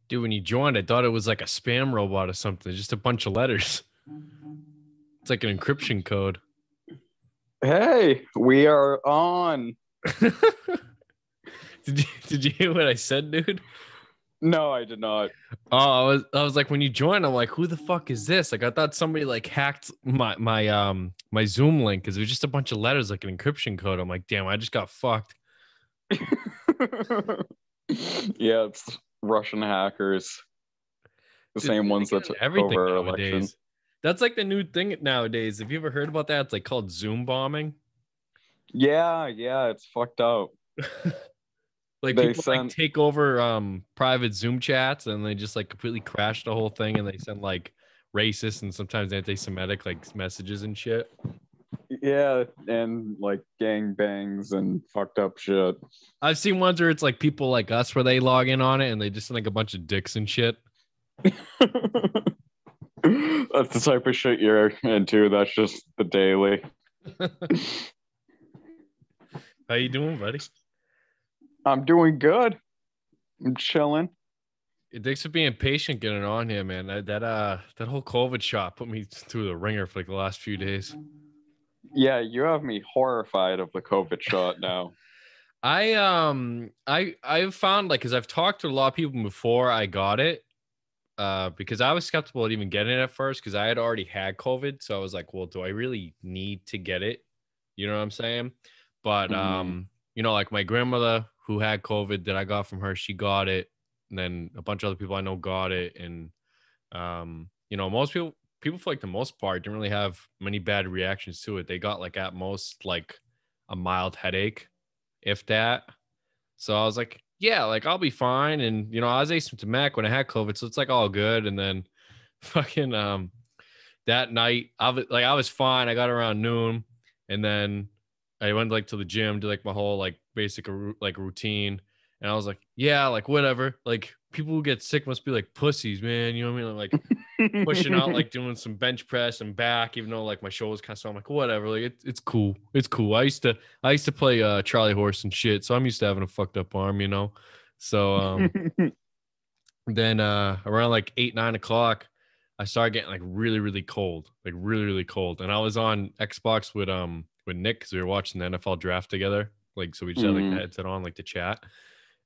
Dude, when you joined, I thought it was like a spam robot or something. Just a bunch of letters. It's like an encryption code. Hey, we are on. Did you hear what I said, dude? No, I did not. Oh, I was like, when you joined, I'm like, who the fuck is this? Like, I thought somebody like hacked my Zoom link because it was just a bunch of letters, like an encryption code. I'm like, damn, I just got fucked. Yeah, it's Russian hackers. The Dude, same ones that took over our election. That's like the new thing nowadays. Have you ever heard about that? It's like called Zoom bombing. Yeah, it's fucked up. Like They people like take over private Zoom chats and they just like completely crash the whole thing and they send like racist and sometimes anti-Semitic like messages and shit. Yeah, and like gang bangs and fucked up shit. I've seen ones where it's like people like us where they log in on it and they just send like a bunch of dicks and shit. That's the type of shit you're into. That's just the daily. How you doing, buddy? I'm doing good. I'm chilling. Thanks for being patient getting on here, man. That whole COVID shot put me through the ringer for like the last few days. Yeah, you have me horrified of the COVID shot now. I've found like because I've talked to a lot of people before I got it. Because I was skeptical at even getting it at first because I had already had COVID. So I was like, well, do I really need to get it? You know what I'm saying? But you know, like my grandmother who had COVID that I got from her, she got it. And then a bunch of other people I know got it. And you know, most people for like the most part didn't really have many bad reactions to it. They got like at most like a mild headache, if that. So I was like, yeah, like I'll be fine. And you know, I was asymptomatic when I had COVID, so it's like all good. And then fucking that night, I was fine. I got around noon, and then I went like to the gym, did like my whole like basic like routine, and I was like, yeah, like whatever. Like people who get sick must be like pussies, man. You know what I mean? Like pushing out, like doing some bench press and back, even though like my shoulders kind of so I'm like, whatever, like it's cool. It's cool. I used to play Charlie horse and shit, so I'm used to having a fucked up arm, you know. So then around like 8-9 o'clock, I started getting like really, really cold, like really, really cold. And I was on Xbox with Nick because we were watching the NFL draft together. Like so we just had like the headset on, like to chat.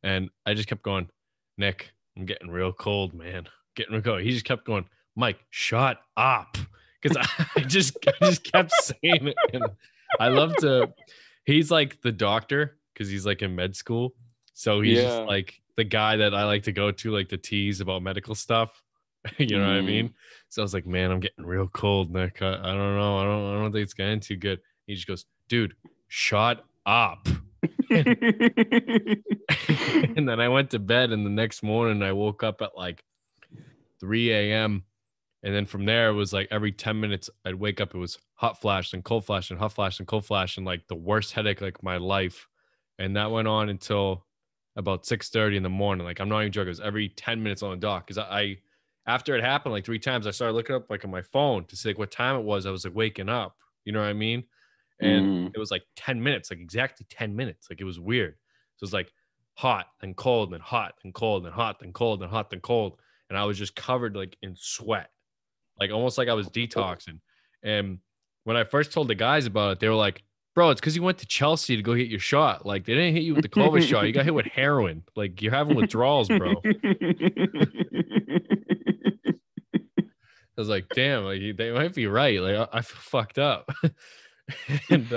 And I just kept going, Nick, I'm getting real cold, man. Getting real cold. He just kept going, Mike, shut up. Because I just kept saying it. And I love to, he's like the doctor because he's like in med school. So he's just like the guy that I like to go to, like to tease about medical stuff. You know what I mean? So I was like, man, I'm getting real cold, Nick. I don't know. I don't think it's getting too good. He just goes, dude, shut up. And then I went to bed, and the next morning I woke up at like 3 a.m. And then from there, it was like every 10 minutes I'd wake up. It was hot flash and cold flash and hot flash and cold flash and like the worst headache like my life. And that went on until about 6:30 in the morning. Like I'm not even joking. It was every 10 minutes on the dot because I after it happened like 3 times, I started looking up like on my phone to see like what time it was. I was like waking up. You know what I mean? And it was like 10 minutes, like exactly 10 minutes. Like it was weird. So it was like hot and cold and hot and cold and hot and cold and hot and cold. And I was just covered like in sweat, like almost like I was detoxing. And when I first told the guys about it, they were like, bro, it's because you went to Chelsea to go get your shot. Like they didn't hit you with the COVID shot. You got hit with heroin. Like you're having withdrawals, bro. I was like, damn, like they might be right. Like I feel fucked up. And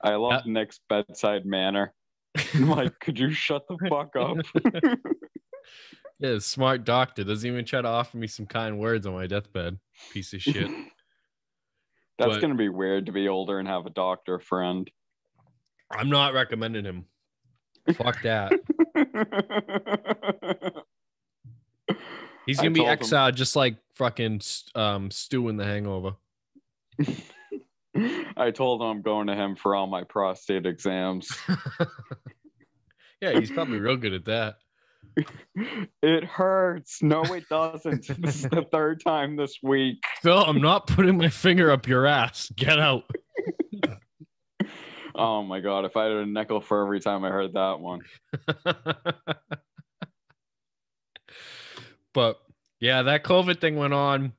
I love Nick's bedside manner. I'm like, could you shut the fuck up? Yeah, smart doctor doesn't even try to offer me some kind words on my deathbed. Piece of shit. That's gonna be weird to be older and have a doctor friend. I'm not recommending him. Fuck that. He's gonna be exiled just like fucking Stu in The Hangover. I told him I'm going to him for all my prostate exams. Yeah, he's probably real good at that. It hurts. No, it doesn't. This is the third time this week. Phil, I'm not putting my finger up your ass. Get out. Oh my god, if I had a nickel for every time I heard that one. But yeah, that COVID thing went on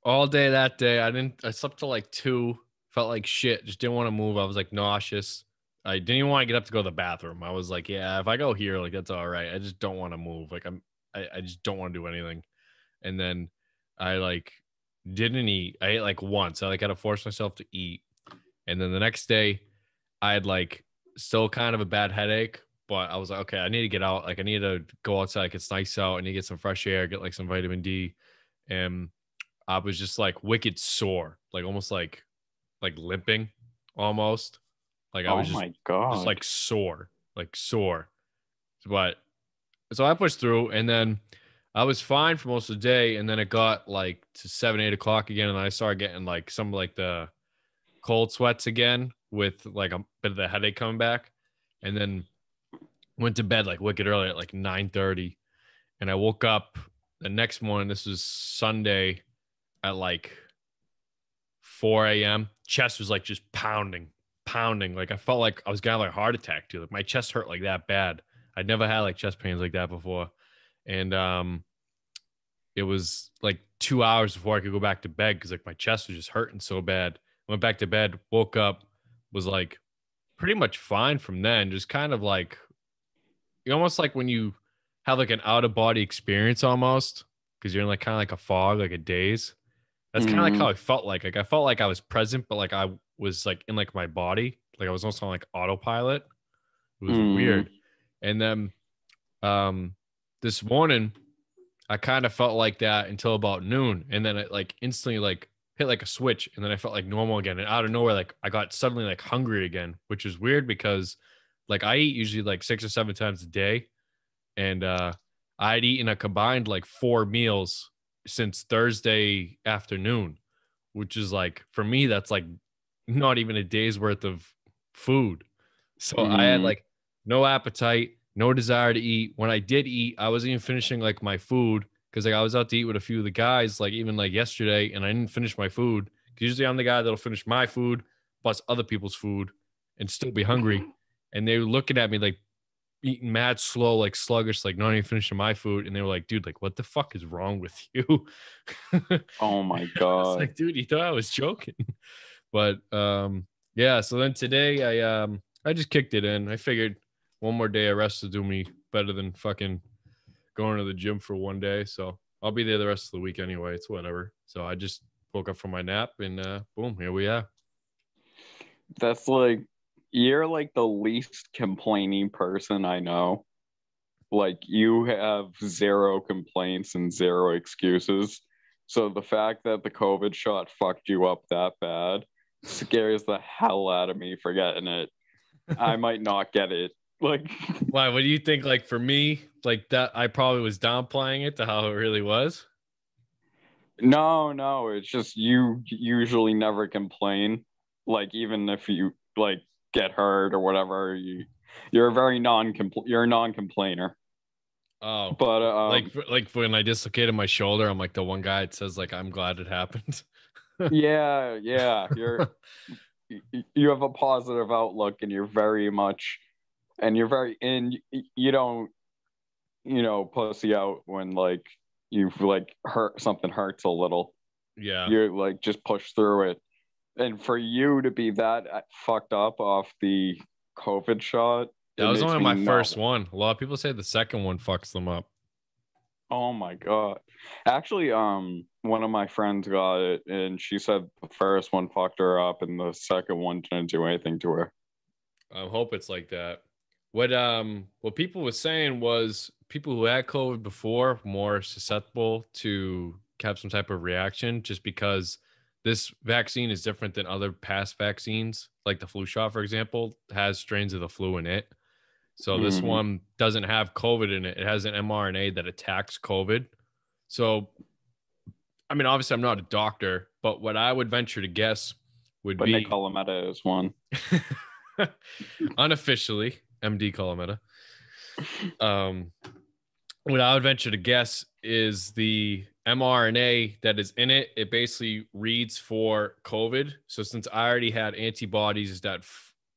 all day that day. I slept till like 2, felt like shit, just didn't want to move. I was like nauseous. I didn't even want to get up to go to the bathroom. I was like, yeah, if I go here, like that's all right. I just don't want to move. Like I just don't want to do anything. And then I like didn't eat. I ate like once. I like had to force myself to eat. And then the next day I had like still kind of a bad headache, but I was like, okay, I need to get out. Like I need to go outside. Like it's nice out. I need to get some fresh air, get like some vitamin D. And I was just like wicked sore, like almost like limping almost. Like I Oh was my just God. like sore, like sore. But so I pushed through and then I was fine for most of the day. And then it got like to 7, 8 o'clock again. And I started getting like some like the cold sweats again with like a bit of the headache coming back. And then went to bed like wicked early at like 9:30. And I woke up the next morning. This was Sunday at like 4 a.m. Chest was like just pounding, pounding. Like I felt like I was gonna have like a heart attack too. Like my chest hurt like that bad. I'd never had like chest pains like that before. And it was like 2 hours before I could go back to bed because like my chest was just hurting so bad. Went back to bed, woke up, was like pretty much fine from then. Just kind of like you almost like when you have like an out of body experience almost because you're in like kind of like a fog, like a daze. That's kind of like Mm, how I felt like. Like I felt like I was present, but like I was like in like my body. Like I was almost on like autopilot. It was mm, weird. And then um this morning I kind of felt like that until about noon. And then it like instantly like hit like a switch and then I felt like normal again. And out of nowhere, like I got suddenly like hungry again, which is weird because like I eat usually like 6 or 7 times a day. And I'd eaten a combined like 4 meals since Thursday afternoon, which is like for me that's like not even a day's worth of food. So I had mm. like no appetite, no desire to eat. When I did eat, I wasn't even finishing like my food because like I was out to eat with a few of the guys like even like yesterday, and I didn't finish my food. 'Cause usually I'm the guy that'll finish my food plus other people's food and still be hungry. And they were looking at me like eating mad slow, like sluggish, like not even finishing my food. And they were like, dude, like what the fuck is wrong with you? I Oh my was God. like, dude, you thought I was joking. But yeah, so then today I just kicked it in. I figured one more day of rest will do me better than fucking going to the gym for one day. So I'll be there the rest of the week anyway. It's whatever. So I just woke up from my nap and boom, here we are. That's like, you're like the least complaining person I know. Like, you have zero complaints and zero excuses. So the fact that the COVID shot fucked you up that bad scares the hell out of me for getting it. I might not get it. Like, Why? What do you think? Like for me, like that, I probably was downplaying it to how it really was. no, no, it's just you usually never complain. Like, even if you like get hurt or whatever, you're a very you're a non-complainer. Oh, But like when I dislocated my shoulder, I'm like the one guy that says like I'm glad it happened. yeah, yeah, you have a positive outlook, and you're very much, and you're very and you don't, pussy out when like you've like hurt something hurts a little. Yeah. You're like just push through it. And for you to be that fucked up off the COVID shot, That it was makes only me my not. first one. A lot of people say the second one fucks them up. Oh my God. Actually, one of my friends got it, and she said the first one fucked her up and the second one didn't do anything to her. I hope it's like that. What people were saying was people who had COVID before more susceptible to have some type of reaction just because this vaccine is different than other past vaccines, like the flu shot, for example, has strains of the flu in it. So this Mm. one doesn't have COVID in it. It has an mRNA that attacks COVID. So, I mean, obviously, I'm not a doctor, but what I would venture to guess would But Nick be Calameta is one. unofficially MD Colometa. Um, what I would venture to guess is the mRNA that is in it. It basically reads for COVID. So since I already had antibodies that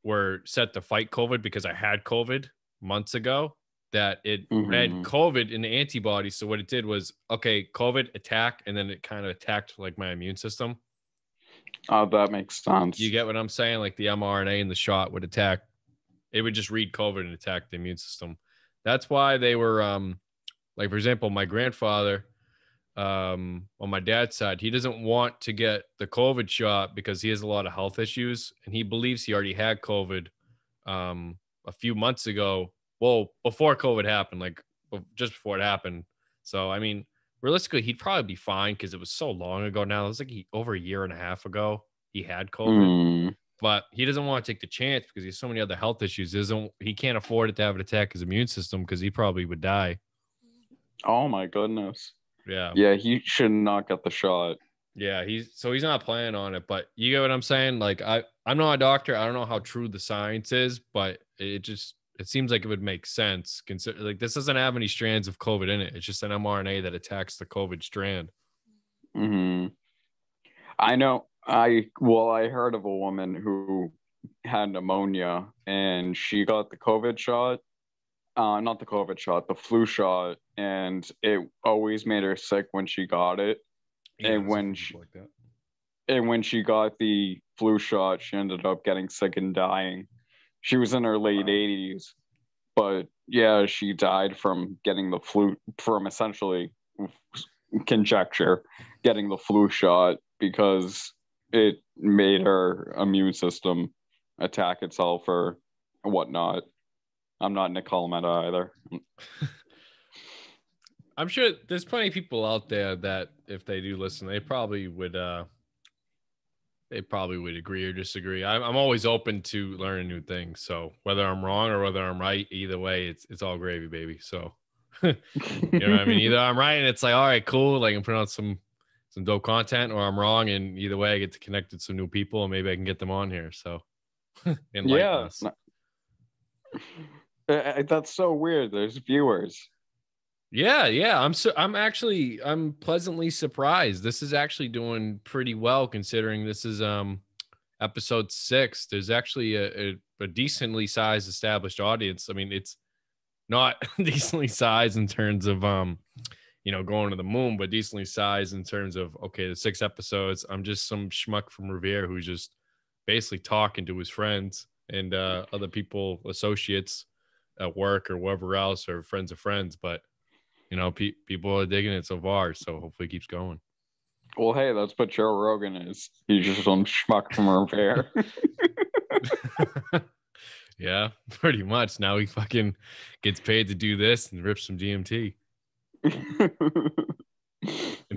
were set to fight COVID because I had COVID months ago, that it read Mm-hmm. COVID in the antibodies. So what it did was, okay, COVID attack, and then it kind of attacked like my immune system. Oh, that makes sense. You get what I'm saying? Like the mRNA in the shot would attack. It would just read COVID and attack the immune system. That's why they were like, for example, my grandfather on my dad's side, he doesn't want to get the COVID shot because he has a lot of health issues, and he believes he already had COVID a few months ago. Well, before COVID happened, like just before it happened. So, I mean, realistically, he'd probably be fine because it was so long ago now. It was like over a year and a half ago he had COVID, Mm. but he doesn't want to take the chance because he has so many other health issues. He can't afford it to have it attack his immune system because he probably would die. Oh my goodness. Yeah. Yeah, he should not get the shot. Yeah, he's not planning on it, but you get what I'm saying? Like I'm not a doctor. I don't know how true the science is, but it seems like it would make sense. Consider like this doesn't have any strands of COVID in it. It's just an mRNA that attacks the COVID strand. Mm-hmm. I know. I heard of a woman who had pneumonia and she got the COVID shot. Not the COVID shot, the flu shot, and it always made her sick when she got it. Yeah, And when she got the flu shot, she ended up getting sick and dying. She was in her late 80s, but yeah, she died from getting the flu, from essentially conjecture getting the flu shot because it made her immune system attack itself or whatnot. I'm not Nick Colometta either. I'm sure there's plenty of people out there that if they do listen, they probably would agree or disagree. I'm always open to learning new things. So whether I'm wrong or whether I'm right, either way, it's all gravy, baby. So you know what I mean? Either I'm right and it's like, all right, cool, like I'm putting out some dope content, or I'm wrong, and either way I get to connect with some new people and maybe I can get them on here. So enlighten Yeah, us. that's so weird. There's viewers. Yeah. I'm pleasantly surprised. This is actually doing pretty well considering this is episode 6. There's actually a decently sized established audience. I mean, it's not decently sized in terms of going to the moon, but decently sized in terms of, okay, the 6 episodes. I'm just some schmuck from Revere who's just basically talking to his friends and other people, associates at work or wherever else, or friends of friends. But people are digging it so far, so hopefully it keeps going. Well, hey, that's what Joe Rogan is. He's just some schmuck from Revere. Yeah, pretty much. Now he fucking gets paid to do this and rip some DMT and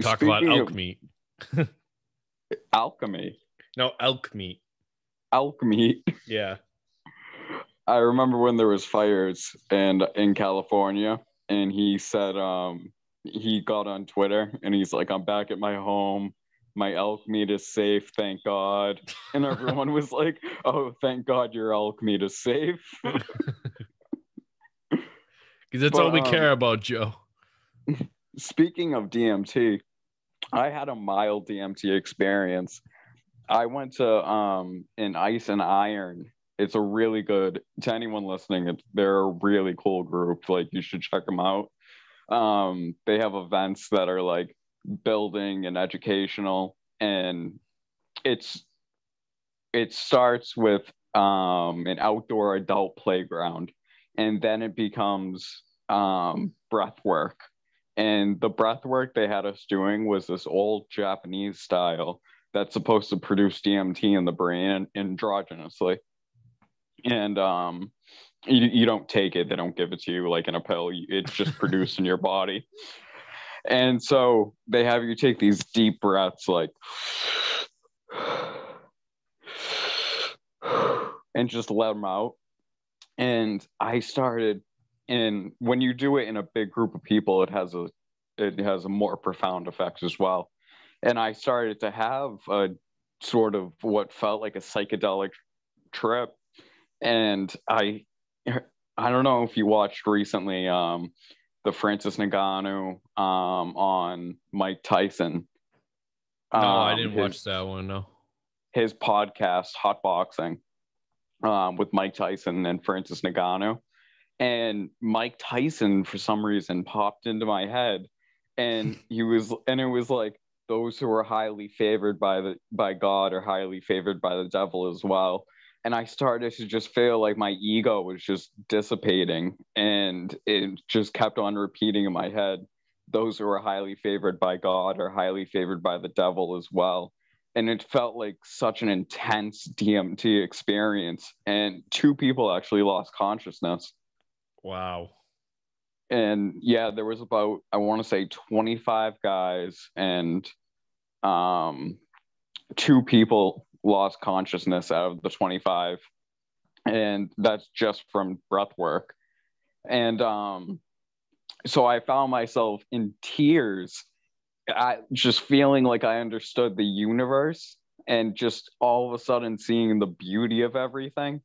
talk about elk meat. Alchemy. No, elk meat. Elk meat. Yeah. I remember when there was fires and in California, and he said he got on Twitter and he's like, I'm back at my home. My elk meat is safe, thank God. And everyone was like, oh, thank God your elk meat is safe. Because that's all we care about, Joe. Speaking of DMT, I had a mild DMT experience. I went to an Ice and Iron. It's a really good, to anyone listening, they're a really cool group. Like, you should check them out. They have events that are like building and educational, and it starts with an outdoor adult playground, and then it becomes breath work. And the breath work they had us doing was this old Japanese style that's supposed to produce DMT in the brain androgynously. And you don't take it, they don't give it to you like in a pill, it's just produced in your body. And so they have you take these deep breaths, like, and just let them out. And I started, and when you do it in a big group of people, it has a more profound effect as well. And I started to have a sort of what felt like a psychedelic trip. And I don't know if you watched recently the Francis Ngannou on Mike Tyson. No, I didn't watch that one. No. His podcast, Hot Boxing, with Mike Tyson and Francis Ngannou. and Mike Tyson for some reason popped into my head, and it was like those who are highly favored by God are highly favored by the devil as well. And I started to just feel like my ego was just dissipating, and it just kept on repeating in my head, those who are highly favored by God are highly favored by the devil as well. And it felt like such an intense DMT experience. And two people actually lost consciousness. Wow. And yeah, there was about, I want to say 25 guys, and two people lost consciousness out of the 25. And that's just from breath work. And so I found myself in tears, just feeling like I understood the universe, and just all of a sudden seeing the beauty of everything.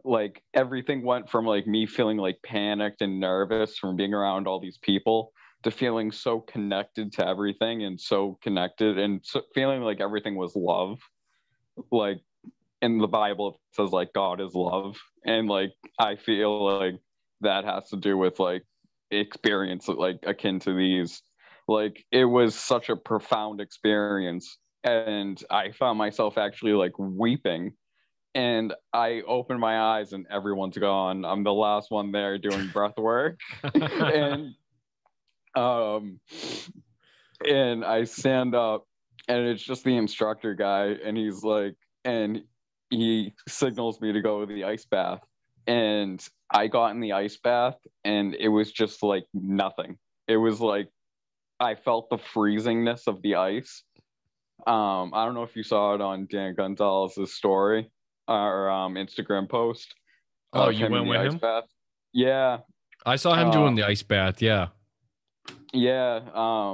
Like everything went from like me feeling like panicked and nervous from being around all these people to feeling so connected to everything, and so connected, and so feeling like everything was love. Like in the Bible, it says like God is love. And like I feel like that has to do with like experience like akin to these. Like it was such a profound experience. And I found myself actually like weeping, and I open my eyes and everyone's gone. I'm the last one there doing breath work. and um and I stand up, and it's just the instructor guy, and he's like, and he signals me to go to the ice bath. And I got in the ice bath, and it was just like nothing. It was like I felt the freezingness of the ice. I don't know if you saw it on Dan Gonzalez's story or Instagram post Oh, of you him in went the with ice him? bath. Yeah. I saw him doing the ice bath. Yeah. Yeah.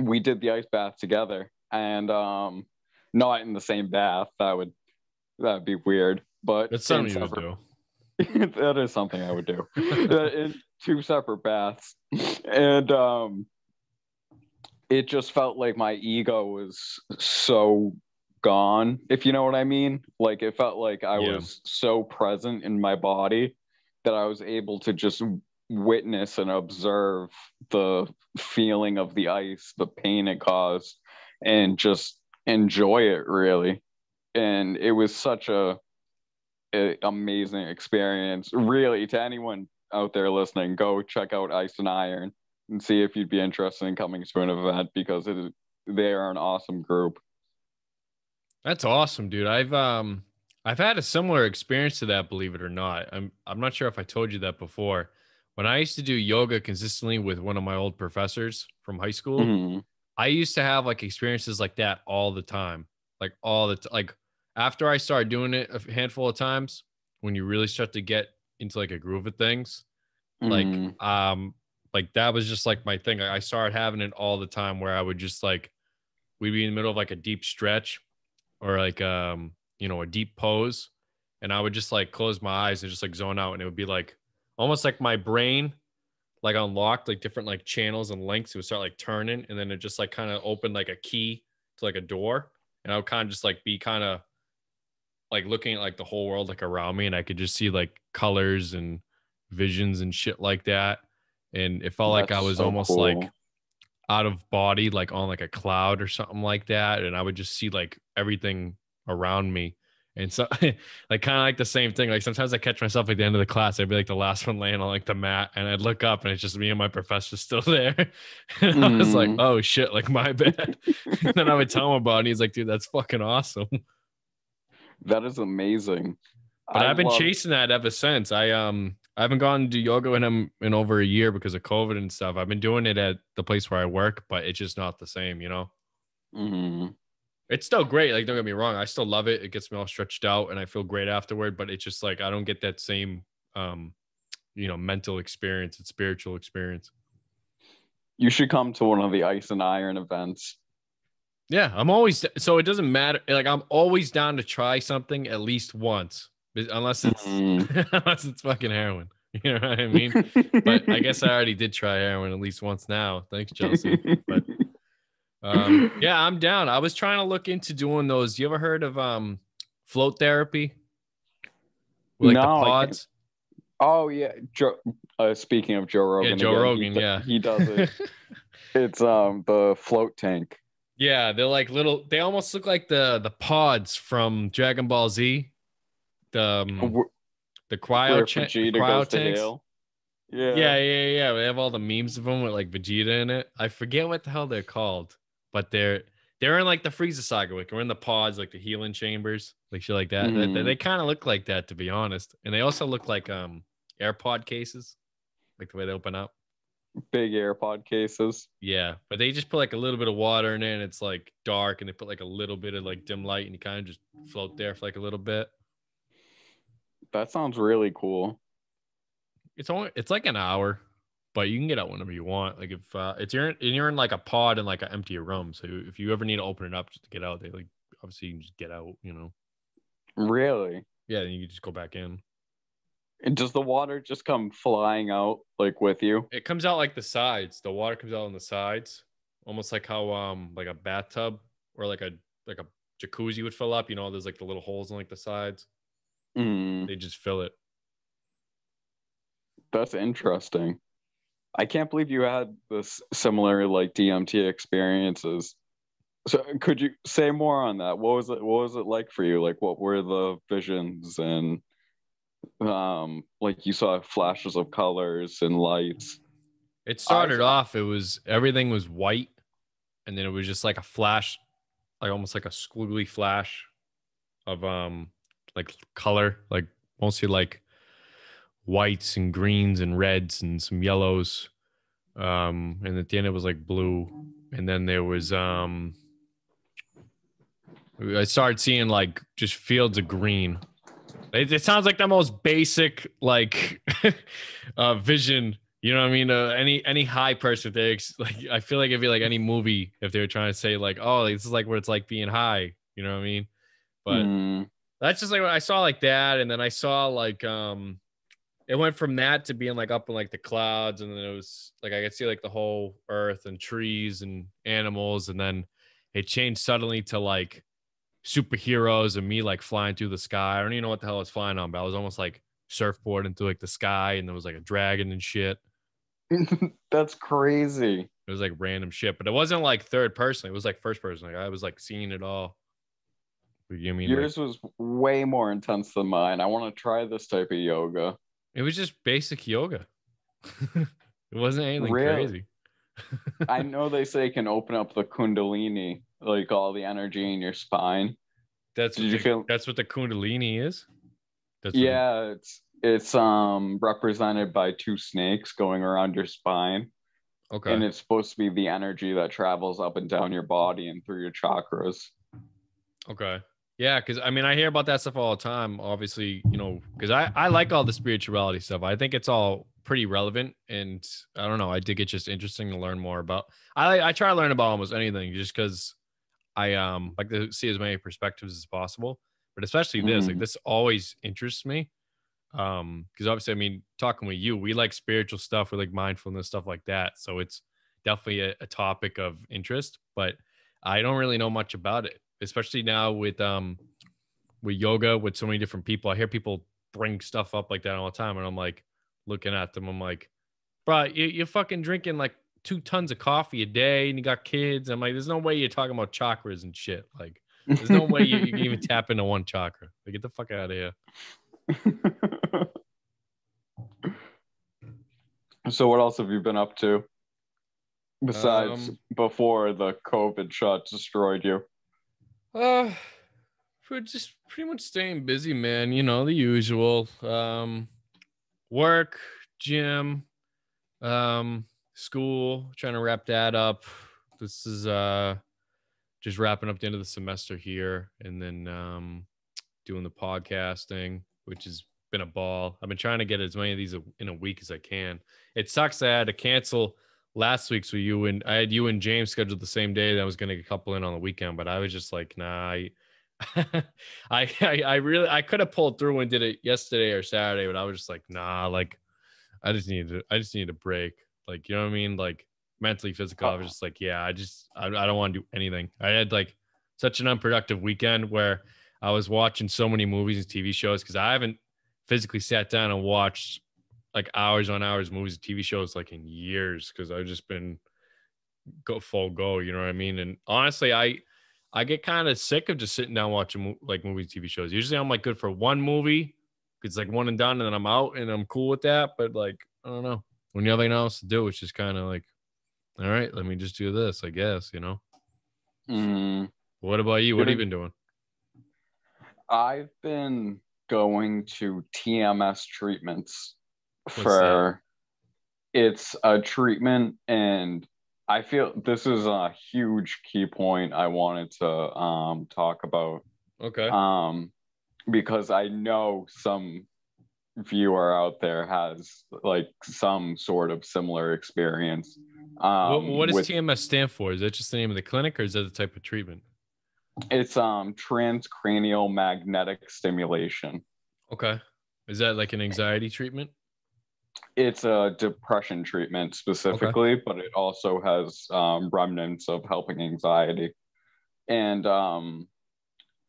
We did the ice bath together, and not in the same bath. That'd be weird, but That's in something you would separate. do. That is something I would do. In two separate baths. And it just felt like my ego was so gone, if you know what I mean. Like it felt like I Yeah. was so present in my body that I was able to just witness and observe the feeling of the ice, the pain it caused, and just enjoy it really. And it was such a amazing experience. Really, to anyone out there listening, go check out Ice and Iron and see if you'd be interested in coming to an event, because they are an awesome group. That's awesome, dude. I've had a similar experience to that, believe it or not. I'm not sure if I told you that before. When I used to do yoga consistently with one of my old professors from high school, Mm-hmm. I used to have like experiences like that all the time. Like like after I started doing it a handful of times, when you really start to get into like a groove of things, like Mm-hmm. like that was just like my thing. I started having it all the time where I would just like we'd be in the middle of like a deep stretch or like a deep pose, and I would just like close my eyes and just like zone out, and it would be like almost like my brain like unlocked like different like channels and links. It would start like turning, and then it just like kind of opened like a key to like a door, and I would kind of just like be kind of like looking at like the whole world like around me, and I could just see like colors and visions and shit like that. And it felt like That's I was so almost like cool. out of body, like on like a cloud or something like that. And I would just see like everything around me. And so like kind of like the same thing. Like sometimes I catch myself at the end of the class, I'd be like the last one laying on like the mat, and I'd look up and it's just me and my professor still there. And I was like, Mm. oh shit, like my bad. And then I would tell him about it, and he's like, dude, that's fucking awesome. That is amazing. But I I've been love. chasing that ever since. I haven't gone to do yoga in over a year because of COVID and stuff. I've been doing it at the place where I work, but it's just not the same, you know? Mm. It's still great. Like, don't get me wrong. I still love it. It gets me all stretched out and I feel great afterward, but it's just like I don't get that same um, mental experience and spiritual experience. You should come to one of the Ice and Iron events. Yeah, I'm always so it doesn't matter. Like I'm always down to try something at least once, unless it's Mm. unless it's fucking heroin. You know what I mean? But I guess I already did try heroin at least once now. Thanks, Chelsea. But yeah, I'm down. I was trying to look into doing those. You ever heard of float therapy? With like the No, I can't. pods? Oh yeah, speaking of Joe Yeah, Rogan Joe again, Rogan. Yeah. he does it. It's the float tank. Yeah, they're like little. They almost look like the pods from Dragon Ball Z. The Where the Vegeta cryo goes to tanks. hell. Yeah. Yeah. We have all the memes of them with like Vegeta in it. I forget what the hell they're called, but they're in like the Frieza saga, like we're in the pods, like the healing chambers, like shit like that. They kind of look like that, to be honest. And they also look like AirPod cases, like the way they open up. Big AirPod cases. Yeah, but they just put like a little bit of water in it, and it's like dark, and they put like a little bit of like dim light, and you kind of just float there for like a little bit. That sounds really cool. It's like an hour, but you can get out whenever you want. Like if you're in like a pod in like an empty room, so if you ever need to open it up just to get out, they like obviously you can just get out, you know. Really? Yeah, then you can just go back in. And does the water just come flying out like with you? It comes out like the sides. The water comes out on the sides, almost like how like a bathtub or like a jacuzzi would fill up. You know, there's like the little holes in like the sides. Mm, They just fill it. that's interesting. I can't believe you had this similar like DMT experiences. So could you say more on that? What was it like for you? Like what were the visions and like you saw flashes of colors and lights? It I started off, everything was white, and then it was just like a flash, like almost like a squiggly flash of like color, like mostly like whites and greens and reds and some yellows. And at the end it was like blue. And then there was I started seeing like just fields of green. It sounds like the most basic like vision. You know what I mean? Any high person, like I feel like it'd be like any movie if they were trying to say like, oh, this is like what it's like being high. You know what I mean? But mm, that's just like what I saw like that, and then I saw like it went from that to being like up in like the clouds, and then it was like I could see like the whole earth and trees and animals, and then it changed suddenly to like superheroes and me like flying through the sky. I don't even know what the hell I was flying on, but I was almost like surfboarding through like the sky, and there was like a dragon and shit. that's crazy. It was like random shit, but it wasn't like third person. It was like first person. Like I was like seeing it all. You know what I mean? Like Yours was way more intense than mine. I want to try this type of yoga. it was just basic yoga. It wasn't anything Really? crazy. I know they say it can open up the kundalini, like all the energy in your spine. Did you feel? That's what the Kundalini is. That's what Yeah, it's represented by two snakes going around your spine, okay. and it's supposed to be the energy that travels up and down your body and through your chakras. Okay. Yeah, because I mean I hear about that stuff all the time. Obviously, you know, because I like all the spirituality stuff. I think it's all pretty relevant, and I don't know. I think it's just interesting to learn more about. I try to learn about almost anything just because I like to see as many perspectives as possible. But especially this, like Mm, this always interests me. Because obviously, I mean, talking with you, we like spiritual stuff, we like mindfulness stuff like that. So it's definitely a topic of interest, but I don't really know much about it, especially now with yoga with so many different people. I hear people bring stuff up like that all the time, and I'm like looking at them, I'm like, bro, you're fucking drinking like 2 tons of coffee a day, and you got kids. I'm like, there's no way you're talking about chakras and shit. Like, there's no way you can even tap into one chakra. Like, get the fuck out of here. So what else have you been up to besides Um, before the COVID shot destroyed you? Uh, we're just pretty much staying busy, man. You know, the usual. Work, gym, school, trying to wrap that up. This is just wrapping up the end of the semester here, and then doing the podcasting, which has been a ball. I've been trying to get as many of these in a week as I can. It sucks that I had to cancel last week's with you, and I had you and James scheduled the same day that I was going to get a couple in on the weekend, but I was just like, nah. I really I could have pulled through and did it yesterday or Saturday, but I was just like, nah. Like I just need a break. Like you know what I mean? Like mentally, physical. I was just like, yeah, I don't want to do anything. I had like such an unproductive weekend where I was watching so many movies and TV shows because I haven't physically sat down and watched like hours on hours movies and TV shows like in years because I've just been full go, you know what I mean? And honestly, I get kind of sick of just sitting down watching like movies, TV shows. Usually I'm like good for one movie. It's like one and done and then I'm out and I'm cool with that. But like, I don't know. When you have nothing else to do, it's just kind of like, all right, let me just do this, I guess, you know? Mm, What about you? What have you dude, been doing? I've been going to TMS treatments What's that? for it's a treatment, and I feel this is a huge key point I wanted to talk about, Okay. um because I know some viewer out there has like some sort of similar experience What does with TMS stand for? Is that just the name of the clinic or is that the type of treatment? it's transcranial magnetic stimulation. Okay. Is that like an anxiety treatment? It's a depression treatment Okay. specifically, but it also has remnants of helping anxiety. And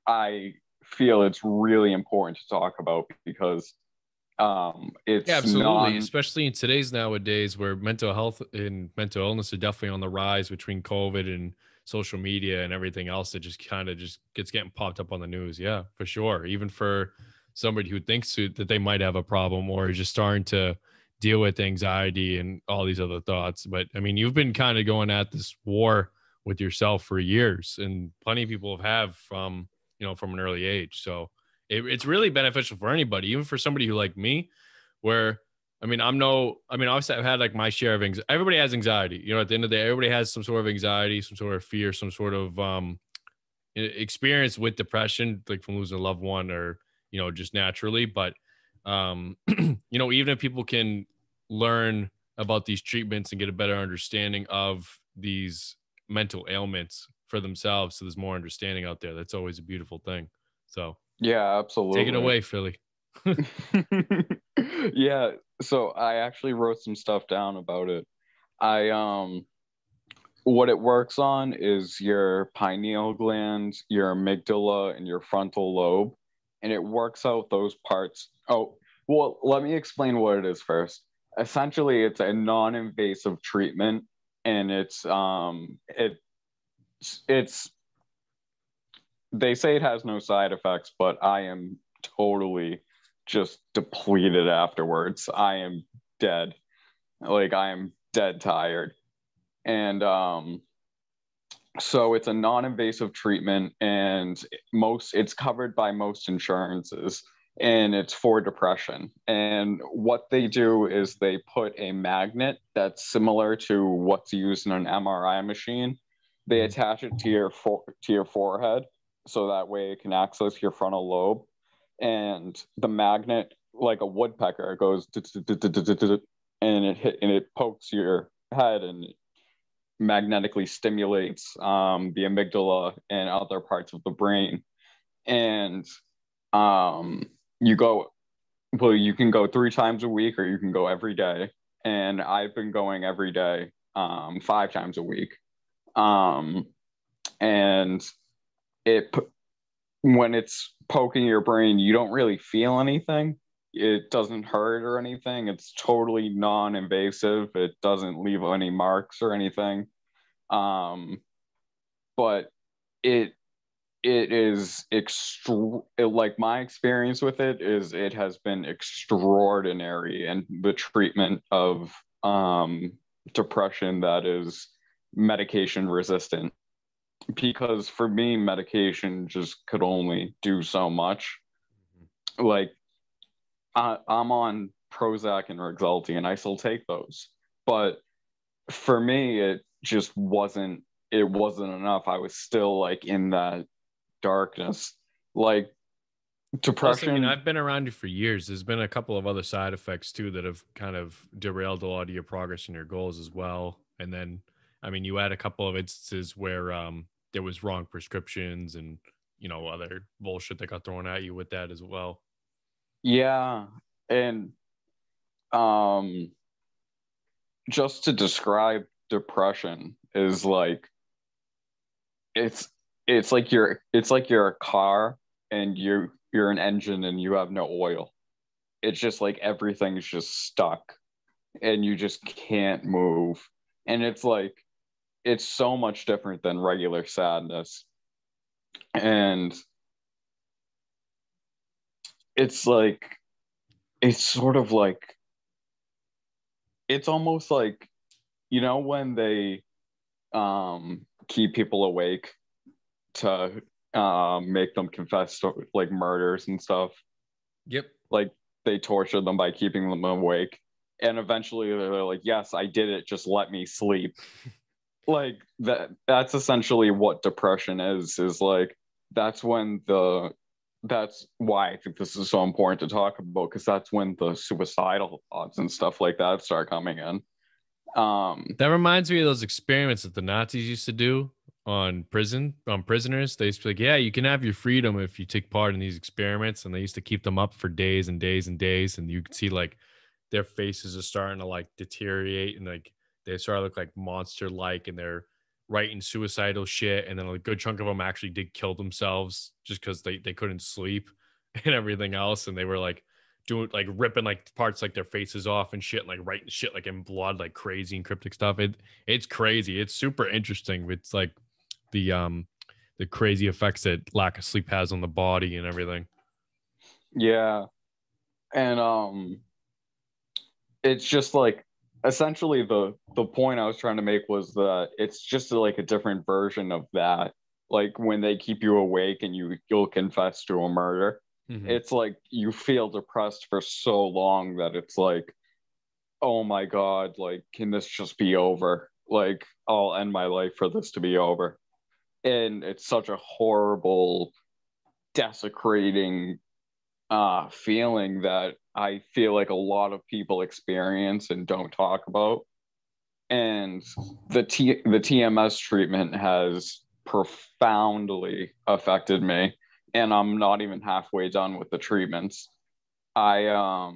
I feel it's really important to talk about because Yeah, it's absolutely. non. Especially in today's nowadays where mental health and mental illness are definitely on the rise between COVID and social media and everything else that just kind of just gets getting popped up on the news. Yeah, for sure. Even for somebody who thinks that they might have a problem or is just starting to deal with anxiety and all these other thoughts. But I mean, you've been kind of going at this war with yourself for years, and plenty of people have from, from an early age. So it's really beneficial for anybody, even for somebody who like me, where I mean, obviously I've had like my share of anxiety. Everybody has anxiety. At the end of the day, everybody has some sort of anxiety, some sort of fear, some sort of experience with depression, like from losing a loved one or, just naturally. But, even if people can learn about these treatments and get a better understanding of these mental ailments for themselves, so there's more understanding out there. That's always a beautiful thing. So Yeah, take it absolutely. away, Philly. Yeah, so I actually wrote some stuff down about it. I what it works on is your pineal gland, your amygdala, and your frontal lobe, and it works out those parts. Oh, well, let me explain what it is first. Essentially, it's a non-invasive treatment, and it's they say it has no side effects, but I am totally just depleted afterwards. I am dead. Like I am dead tired. And so it's a non-invasive treatment, and most it's covered by most insurances, and it's for depression. And what they do is they put a magnet that's similar to what's used in an MRI machine. They Mhm. attach it to your forehead, so that way it can access your frontal lobe. And the magnet, like a woodpecker, goes and it pokes your head and magnetically stimulates the amygdala and other parts of the brain. And um, you go, well, you can go 3 times a week or you can go every day. And I've been going every day, 5 times a week. Um, and it, when it's poking your brain, you don't really feel anything. It doesn't hurt or anything. It's totally non invasive. It doesn't leave any marks or anything. Um, but it it is like my experience with it is it has been extraordinary, and the treatment of depression that is medication resistant, because for me medication just could only do so much. Like I'm on Prozac and Rexulti and I still take those, but for me it wasn't enough. I was still like in that darkness. Like Plus, I mean, depression. I've been around you for years. There's been a couple of other side effects too that have kind of derailed a lot of your progress and your goals as well. And then, I mean, you had a couple of instances where there was wrong prescriptions and other bullshit that got thrown at you with that as well. Yeah. And um just to describe depression is like it's it's like you're a car and you're an engine and you have no oil. it's just like everything's just stuck and you just can't move. And it's like, it's so much different than regular sadness. And it's like, it's sort of like, it's almost like, when they keep people awake to make them confess to like murders and stuff. Yep. Like they torture them by keeping them awake. And eventually they're like, yes, I did it. Just let me sleep. Like that's essentially what depression is like, that's when that's why I think this is so important to talk about, because that's when the suicidal thoughts and stuff like that start coming in. That reminds me of those experiments that the Nazis used to do on prisoners. They used to be like, yeah, you can have your freedom if you take part in these experiments. And they used to keep them up for days and days and days. And you could see like their faces are starting to like deteriorate and like they sort of look like monster like, and they're writing suicidal shit. And then a good chunk of them actually did kill themselves just because they couldn't sleep and everything else. And they were like doing like ripping like parts like their faces off and shit, and like writing shit like in blood, like crazy and cryptic stuff. It's crazy. It's super interesting. It's like the crazy effects that lack of sleep has on the body and everything. Yeah. And it's just like, essentially the point I was trying to make was that it's just like a different version of that. Like when they keep you awake and you'll confess to a murder. Mm-hmm. It's like you feel depressed for so long that it's like, oh my God, like, can this just be over? Like, I'll end my life for this to be over. And it's such a horrible, desecrating feeling that I feel like a lot of people experience and don't talk about. And the TMS treatment has profoundly affected me, and I'm not even halfway done with the treatments. I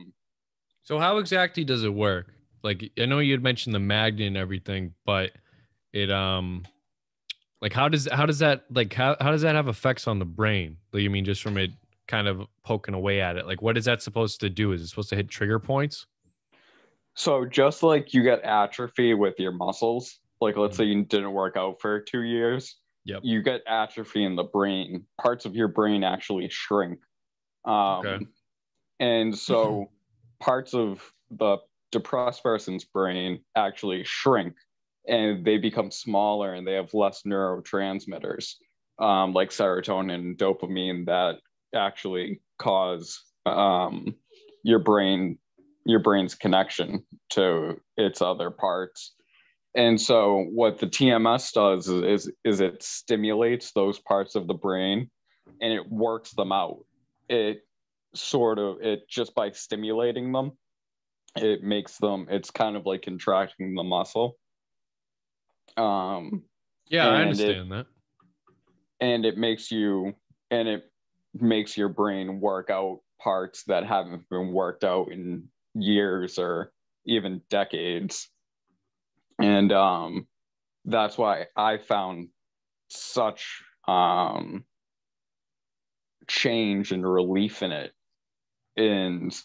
So how exactly does it work? Like I know you had mentioned the magnet and everything, but it like how does that like how does that have effects on the brain? Like you mean just from it kind of poking away at it? Like what is that supposed to do? Is it supposed to hit trigger points? So just like you get atrophy with your muscles, like let's say Mhm. you didn't work out for 2 years, Yep. you get atrophy in the brain. Parts of your brain actually shrink. Okay. Um, and so parts of the depressed person's brain actually shrink and they become smaller and they have less neurotransmitters, like serotonin and dopamine, that actually cause your brain your brain's connection to its other parts. And so what the TMS does is it stimulates those parts of the brain and it works them out. It just by stimulating them, it makes them, it's kind of like contracting the muscle. Um Yeah, I and it understand that. and it makes you and it makes your brain work out parts that haven't been worked out in years or even decades. And that's why I found such change and relief in it. And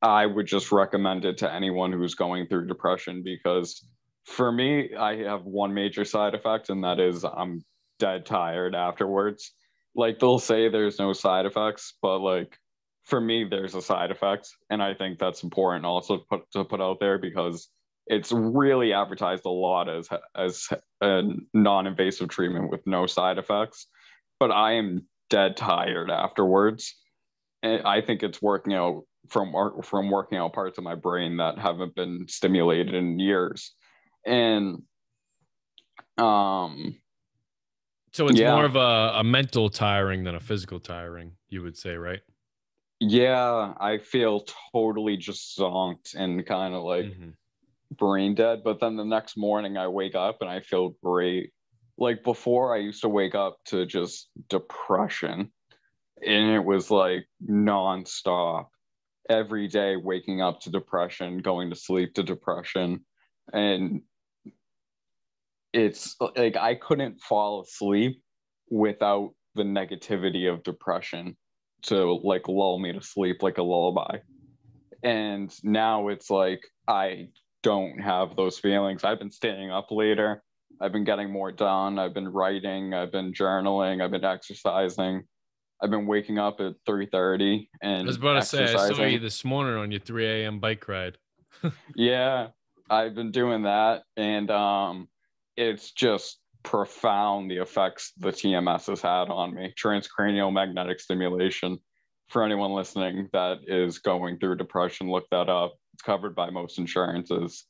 I would just recommend it to anyone who's going through depression, because for me, I have one major side effect, and that is I'm dead tired afterwards. Like they'll say there's no side effects, but like for me, there's a side effect. And I think that's important also to put out there, because it's really advertised a lot as a non-invasive treatment with no side effects. But I am dead tired afterwards. And I think it's working out from working out parts of my brain that haven't been stimulated in years. And um So it's more yeah, of a mental tiring than a physical tiring, you would say, right? yeah, I feel totally just zonked and kind of like Mm-hmm. brain dead, but then the next morning I wake up and I feel great. Like before, I used to wake up to just depression, and it was like nonstop every day, waking up to depression, going to sleep to depression. And it's like I couldn't fall asleep without the negativity of depression to like lull me to sleep like a lullaby. And now it's like I don't have those feelings. I've been staying up later. I've been getting more done. I've been writing. I've been journaling. I've been exercising. I've been waking up at 3:30 I was and about to say, I saw you exercising. this morning on your 3 a.m. bike ride. Yeah, I've been doing that, and it's just profound the effects the TMS has had on me. Transcranial magnetic stimulation. For anyone listening that is going through depression, look that up. It's covered by most insurances.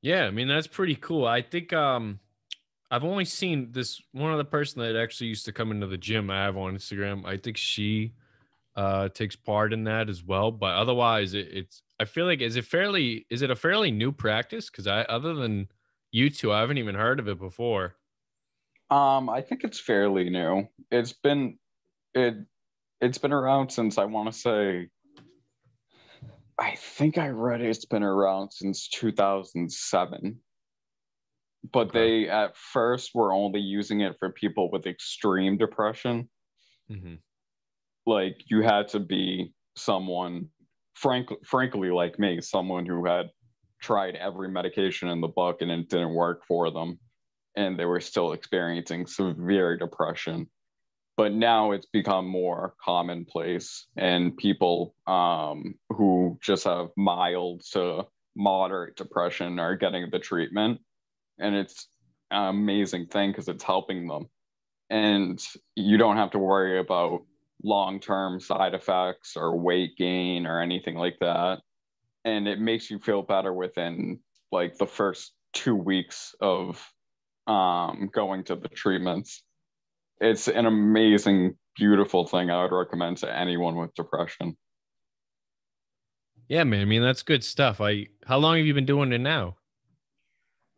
Yeah, I mean that's pretty cool. I think I've only seen this one other person that actually used to come into the gym I have on Instagram. I think she takes part in that as well. But otherwise it's I feel like is it a fairly new practice? Because I other than you two, I haven't even heard of it before. I think it's fairly new. It it's been around since I want to say I think I read it's been around since 2007. But Okay. they at first were only using it for people with extreme depression. Hmm. Like you had to be someone, frankly, like me, someone who had tried every medication in the book and it didn't work for them, and they were still experiencing severe depression. But now it's become more commonplace, and people who just have mild to moderate depression are getting the treatment, and it's an amazing thing because it's helping them, and you don't have to worry about long-term side effects or weight gain or anything like that, and it makes you feel better within like the first 2 weeks of going to the treatments. It's an amazing, beautiful thing I would recommend to anyone with depression. Yeah, man. I mean that's good stuff. How long have you been doing it now?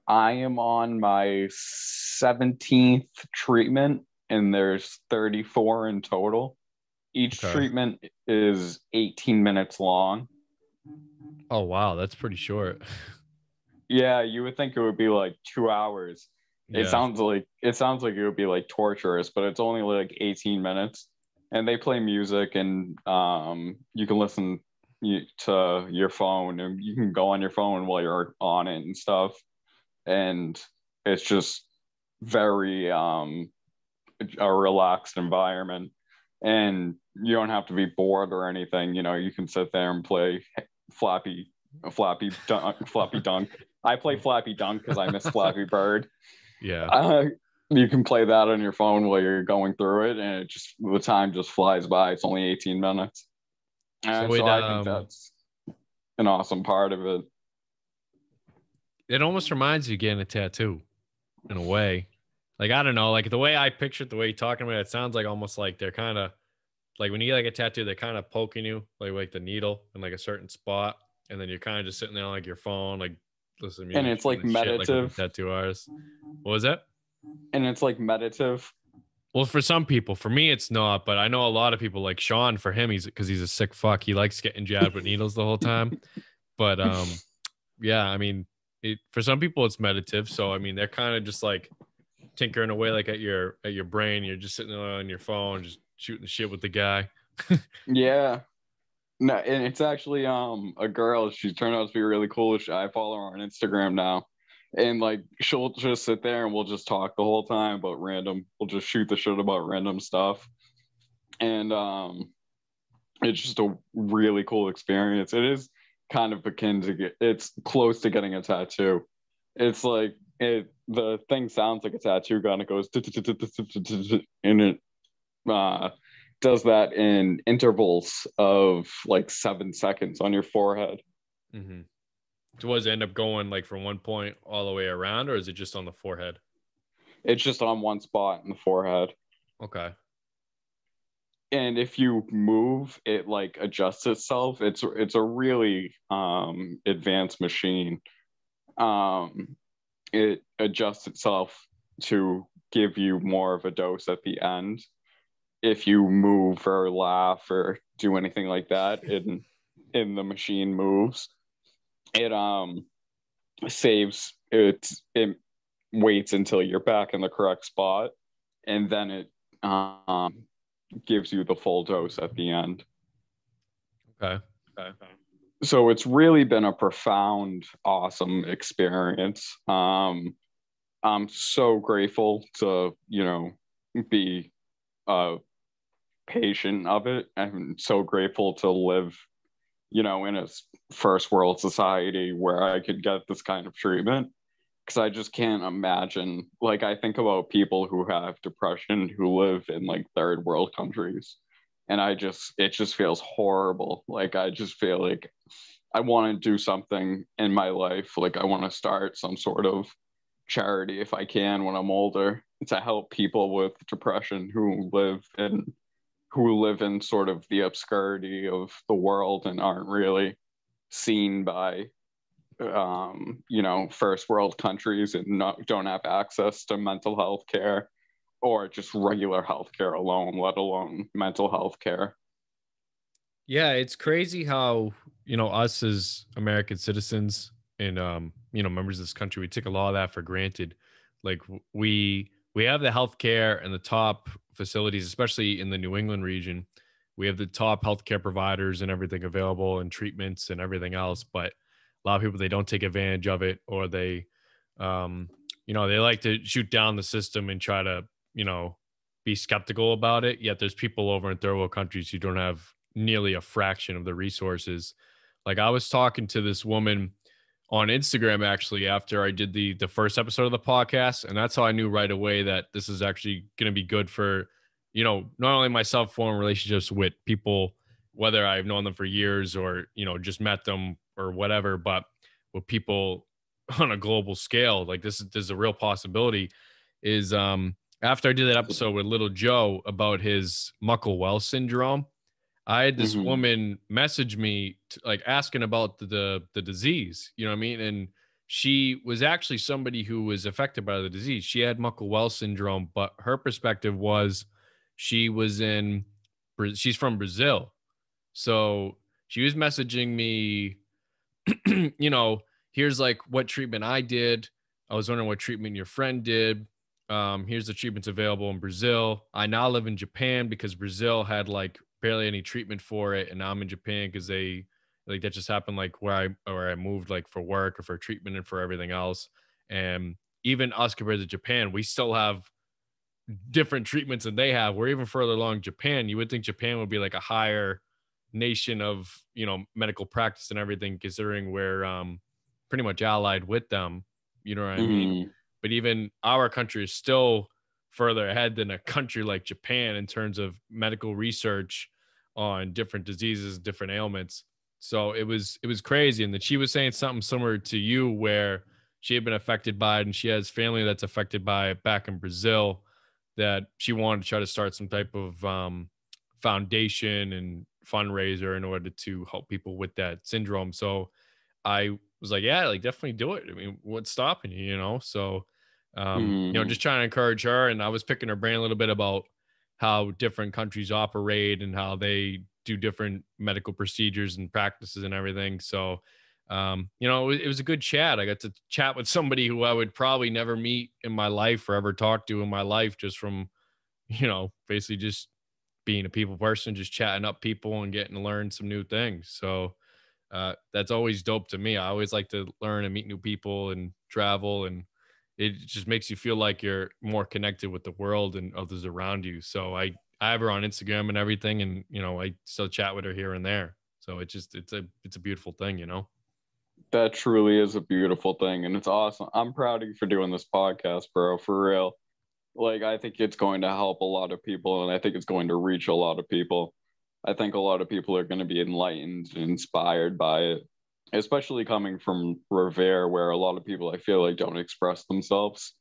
I am on my 17th treatment, and there's 34 in total. Each Okay. treatment is 18 minutes long. Oh wow, that's pretty short. Yeah, you would think it would be like 2 hours. Yeah. It sounds like it would be like torturous, but it's only like 18 minutes. And they play music, and you can listen to your phone, and you can go on your phone while you're on it and stuff. And it's just very a relaxed environment, and you don't have to be bored or anything. You know, you can sit there and play flappy flappy dunk. I play flappy dunk because I miss flappy bird. Yeah. uh, you can play that on your phone while you're going through it, and the time just flies by. It's only 18 minutes. So So I think that's an awesome part of it. it almost reminds you of getting a tattoo in a way. Like I don't know, like the way I pictured the way you're talking about it, it sounds like almost like they're kind of like when you get like a tattoo, they're kind of poking you like the needle in like a certain spot, and then you're kind of just sitting there on like your phone, like listening to And music, it's shooting like the shit like with the meditative. tattoo artist. What was that? And it's like meditative. Well, for some people, for me, it's not, but I know a lot of people like Sean. For him, he's because he's a sick fuck. He likes getting jabbed with needles the whole time. But yeah, I mean, for some people, it's meditative. So I mean, they're kind of just like tinkering away like at your brain. You're just sitting there on your phone, just shooting the shit with the guy. Yeah. No, and it's actually a girl. She turned out to be really cool. I follow her on Instagram now. And like she'll just sit there and we'll just talk the whole time about random, we'll just shoot the shit about random stuff. And it's just a really cool experience. It is kind of akin to it's close to getting a tattoo. It's like the thing sounds like a tattoo gun. It goes and it uh, does that in intervals of like 7 seconds on your forehead. Hmm. So does it end up going like from one point all the way around, or is it just on the forehead? It's just on one spot in the forehead. Okay. And if you move, it like adjusts itself. It's a really advanced machine. Um, it adjusts itself to give you more of a dose at the end. If you move or laugh or do anything like that, in the machine moves. It saves it waits until you're back in the correct spot, and then it gives you the full dose at the end. Okay. Okay. So it's really been a profound, awesome experience. I'm so grateful to, be a patient of it. I'm so grateful to live, in a first world society where I could get this kind of treatment. Because I just can't imagine. Like, I think about people who have depression who live in like third world countries. And it just feels horrible. Like, I just feel like I want to do something in my life. Like, I want to start some sort of charity if I can when I'm older to help people with depression who live in sort of the obscurity of the world and aren't really seen by first world countries and don't have access to mental health care or just regular health care alone, let alone mental health care. Yeah, it's crazy how, us as American citizens and members of this country, we take a lot of that for granted. Like we have the healthcare and the top facilities, especially in the New England region. We have the top healthcare providers and everything available and treatments and everything else, but a lot of people they don't take advantage of it, or um they like to shoot down the system and try to, you know, be skeptical about it. Yet there's people over in third world countries who don't have nearly a fraction of the resources. Like I was talking to this woman on Instagram actually after I did the first episode of the podcast, and that's how I knew right away that this is actually going to be good for, not only myself forming relationships with people, whether I've known them for years or just met them or whatever, but with people on a global scale. Like this is a real possibility. Is after I did that episode with Little Joe about his Muckle-Wells syndrome, I had this Mm-hmm. woman message me like asking about the disease, you know what I mean? And she was actually somebody who was affected by the disease. She had Muckle-Wells syndrome, but her perspective was she was in she's from Brazil. So she was messaging me, you know, here's like what treatment I did. I was wondering what treatment your friend did. Here's the treatments available in Brazil. I now live in Japan because Brazil had like barely any treatment for it, and now I'm in Japan because they like that just happened like where I moved like for work or for treatment and for everything else. And even us compared to Japan, we still have different treatments than they have. We're even further along Japan. You would think Japan would be like a higher nation of, medical practice and everything, considering we're pretty much allied with them. You know what I mean? Mm-hmm. But even our country is still further ahead than a country like Japan in terms of medical research on different diseases, different ailments. So it was crazy. And that she was saying something similar to you where she had been affected by it and she has family that's affected by it back in Brazil, that she wanted to try to start some type of foundation and fundraiser in order to help people with that syndrome. So I was like, yeah, like definitely do it. I mean, what's stopping you, So, Mm-hmm. just trying to encourage her. And I was picking her brain a little bit about how different countries operate and how they do different medical procedures and practices and everything. So, it was a good chat. I got to chat with somebody who I would probably never meet in my life or ever talk to in my life, just from, basically just being a people person, just chatting up people and getting to learn some new things. So, that's always dope to me. I always like to learn and meet new people and travel, and it just makes you feel like you're more connected with the world and others around you. So I have her on Instagram and everything, and I still chat with her here and there. So it's a beautiful thing. That truly is a beautiful thing, and it's awesome. I'm proud of you for doing this podcast, bro, for real. Like, I think it's going to help a lot of people, and I think it's going to reach a lot of people. I think a lot of people are going to be enlightened and inspired by it, especially coming from Revere, where a lot of people I feel like don't express themselves.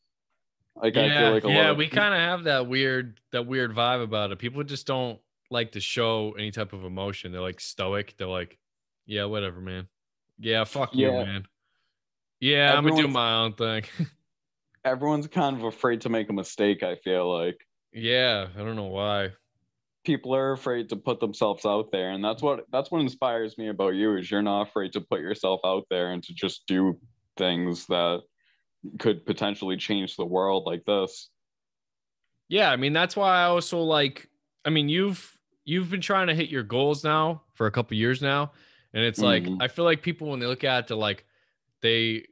Like, I feel Yeah, like a lot yeah, of we kind of have that weird vibe about it. People just don't like to show any type of emotion. They're like stoic. They're like, yeah, whatever, man. Yeah, fuck you, yeah, man. Yeah, I'm gonna do everyone's my own thing. everyone's kind of afraid to make a mistake. I feel like Yeah, I don't know why. people are afraid to put themselves out there, and that's what inspires me about you is you're not afraid to put yourself out there and to just do things that could potentially change the world like this. Yeah, I mean that's why I also like. I mean, you've been trying to hit your goals now for a couple years now, And it's like, Mm. I feel like people, when they look at it, they're like, they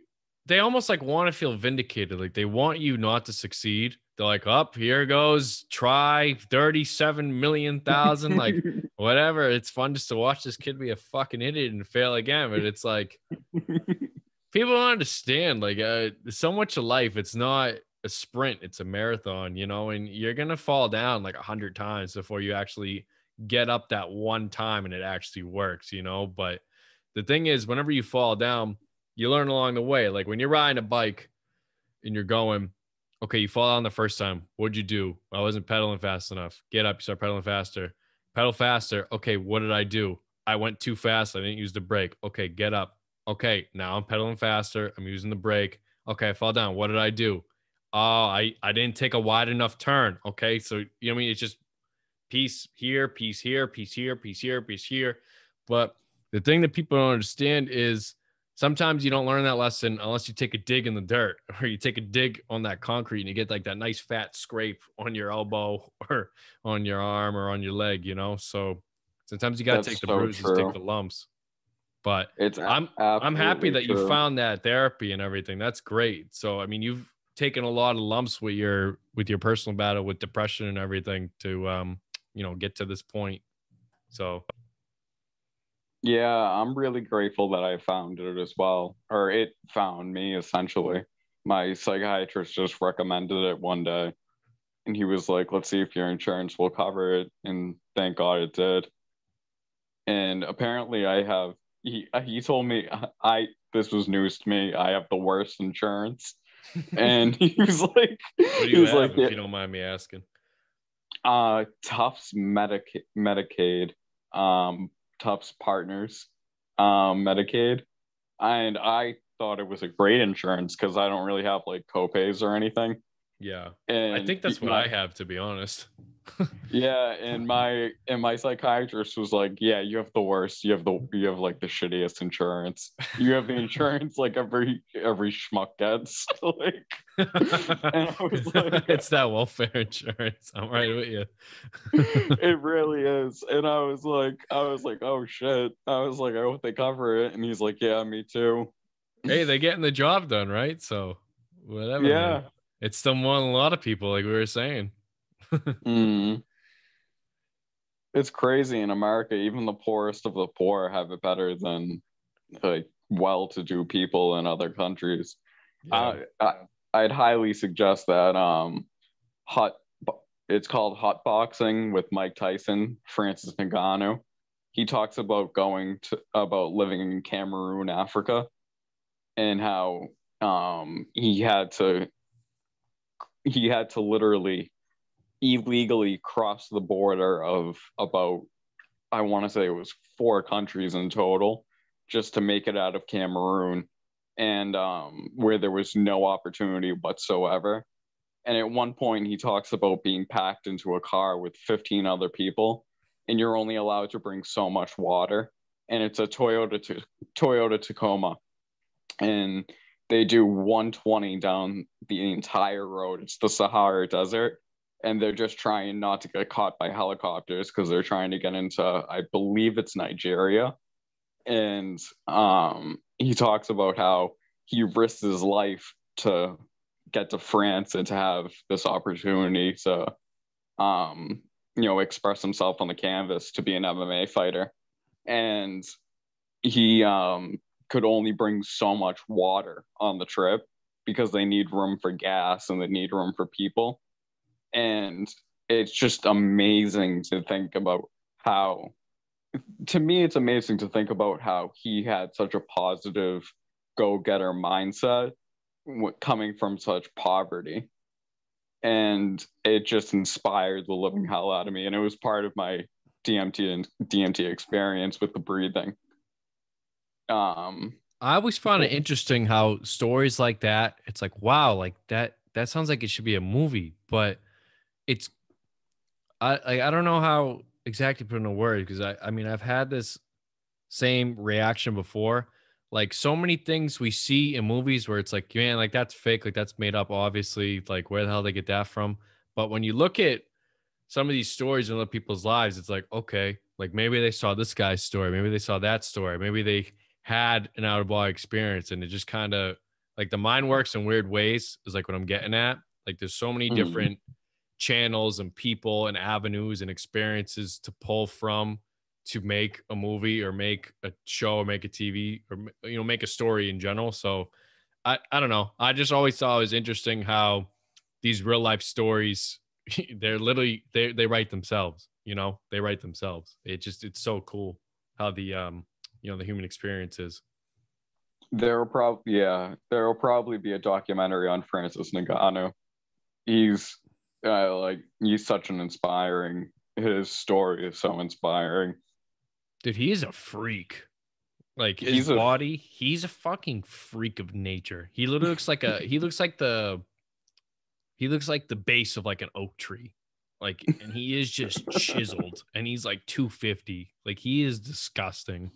almost like want to feel vindicated. Like they want you not to succeed. They're like, up, here goes, try 37 million thousand, like whatever. It's fun just to watch this kid be a fucking idiot and fail again. But it's like, people don't understand, like, so much of life, it's not a sprint, it's a marathon, you know, and you're gonna fall down like 100 times before you actually get up that one time and it actually works, you know. But the thing is, whenever you fall down, you learn along the way. Like when you're riding a bike and you're going, okay, you fall down the first time, what'd you do? I wasn't pedaling fast enough. Get up, you start pedaling faster. Pedal faster. Okay, what did I do? I went too fast, I didn't use the brake. Okay, get up. Okay, now I'm pedaling faster, I'm using the brake. Okay, I fell down, what did I do? Oh, I didn't take a wide enough turn. Okay, so you know what I mean? It's just piece here, piece here, piece here, piece here, piece here. But the thing that people don't understand is sometimes you don't learn that lesson unless you take a dig in the dirt, or you take a dig on that concrete and you get like that nice fat scrape on your elbow or on your arm or on your leg, you know? So sometimes you got to That's take the so bruises, take true. the lumps. But It's I'm happy absolutely that you true. found that therapy and everything. That's great. So I mean, you've taken a lot of lumps with your personal battle with depression and everything to you know, get to this point. So Yeah, I'm really grateful that I found it as well, or it found me essentially. My psychiatrist just recommended it one day, and he was like, "Let's see if your insurance will cover it," and thank God it did. And apparently, I have. He told me I this was news to me. I have the worst insurance, and what do he you was like, have, if yeah, you don't mind me asking? Tufts Medicaid, Tufts Partners, Medicaid. And I thought it was a great insurance because I don't really have like copays or anything. Yeah. I And think that's what my I have, to be honest. yeah, and my psychiatrist was like, "Yeah, you have the worst. You have like the shittiest insurance. You have the insurance like every schmuck gets." Like, and I was like, It's that welfare insurance. I'm right with you. "It really is." And I was like, "Oh shit." I was like, "I hope they cover it." And he's like, "Yeah, me too." Hey, they're getting the job done, right? So whatever, man. Yeah. It's still more than a lot of people, like we were saying. Mm. It's crazy in America. Even the poorest of the poor have it better than like well-to-do people in other countries. Yeah. I'd highly suggest that hot. It's called Hot Boxing with Mike Tyson, Francis Ngannou. He talks about about living in Cameroon, Africa, and how he had to literally illegally cross the border of about, I want to say it was 4 countries in total, just to make it out of Cameroon, and where there was no opportunity whatsoever. And at one point, he talks about being packed into a car with 15 other people, and you're only allowed to bring so much water. And it's a Toyota Tacoma, and they do 120 down the entire road. It's the Sahara Desert, and they're just trying not to get caught by helicopters because they're trying to get into, I believe it's Nigeria. And he talks about how he risked his life to get to France and to have this opportunity to, express himself on the canvas to be an MMA fighter. And he could only bring so much water on the trip because they need room for gas and they need room for people. And it's just amazing to think about how, to me, it's amazing to think about how he had such a positive go getter mindset coming from such poverty. And it just inspired the living hell out of me. And it was part of my DMT experience with the breathing. Um, I always found it interesting how stories like that, it's like, wow, like that sounds like it should be a movie, but it's I don't know how exactly put in a word, because I mean, I've had this same reaction before. Like so many things we see in movies where it's like, man, like that's fake, like that's made up, obviously. Like where the hell they get that from? But when you look at some of these stories in other people's lives, it's like, okay, Like maybe they saw this guy's story, maybe they saw that story, maybe they had an out of body experience, and it just kind of like the mind works in weird ways is like what I'm getting at. Like there's so many different channels and people and avenues and experiences to pull from to make a movie or make a show or make a TV or make a story in general. So I don't know. I just always thought it was interesting how these real life stories they're literally they write themselves, they write themselves. It's so cool how the human experience is. There will probably be a documentary on Francis Ngannou. He's he's such an inspiring. His story is so inspiring. Dude, he is a freak. Like his body, he's a fucking freak of nature. He literally looks like he looks like the base of like an oak tree. Like, and he is just chiseled, and he's like 250. Like, he is disgusting.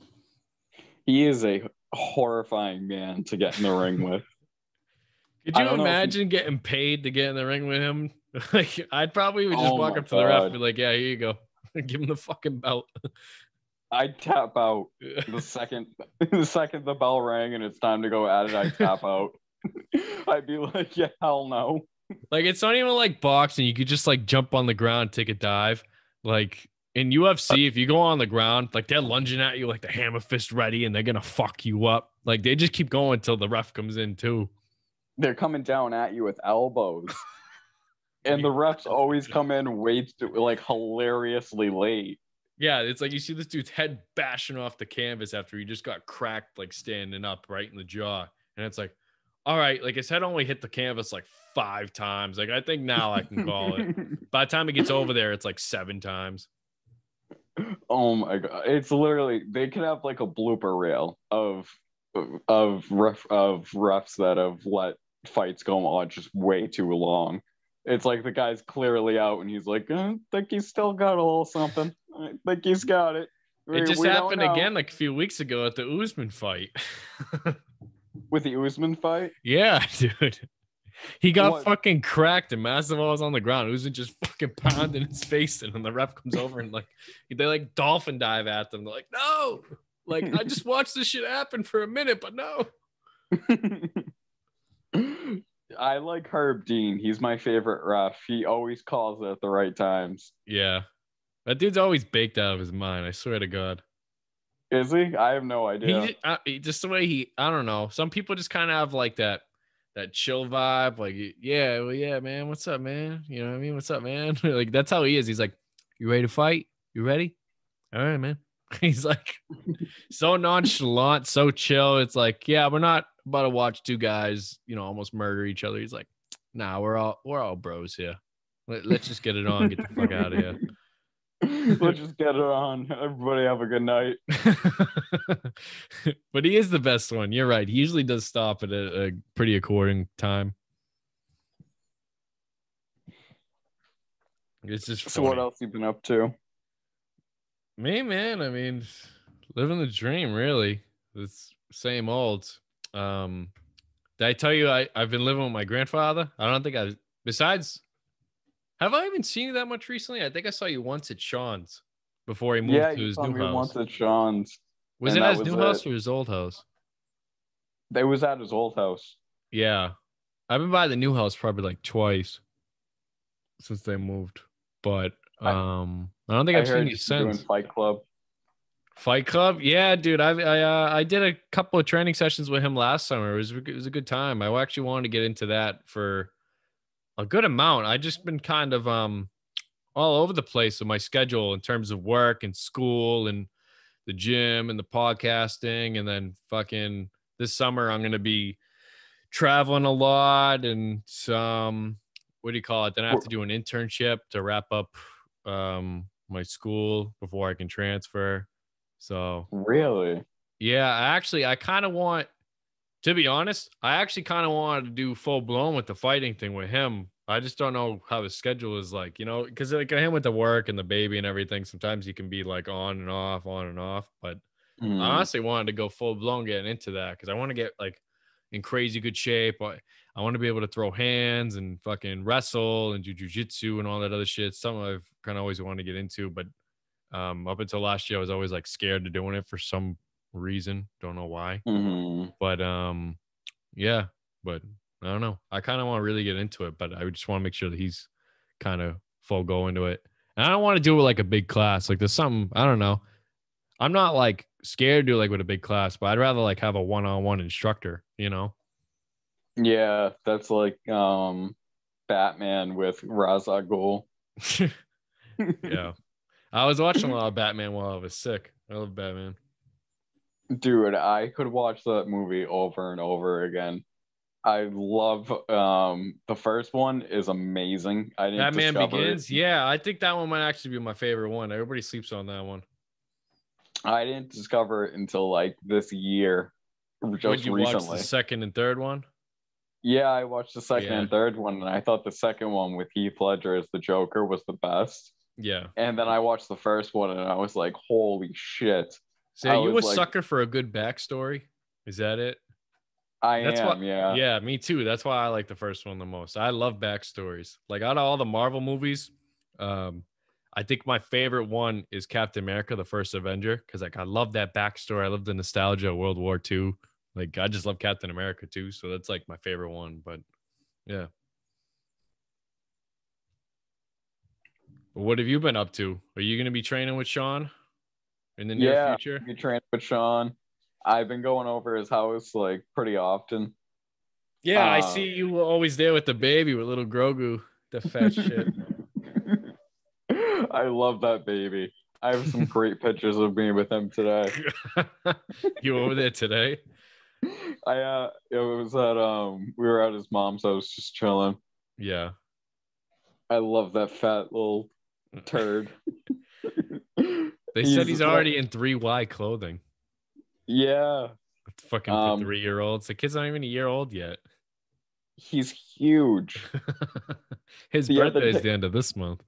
He is a horrifying man to get in the ring with. Could you imagine getting paid to get in the ring with him? Like, I'd probably would just walk up to the ref and be like, yeah, here you go. Give him the fucking belt. I'd tap out the second the bell rang and it's time to go at it. I'd tap out. I'd be like, yeah, hell no. Like, it's not even like boxing. You could just like jump on the ground, take a dive. Like in UFC, if you go on the ground, like they're lunging at you like the hammer fist ready, and they're gonna fuck you up. Like they just keep going until the ref comes in too. They're coming down at you with elbows. And the refs always come in like hilariously late. Yeah, it's like you see this dude's head bashing off the canvas after he just got cracked, like standing up right in the jaw. And it's like, all right, like his head only hit the canvas like 5 times. Like I think now I can call it. By the time it gets over there, it's like 7 times. Oh my god. It's literally, they could have like a blooper reel of refs that have let fights go on just way too long. It's like the guy's clearly out and he's like, I think he's still got a little something. I think he's got it. It just happened again like a few weeks ago at the Usman fight. With the Usman fight? Yeah, dude. He got fucking cracked and Masvidal was on the ground. Usman just fucking pounding his face in, and the ref comes over and like they like dolphin dive at them. They're like, no, like I just watched this shit happen for a minute, but no. I like Herb Dean. He's my favorite ref. He always calls it at the right times. Yeah. That dude's always baked out of his mind. I swear to God. Is he? I have no idea. Just the way I don't know. Some people just kind of have like that chill vibe. Like, yeah, well, yeah, man. What's up, man? You know what I mean? What's up, man? Like, that's how he is. He's like, you ready to fight? You ready? All right, man. He's like so nonchalant, so chill. It's like, yeah, we're not about to watch 2 guys, almost murder each other. He's like, nah, we're all bros here. Let's just get it on. Get the fuck out of here. Let's just get it on. Everybody have a good night. But he is the best one. You're right. He usually does stop at a pretty according time. It's just so. What else you been up to? Me, man. I mean, living the dream. Really, it's same old. Did I tell you I've been living with my grandfather? I don't think besides. Have I even seen you that much recently? I think I saw you once at Sean's before he moved to his new house. Once at Sean's. Was it at his new house or his old house? It was at his old house. Yeah. I've been by the new house probably like twice since they moved. But I don't think I've seen you since. Doing Fight Club. Fight Club? Yeah, dude. I did a couple of training sessions with him last summer. It was a good time. I actually wanted to get into that for a good amount. I just been kind of all over the place with my schedule in terms of work and school and the gym and the podcasting. And then fucking this summer I'm gonna be traveling a lot and what do you call it? Then I have to do an internship to wrap up my school before I can transfer. So really? Yeah, I kind of want, to be honest, I actually kind of wanted to do full blown with the fighting thing with him. I just don't know how his schedule is like, because like him with the work and the baby and everything, sometimes he can be like on and off. But I honestly wanted to go full blown getting into that because I want to get like in crazy good shape. I want to be able to throw hands and fucking wrestle and do jujitsu and all that other shit. Something I've kind of always wanted to get into, but Up until last year, I was always like scared of doing it for some reason. Don't know why. Mm-hmm. But yeah. But I don't know. I kind of want to really get into it, but I just want to make sure that he's kind of full go into it. And I don't want to do it like a big class. Like there's something, I don't know. I'm not like scared to do like with a big class, but I'd rather like have a one-on-one instructor, you know? Yeah, that's like Batman with Ra's al Ghul. Yeah. I was watching a lot of Batman while I was sick. I love Batman. Dude, I could watch that movie over and over again. I love the first one is amazing. I didn't Batman discover it. Begins. Yeah, I think that one might actually be my favorite one. Everybody sleeps on that one. I didn't discover it until like this year, When just you watch the recently. second and third one? Yeah, I watched the second Yeah. and third one, and I thought the second one with Heath Ledger as the Joker was the best. Yeah. And then I watched the first one, and I was like, "Holy shit!" So I you was a like, sucker for a good backstory? Is that it? "I That's what, am, yeah." yeah, me too. That's why I like the first one the most. I love backstories. Like out of all the Marvel movies, um, I think my favorite one is Captain America, the first Avenger, because like I love that backstory. I love the nostalgia of World War II. Like I just love Captain America too. So that's like my favorite one. But yeah. But what have you been up to? Are you gonna be training with Sean in the near Yeah, future? you trained with Sean. I've been going over his house like pretty often. Yeah, I see you always there with the baby with little Grogu, the fat shit. I love that baby. I have some great pictures of me with him today. You over there today? It was at we were at his mom's house just chilling. Yeah. I love that fat little turd. They said he's already in 3Y clothing. Yeah. It's fucking for 3-year-olds. The kid's not even a year old yet. He's huge. His birthday is the end of this month.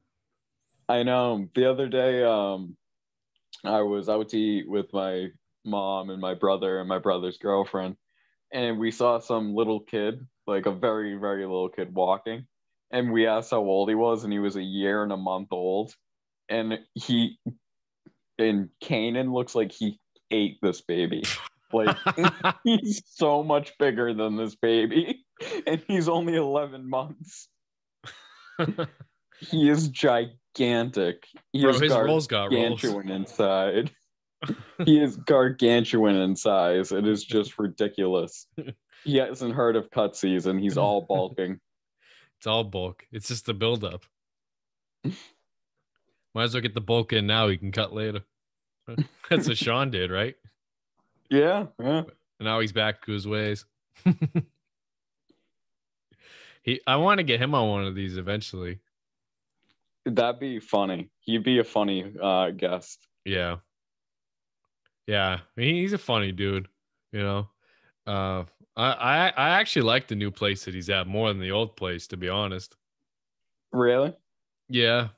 I know. The other day, I was out to eat with my mom and my brother and my brother's girlfriend, and we saw some little kid, like a very, very little kid walking. And we asked how old he was, and he was a year and a month old. And Kanan looks like he ate this baby. Like he's so much bigger than this baby, and he's only 11 months. He is gigantic. Bro, his rolls got rolls. Gargantuan inside. He is gargantuan in size. It is just ridiculous. He hasn't heard of cut season. He's all bulking. It's all bulk. It's just the buildup. Might as well get the bulk in now. He can cut later. That's what Sean did, right? Yeah, yeah. And now he's back to his ways. I want to get him on one of these eventually. That'd be funny. He'd be a funny guest. Yeah. Yeah. I mean, he's a funny dude, you know. I actually like the new place that he's at more than the old place, to be honest. Really? Yeah.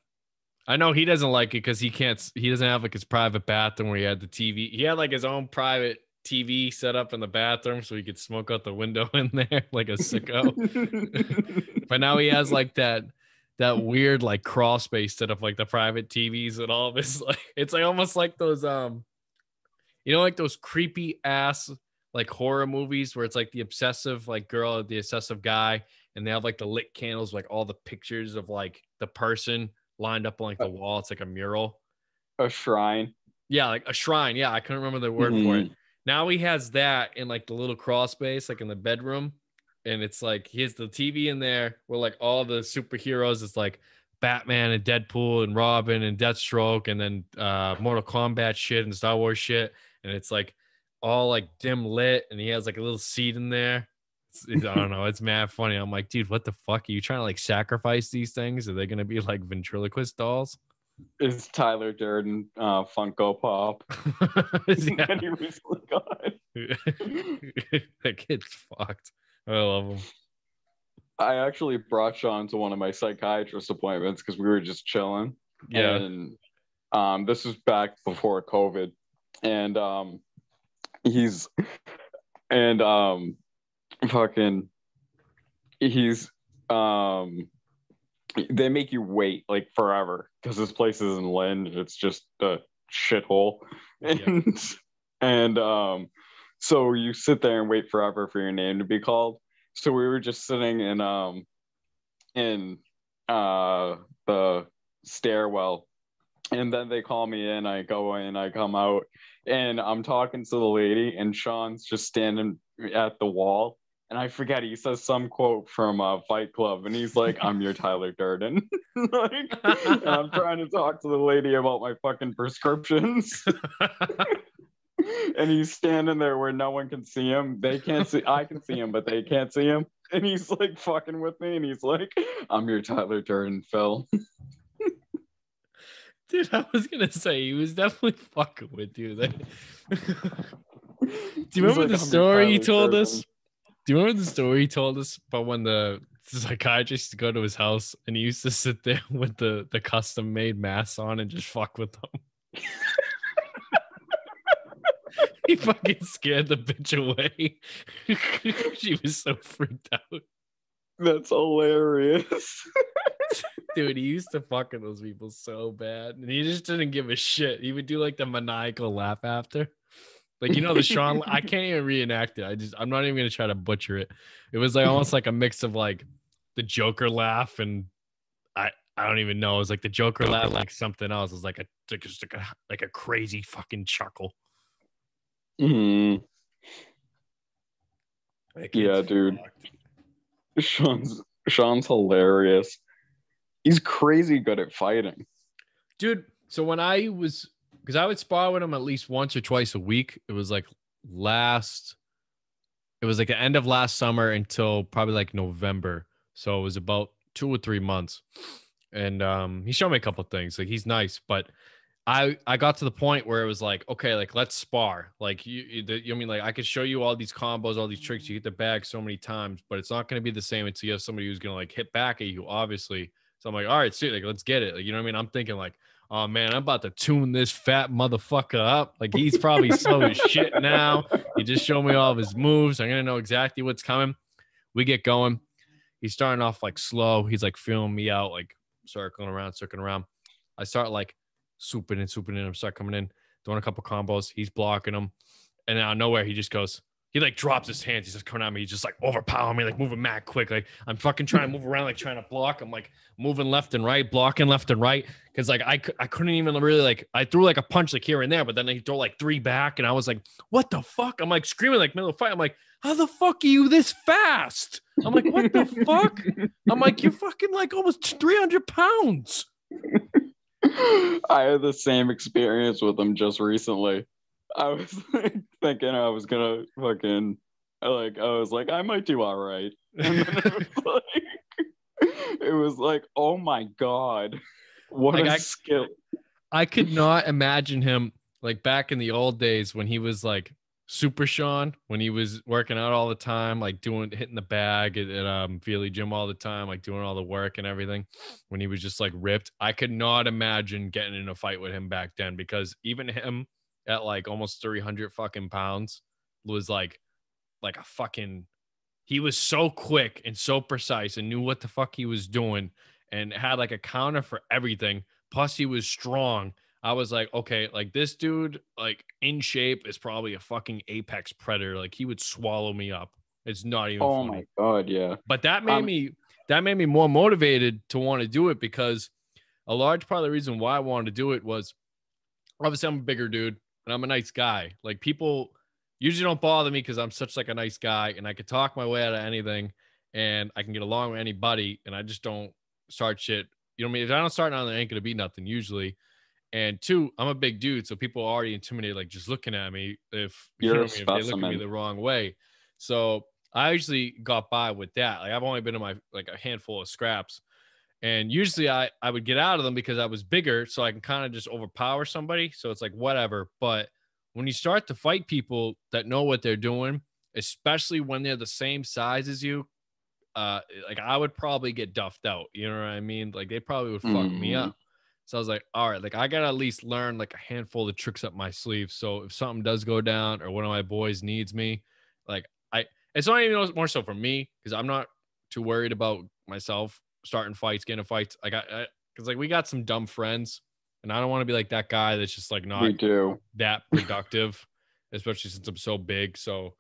I know he doesn't like it because he doesn't have like his private bathroom where he had the TV. He had like his own private TV set up in the bathroom so he could smoke out the window in there like a sicko. But now he has like that weird like crawl space set up like the private TVs and all of his like it's like almost like those like those creepy ass like horror movies where it's like the obsessive like girl, the obsessive guy, and they have like the lit candles, like all the pictures of like the person lined up on like the wall. It's like a mural. A shrine. Yeah, like a shrine. Yeah, I couldn't remember the word for it. Now he has that in like the little crawl space, like in the bedroom. And it's like he has the TV in there where like all the superheroes, it's like Batman and Deadpool and Robin and Deathstroke and then Mortal Kombat shit and Star Wars shit. And it's like all like dim lit, and he has like a little seat in there. I don't know. It's mad funny. I'm like, dude, what the fuck? Are you trying to like sacrifice these things? Are they going to be like ventriloquist dolls? Is Tyler Durden Funko Pop? Yeah. That he recently got. That kid's fucked. I love him. I actually brought Sean to one of my psychiatrist appointments because we were just chilling. Yeah. And this was back before COVID. And he's fucking he's they make you wait like forever because this place is in Lynn. It's just a shithole. Yep. And so you sit there and wait forever for your name to be called. So we were just sitting in the stairwell, and then they call me in. I go in, I come out, and I'm talking to the lady, and Sean's just standing at the wall. And I forget, he says some quote from Fight Club, and he's like, "I'm your Tyler Durden." Like, and I'm trying to talk to the lady about my fucking prescriptions. And he's standing there where no one can see him. They can't see, I can see him, but they can't see him. And he's like fucking with me, and he's like, "I'm your Tyler Durden, Phil." Dude, I was gonna say he was definitely fucking with you. Do you remember the story he told us? Do you remember the story he told us about when the psychiatrist used to go to his house and he used to sit there with the custom made masks on and just fuck with them? He fucking scared the bitch away. She was so freaked out. That's hilarious. Dude, he used to fuck with those people so bad. And he just didn't give a shit. He would do like the maniacal laugh after. Like, you know, the Sean, I can't even reenact it. I'm not even going to try to butcher it. It was like almost like a mix of like the Joker laugh and I don't even know. It was like the Joker laugh, like something else. It was like a crazy fucking chuckle. Mm. Yeah, dude. Sean's hilarious. He's crazy good at fighting. Dude, so when I was, because I would spar with him at least once or twice a week. It was like the end of last summer until probably like November. So it was about 2 or 3 months. And he showed me a couple of things. Like, he's nice, but I got to the point where it was like, okay, like, let's spar. Like, you know what I mean? Like, I could show you all these combos, all these tricks. You hit the bag so many times, but it's not going to be the same until you have somebody who's going to like hit back at you, obviously. So I'm like, all right, sweet. Like, let's get it. Like, you know what I mean? I'm thinking like, oh man, I'm about to tune this fat motherfucker up. Like, he's probably slow as shit now. He just showed me all of his moves. I'm going to know exactly what's coming. We get going. He's starting off like slow. He's like feeling me out, like circling around. I start like swooping in. I'm start coming in, doing a couple combos. He's blocking them. And out of nowhere, he just goes, he like drops his hands. He's just coming at me. He's just like overpowering me, like moving mad quick. Like, I'm fucking trying to move around, like trying to block. I'm like moving left and right, blocking left and right. Cause like I couldn't even really like, I threw like a punch like here and there, but then he threw like 3 back. And I was like, what the fuck? I'm like screaming like middle of the fight. I'm like, how the fuck are you this fast? I'm like, what the fuck? I'm like, you're fucking like almost 300 pounds. I had the same experience with him just recently. I was like thinking I was gonna fucking I was like, I might do all right. And then it was like, oh my God, what like a skill. I could not imagine him like back in the old days when he was like Super Sean, when he was working out all the time, like hitting the bag at Feely Gym all the time, like doing all the work and everything, when he was just like ripped. I could not imagine getting in a fight with him back then, because even him at like almost 300 fucking pounds was like a fucking, he was so quick and so precise and knew what the fuck he was doing and had like a counter for everything. Plus he was strong. I was like, okay, like this dude, like in shape, is probably a fucking apex predator. Like, he would swallow me up. It's not even funny. My God, yeah. But that made me more motivated to want to do it, because a large part of the reason why I wanted to do it was, obviously I'm a bigger dude and I'm a nice guy. Like, people usually don't bother me because I'm such like a nice guy and I could talk my way out of anything and I can get along with anybody, and I just don't start shit. You know what I mean? If I don't start now, there ain't gonna be nothing usually. And 2, I'm a big dude, so people are already intimidated, like just looking at me if you know what I mean, if they look at me the wrong way. So I usually got by with that. Like, I've only been in my like a handful of scraps, and usually I would get out of them because I was bigger, so I can kind of just overpower somebody. So it's like whatever. But when you start to fight people that know what they're doing, especially when they're the same size as you, like I would probably get duffed out. You know what I mean? Like, they probably would fuck me up. So I was like, all right, like I gotta at least learn like a handful of tricks up my sleeve. So if something does go down or one of my boys needs me, like it's not even more so for me, because I'm not too worried about myself. starting fights, getting in fights. Because like we got some dumb friends, and I don't want to be like that guy that's just like We not do. that productive, especially since I'm so big. So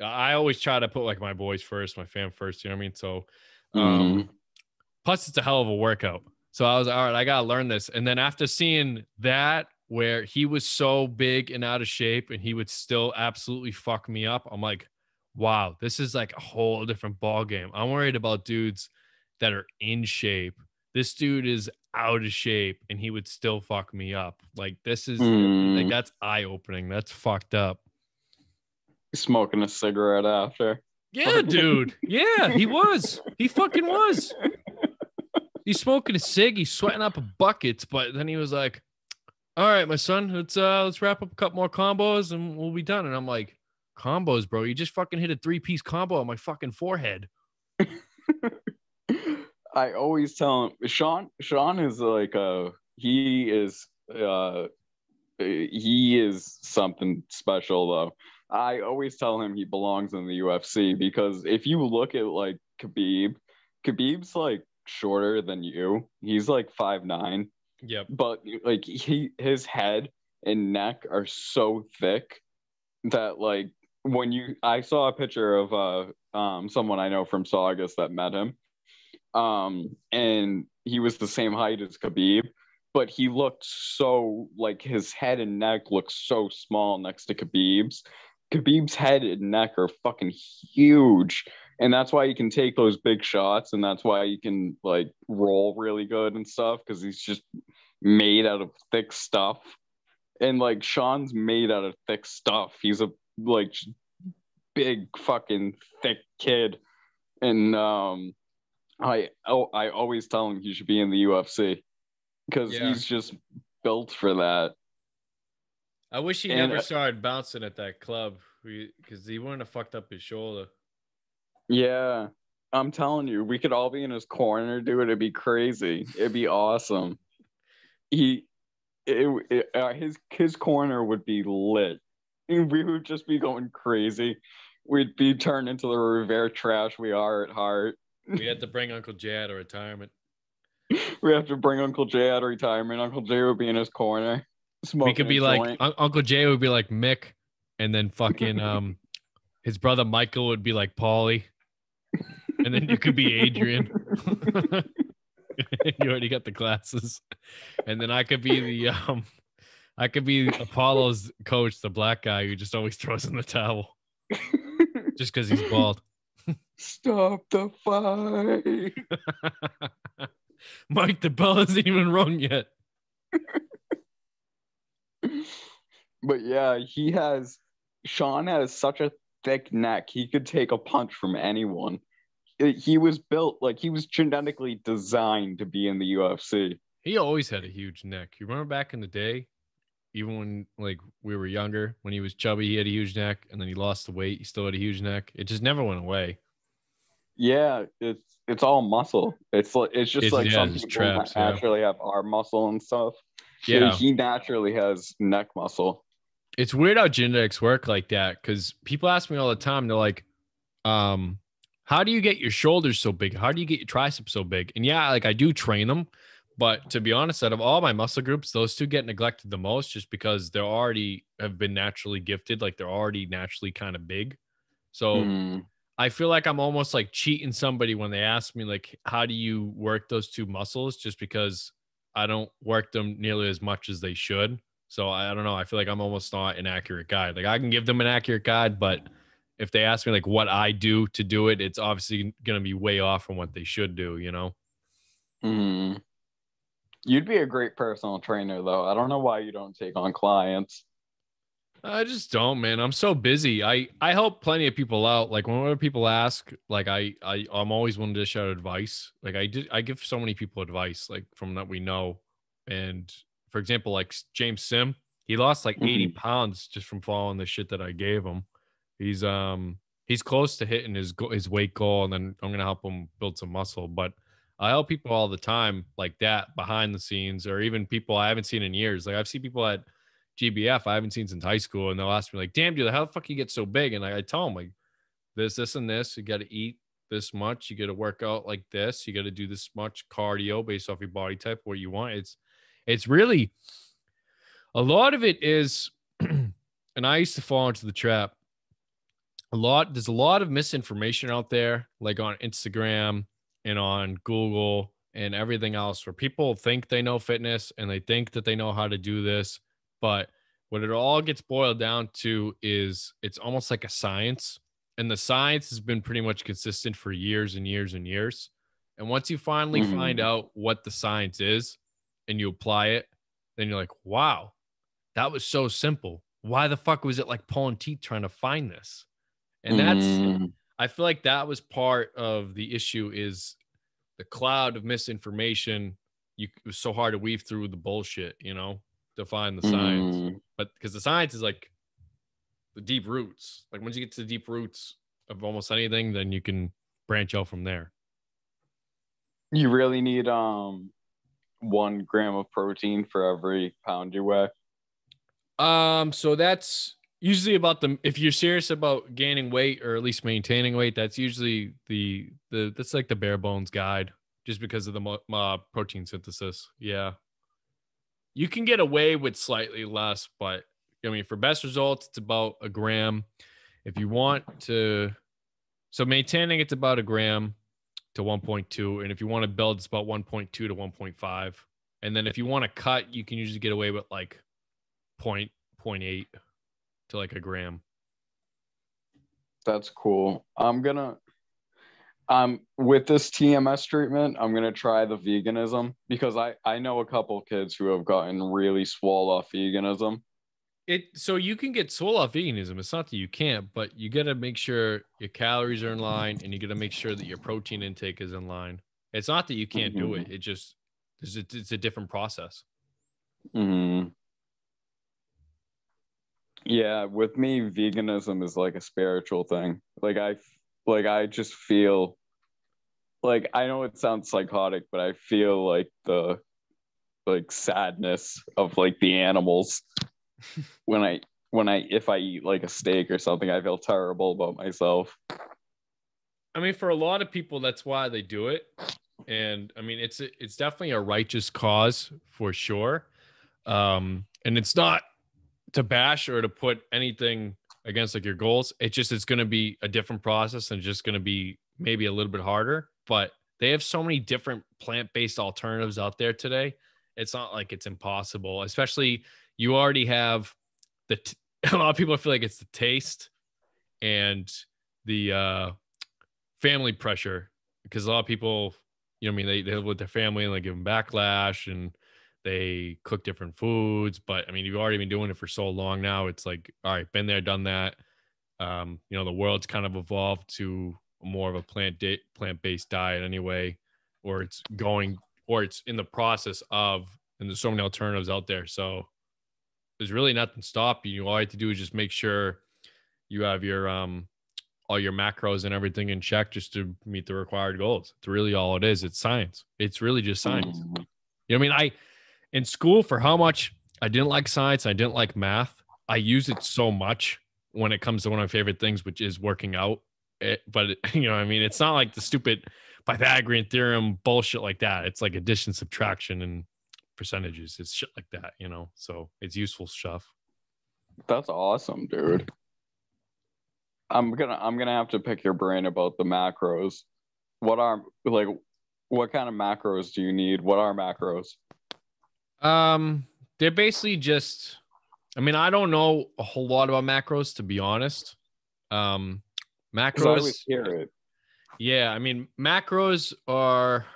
I always try to put like my boys first, my fam first. You know what I mean? So, Mm. plus it's a hell of a workout. So I was all right. I gotta learn this. And then after seeing that, where he was so big and out of shape, and he would still absolutely fuck me up, I'm like, wow, this is like a whole different ball game. I'm worried about dudes that are in shape. This dude is out of shape, and he would still fuck me up. Like this is like Mm. that's eye opening. That's fucked up. Smoking a cigarette after. Yeah, dude. Yeah, he was. He fucking was. He's smoking a cig. He's sweating up buckets. But then he was like, "All right, my son, let's wrap up a couple more combos and we'll be done." And I'm like, "Combos, bro? You just fucking hit a 3-piece combo on my fucking forehead." I always tell him, Sean is like he is something special though. I always tell him he belongs in the UFC because if you look at like Khabib's like shorter than you. He's like 5'9", Yep. but like his head and neck are so thick that like I saw a picture of someone I know from Saugus that met him, and he was the same height as Khabib, but he looked so like his head and neck looked so small next to Khabib's. Khabib's head and neck are fucking huge, and that's why he can take those big shots, and that's why he can like roll really good and stuff because he's just made out of thick stuff. And like Sean's made out of thick stuff. He's a like big fucking thick kid, and I always tell him he should be in the UFC because Yeah. he's just built for that. I wish he And never started bouncing at that club because he wouldn't have fucked up his shoulder. yeah, I'm telling you, we could all be in his corner, dude. It'd be crazy. It'd be awesome. He, his corner would be lit. And we would just be going crazy. We'd be turned into the Revere trash we are at heart. We had to bring Uncle Jay out of retirement. We have to bring Uncle Jay out of retirement. Uncle Jay would be in his corner, We could smoking a be like joint. Uncle Jay would be like Mick, and then fucking his brother Michael would be like Paulie, and then you could be Adrian. You already got the glasses, and then I could be Apollo's coach, the black guy who just always throws in the towel just because he's bald. Stop the fight. Mike, the bell isn't even rung yet. But yeah, Sean has such a thick neck. He could take a punch from anyone. He was built like he was genetically designed to be in the UFC. He always had a huge neck. You remember back in the day, even when like we were younger, when he was chubby, he had a huge neck, and then he lost the weight, he still had a huge neck. It just never went away. Yeah, it's all muscle. It's just like some just people traps, naturally have arm muscle and stuff. Yeah. He naturally has neck muscle. It's weird how genetics work like that because people ask me all the time, they're like, how do you get your shoulders so big? How do you get your triceps so big? And yeah, like I do train them, but to be honest, out of all my muscle groups, those two get neglected the most just because they're already have been naturally gifted, like they're already naturally kind of big. So I feel like I'm almost like cheating somebody when they ask me like, how do you work those two muscles? Just because I don't work them nearly as much as they should. So I don't know. I feel like I'm almost not an accurate guide. Like I can give them an accurate guide, but if they ask me like what I do to do it, it's obviously going to be way off from what they should do, you know? You'd be a great personal trainer though. I don't know why you don't take on clients. I just don't, man. I'm so busy. I help plenty of people out. Like whenever people ask, like I'm always willing to dish out advice. Like I give so many people advice, like from that we know. And for example, like James Sim, he lost like 80 pounds just from following the shit that I gave him. He's close to hitting his weight goal, and then I'm gonna help him build some muscle. But I help people all the time like that behind the scenes, or even people I haven't seen in years. Like I've seen people at GBF I haven't seen since high school, and they'll ask me like, "Damn, dude, how the fuck you get so big?" And I tell them like, this, and this. You got to eat this much. You got to work out like this. You got to do this much cardio based off your body type, what you want. It's really, a lot of it is, and I used to fall into the trap. There's a lot of misinformation out there, like on Instagram and on Google and everything else, where people think they know fitness and they think that they know how to do this. But what it all gets boiled down to is it's almost like a science. And the science has been pretty much consistent for years and years and years. And once you finally find out what the science is and you apply it, then you're like, wow, that was so simple. Why the fuck was it like pulling teeth trying to find this? And I feel like that was part of the issue, is the cloud of misinformation. It was so hard to weave through the bullshit, to find the science. But because the science is like the deep roots. Like once you get to the deep roots of almost anything, then you can branch out from there. You really need 1 gram of protein for every pound you weigh. So that's usually about if you're serious about gaining weight or at least maintaining weight, that's usually that's like the bare bones guide, just because of the protein synthesis. Yeah. You can get away with slightly less, but I mean, for best results, it's about 1 gram. If you want to, so maintaining, it's about 1 gram to 1.2. And if you want to build, it's about 1.2 to 1.5. And then if you want to cut, you can usually get away with like 0.8 to like 1 gram. That's cool. With this TMS treatment, I'm gonna try the veganism, because I know a couple kids who have gotten really swole off veganism. So you can get swole off veganism. It's not that you can't, but you got to make sure your calories are in line, and you got to make sure that your protein intake is in line. It's not that you can't do it. It just it's a different process. Yeah, with me, veganism is like a spiritual thing. I just feel like, I know it sounds psychotic, but I feel like the sadness of like the animals if I eat like a steak or something. I feel terrible about myself. I mean, for a lot of people, that's why they do it. And I mean, it's definitely a righteous cause for sure. And it's not to bash or to put anything against like your goals. It's going to be a different process, and just going to be maybe a little bit harder, but they have so many different plant-based alternatives out there today. It's not like it's impossible, especially you already have a lot of people feel like it's the taste and the family pressure, because a lot of people, I mean, they live with their family and they give them backlash and they cook different foods. But I mean, you've already been doing it for so long now. It's like, all right, been there, done that. The world's kind of evolved to more of a plant-based diet anyway, or it's in the process of, and there's so many alternatives out there. So there's really nothing stopping you. All you have to do is just make sure you have your all your macros and everything in check, just to meet the required goals. It's really all it is. It's science. It's really just science. You know what I mean? In school, for how much I didn't like science, I didn't like math, I use it so much when it comes to one of my favorite things, which is working out. But you know what I mean? It's not like the stupid Pythagorean theorem bullshit like that. It's like addition, subtraction, and percentages. It's shit like that, so it's useful stuff. That's awesome, dude. I'm gonna have to pick your brain about the macros. What kind of macros do you need? What are macros? They're basically just, I mean, I don't know a whole lot about macros, to be honest. Macros, I always hear it. Yeah, I mean, macros are,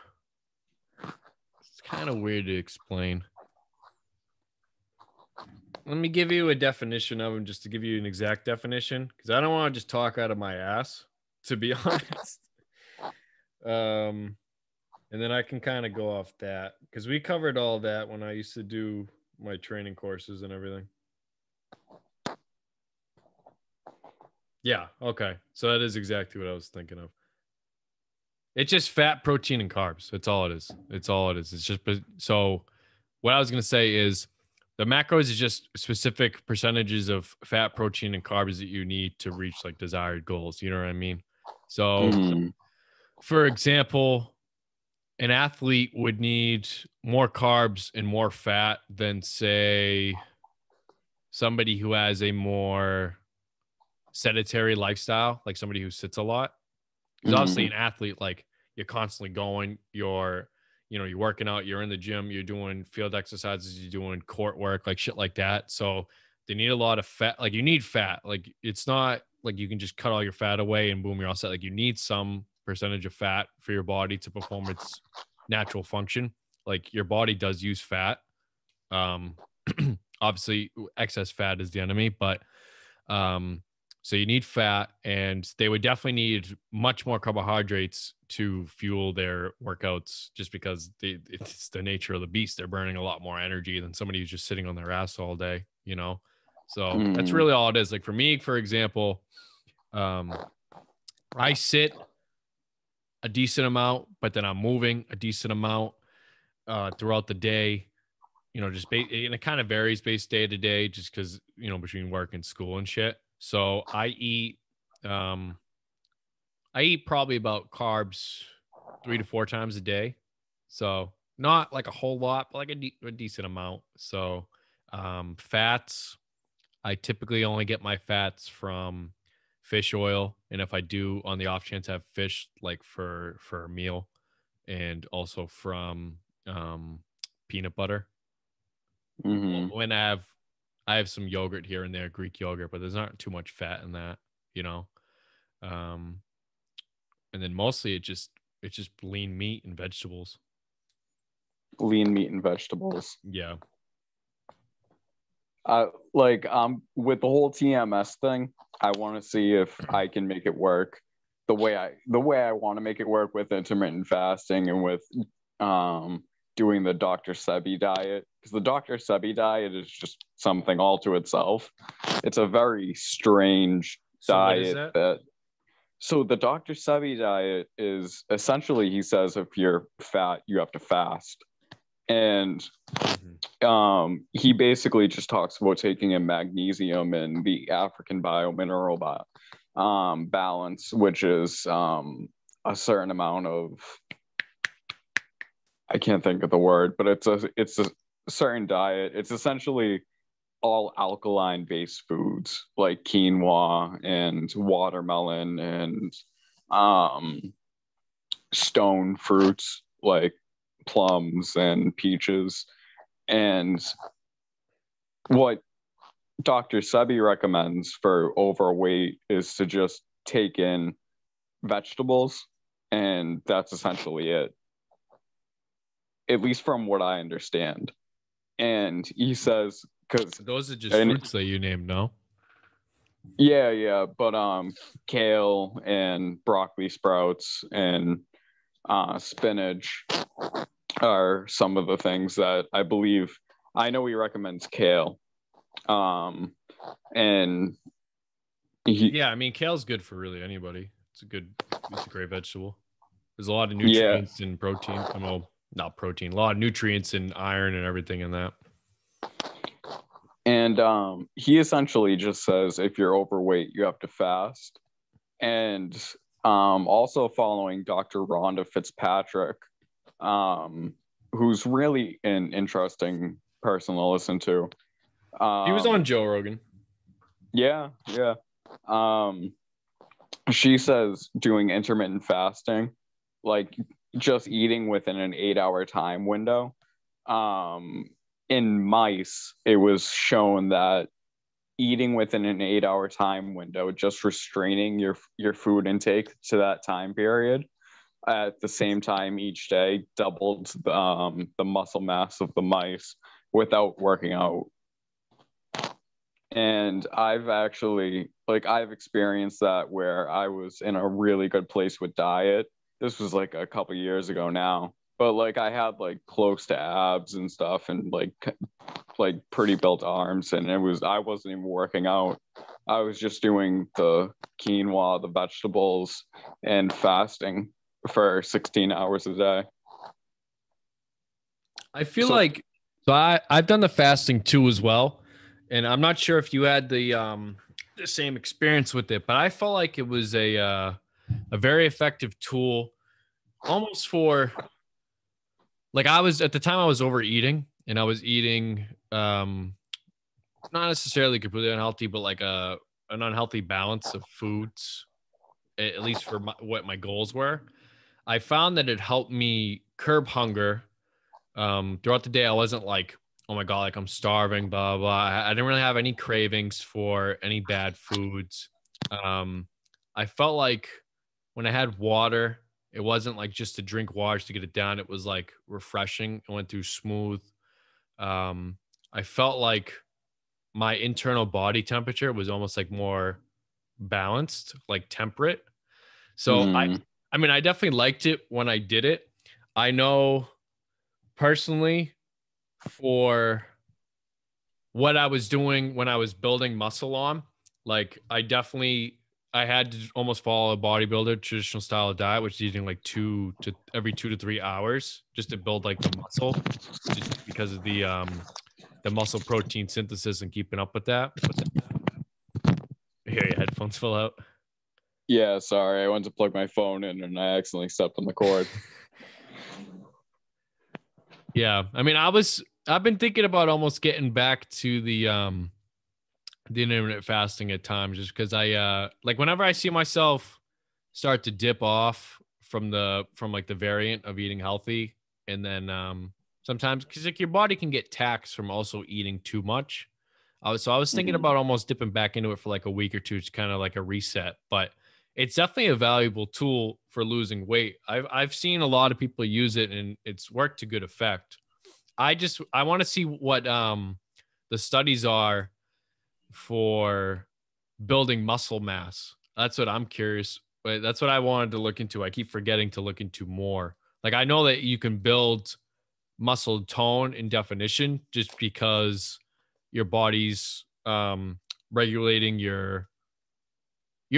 it's kind of weird to explain. Let me give you a definition of them, just to give you an exact definition, because I don't want to just talk out of my ass, to be honest. And then I can kind of go off that, because we covered all that when I used to do my training courses and everything. Yeah, okay. So that is exactly what I was thinking of. It's just fat, protein, and carbs. That's all it is. It's all it is. It's just, so what I was going to say is the macros is just specific percentages of fat, protein, and carbs that you need to reach like desired goals. You know what I mean? So for example, an athlete would need more carbs and more fat than, say, somebody who has a more sedentary lifestyle, like somebody who sits a lot. Because obviously, Mm-hmm. an athlete, like, you're constantly going, you're working out, you're in the gym, you're doing field exercises, you're doing court work, like shit like that. So they need a lot of fat. Like, you need fat. Like, it's not like you can just cut all your fat away and boom, you're all set. Like, you need some percentage of fat for your body to perform its natural function. Like, your body does use fat. Um, obviously, excess fat is the enemy, but um, so you need fat, and they would definitely need much more carbohydrates to fuel their workouts, just because it's the nature of the beast. They're burning a lot more energy than somebody who's just sitting on their ass all day, you know? So that's Mm-hmm. really all it is. Like, for me, for example, um, I sit a decent amount, but then I'm moving a decent amount throughout the day. And it kind of varies based day to day, just because, between work and school and shit. So um, I eat probably about carbs 3 to 4 times a day. So not like a whole lot, but like a decent amount. So fats, I typically only get my fats from fish oil. And if I do, on the off chance, have fish, like for a meal, and also from peanut butter. Mm-hmm. When I have some yogurt here and there, Greek yogurt, but there's not too much fat in that, you know. Um, and then mostly it's just lean meat and vegetables. Lean meat and vegetables. Yeah. With the whole TMS thing, I want to see if I can make it work the way I want to make it work with intermittent fasting and with doing the Dr. Sebi diet, because the Dr. Sebi diet is just something all to itself. It's a very strange So what is diet that? that so the Dr. Sebi diet is essentially, he says, if you're fat, you have to fast. And he basically just talks about taking in magnesium and the African biomineral balance, which is a certain amount of, I can't think of the word, but it's a certain diet. It's essentially all alkaline based foods like quinoa and watermelon and um, stone fruits like plums and peaches. And what Dr. Sebi recommends for overweight is to just take in vegetables, and that's essentially it, at least from what I understand. And he says, because, Those are just and fruits that you named, no? yeah, but kale and broccoli sprouts and spinach are some of the things that I know he recommends kale. And Yeah, I mean, kale's good for really anybody. It's a great vegetable. There's a lot of yeah, nutrients and protein. Well, not protein, a lot of nutrients and iron and everything in that. and he essentially just says if you're overweight, you have to fast. And also following Dr. Rhonda Fitzpatrick, who's really an interesting person to listen to. He was on Joe Rogan. Yeah, yeah. Um, she says doing intermittent fasting, like just eating within an 8 hour time window. Um, in mice, it was shown that eating within an 8 hour time window, just restraining your food intake to that time period at the same time each day, doubled the muscle mass of the mice without working out. And I've experienced that where I was in a really good place with diet. This was like a couple years ago now, but like I had like close to abs and stuff, and like pretty built arms, and I wasn't even working out. I was just doing the quinoa, the vegetables, and fasting for 16 hours a day. I feel So like I've done the fasting too as well, and I'm not sure if you had the same experience with it, but I felt like it was a very effective tool almost for like I was at the time I was overeating and I was eating not necessarily completely unhealthy, but like an unhealthy balance of foods, at least for what my goals were. I found that it helped me curb hunger. Throughout the day, I wasn't like, oh my God, like I'm starving, blah, blah. I didn't really have any cravings for any bad foods. I felt like when I had water, it wasn't like just to drink water to get it down. It was like refreshing. It went through smooth. I felt like my internal body temperature was almost like more balanced, like temperate. So Mm. I mean, I definitely liked it when I did it. I know personally for what I was doing when I was building muscle on, like I had to almost follow a bodybuilder traditional style of diet, which is eating like every 2 to 3 hours just to build like the muscle, just because of the muscle protein synthesis and keeping up with that. Here, your headphones fell out. Yeah, sorry. I went to plug my phone in and I accidentally stepped on the cord. Yeah. I mean, I've been thinking about almost getting back to the intermittent fasting at times, just because I like whenever I see myself start to dip off from like the variant of eating healthy, and then sometimes because like your body can get taxed from also eating too much. I was thinking about almost dipping back into it for like a week or two, it's kind of like a reset, but it's definitely a valuable tool for losing weight. I've seen a lot of people use it and it's worked to good effect. I want to see what the studies are for building muscle mass. That's what I'm curious. But that's what I wanted to look into. I keep forgetting to look into more. Like I know that you can build muscle tone and definition just because your body's regulating you're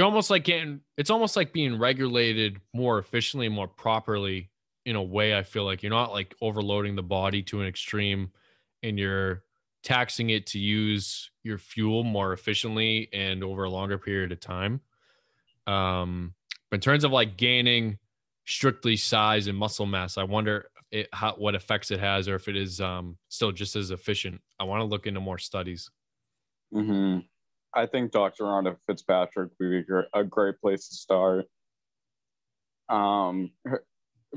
almost like getting it's almost like being regulated more efficiently and more properly in a way. I feel like you're not like overloading the body to an extreme and you're taxing it to use your fuel more efficiently and over a longer period of time. But in terms of like gaining strictly size and muscle mass, I wonder what effects it has or if it is still just as efficient. I want to look into more studies. Mm-hmm. I think Dr. Rhonda Fitzpatrick would be a great place to start.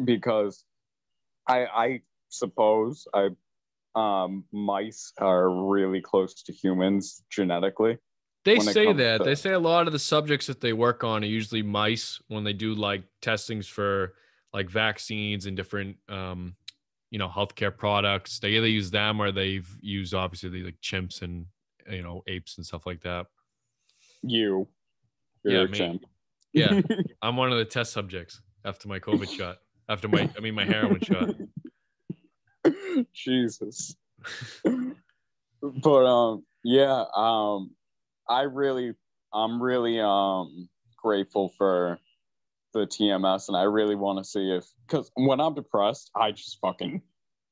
Because I suppose mice are really close to humans genetically. They say that. They say a lot of the subjects that they work on are usually mice when they do like testings for like vaccines and different healthcare products. They either use them or they've used obviously like chimps and apes and stuff like that. You're yeah, a me. chimp. Yeah. I'm one of the test subjects after my COVID shot. After my heroin shot. Jesus. But yeah, I'm really grateful for the TMS, and I really want to see because when I'm depressed,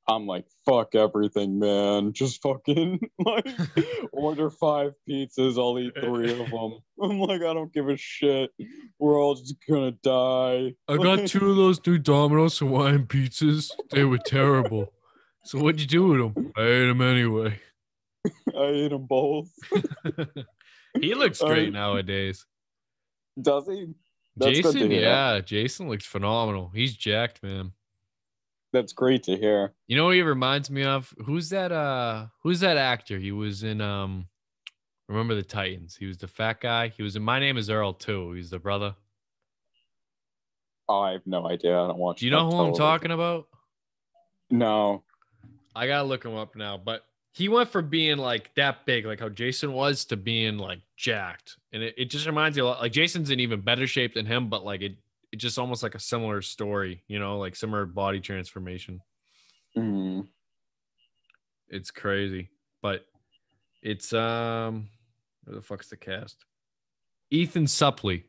I'm like, fuck everything, man. Just fucking like order 5 pizzas. I'll eat 3 of them. I'm like, I don't give a shit. We're all just gonna die. I got 2 of those new Domino's Hawaiian pizzas. They were terrible. So what'd you do with them? I ate them anyway. I ate them both. He looks great nowadays. Does he? That's Jason, yeah. Jason looks phenomenal. He's jacked, man. That's great to hear. You know what he reminds me of? Who's that actor? He was in Remember the Titans. He was the fat guy. He was in My Name is Earl too. He's the brother. Oh, I have no idea. I don't watch. Do you know who I'm talking about? No. I gotta look him up now, but he went from being like that big, like how Jason was, to being like jacked. And it just reminds you a lot. Like Jason's in even better shape than him, but like it just almost like a similar story, like similar body transformation. Mm. It's crazy. But it's where the fuck's the cast? Ethan Suplee.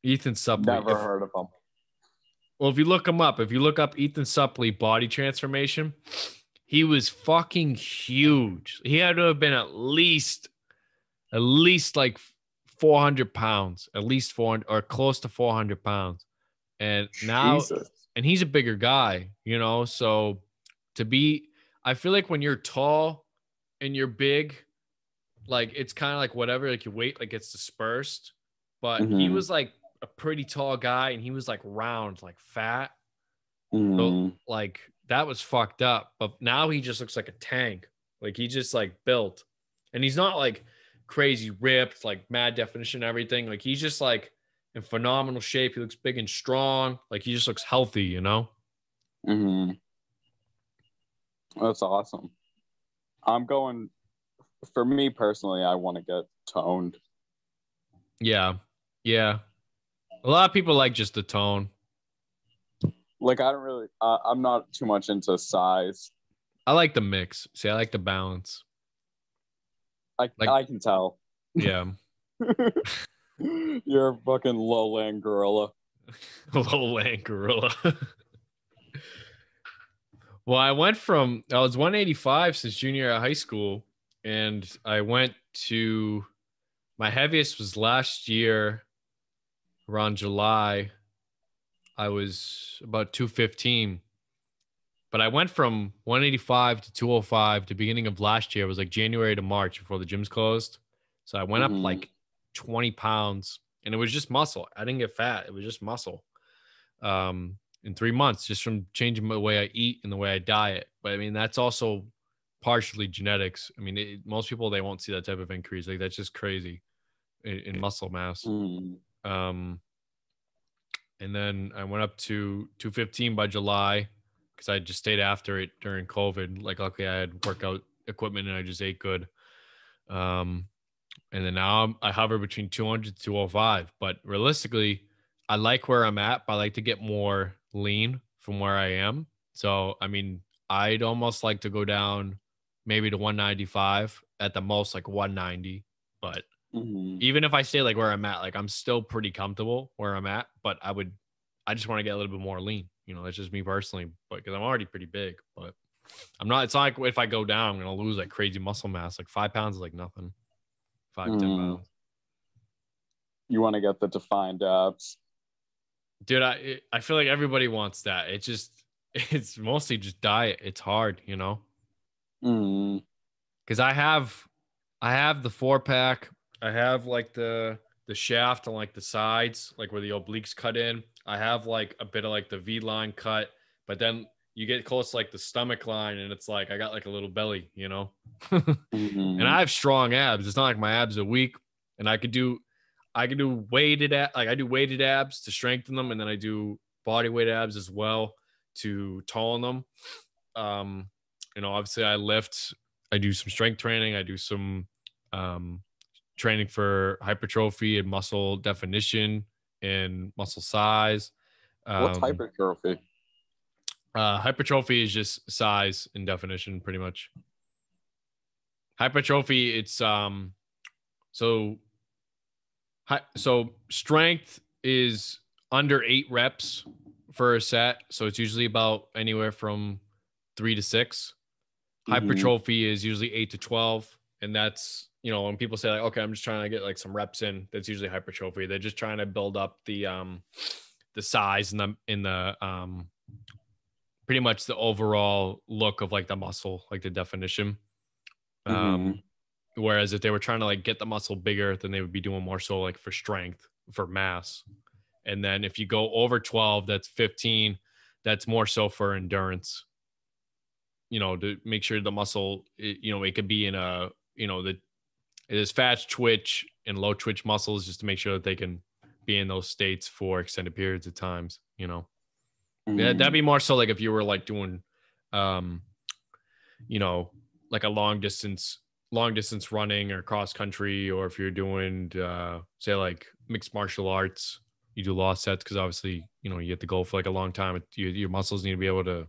Never heard of him. Well, if you look him up, if you look up Ethan Suplee body transformation, he was fucking huge. He had to have been at least like 400 pounds, at least 400 or close to 400 pounds. And now, Jesus. and he's a bigger guy, you know? So to be, I feel like when you're tall and you're big, like it's kind of like whatever, like your weight like gets dispersed. But he Mm-hmm. was like a pretty tall guy and he was like round, like fat. So Mm-hmm. like that was fucked up. But now he just looks like a tank. Like he just like built. And he's not like crazy ripped, like mad definition and everything. Like he's just like in phenomenal shape. He looks big and strong. Like he just looks healthy, you know? Mm-hmm. That's awesome. I'm going, for me personally, I want to get toned. Yeah. Yeah. A lot of people like just the tone. Like, I don't really, I'm not too much into size. I like the mix. See, I like the balance. Like, I can tell. yeah. You're a fucking lowland gorilla. A little land gorilla. Well, I was 185 since junior year of high school, and I went to my heaviest was last year around July. I was about 215, but I went from 185 to 205 to beginning of last year. It was like January to March before the gyms closed. So I went up Mm-hmm. like 20 pounds, and it was just muscle. I didn't get fat. It was just muscle. In 3 months, just from changing the way I eat and the way I diet. But I mean, that's also partially genetics. I mean, most people, they won't see that type of increase. Like that's just crazy in muscle mass. Mm-hmm. Um, and then I went up to 215 by July because I just stayed after it during COVID. Like luckily I had workout equipment and I just ate good. Um, and then now I hover between 200 to 205. But realistically, I like where I'm at, but I like to get more lean from where I am. So, I mean, I'd almost like to go down maybe to 195 at the most, like 190. But Mm-hmm. even if I stay like where I'm at, like I'm still pretty comfortable where I'm at, but I just want to get a little bit more lean. You know, that's just me personally, but because I'm already pretty big, but it's not like if I go down, I'm going to lose like crazy muscle mass. Like 5 pounds is like nothing. 5, 10 pounds. You want to get the defined abs. Dude, I feel like everybody wants that. It's mostly just diet. It's hard, you know, Mm-hmm. because I have the 4-pack. I have like the shaft on like the sides, like where the obliques cut in. I have like a bit of like the V line cut, but then you get close to like the stomach line, and it's like I got like a little belly, you know. And Mm-hmm. I have strong abs. It's not like my abs are weak, and I can do I do weighted abs to strengthen them, and then I do body weight abs as well to tone them. Um, obviously I lift, I do some strength training, I do some um training for hypertrophy and muscle definition and muscle size. What's Um, hypertrophy? hypertrophy is just size and definition, pretty much. Hypertrophy, it's so so strength is under 8 reps for a set. So it's usually about anywhere from 3 to 6. Mm-hmm. Hypertrophy is usually 8 to 12. And that's, when people say like, okay, I'm just trying to get like some reps in, that's usually hypertrophy. They're just trying to build up the size and the pretty much the overall look of like the muscle, like the definition. Mm-hmm. Um, Whereas if they were trying to like get the muscle bigger, then they would be doing more so like for strength, for mass. And then if you go over 12, that's 15, that's more so for endurance, to make sure the muscle, it could be in it is fast twitch and low twitch muscles just to make sure that they can be in those states for extended periods of times. Yeah, that'd Mm-hmm. be more so like if you were like doing, um, like a long distance running or cross country, or if you're doing, say like mixed martial arts, you do law sets because obviously, you have to go for like a long time. Your muscles need to be able to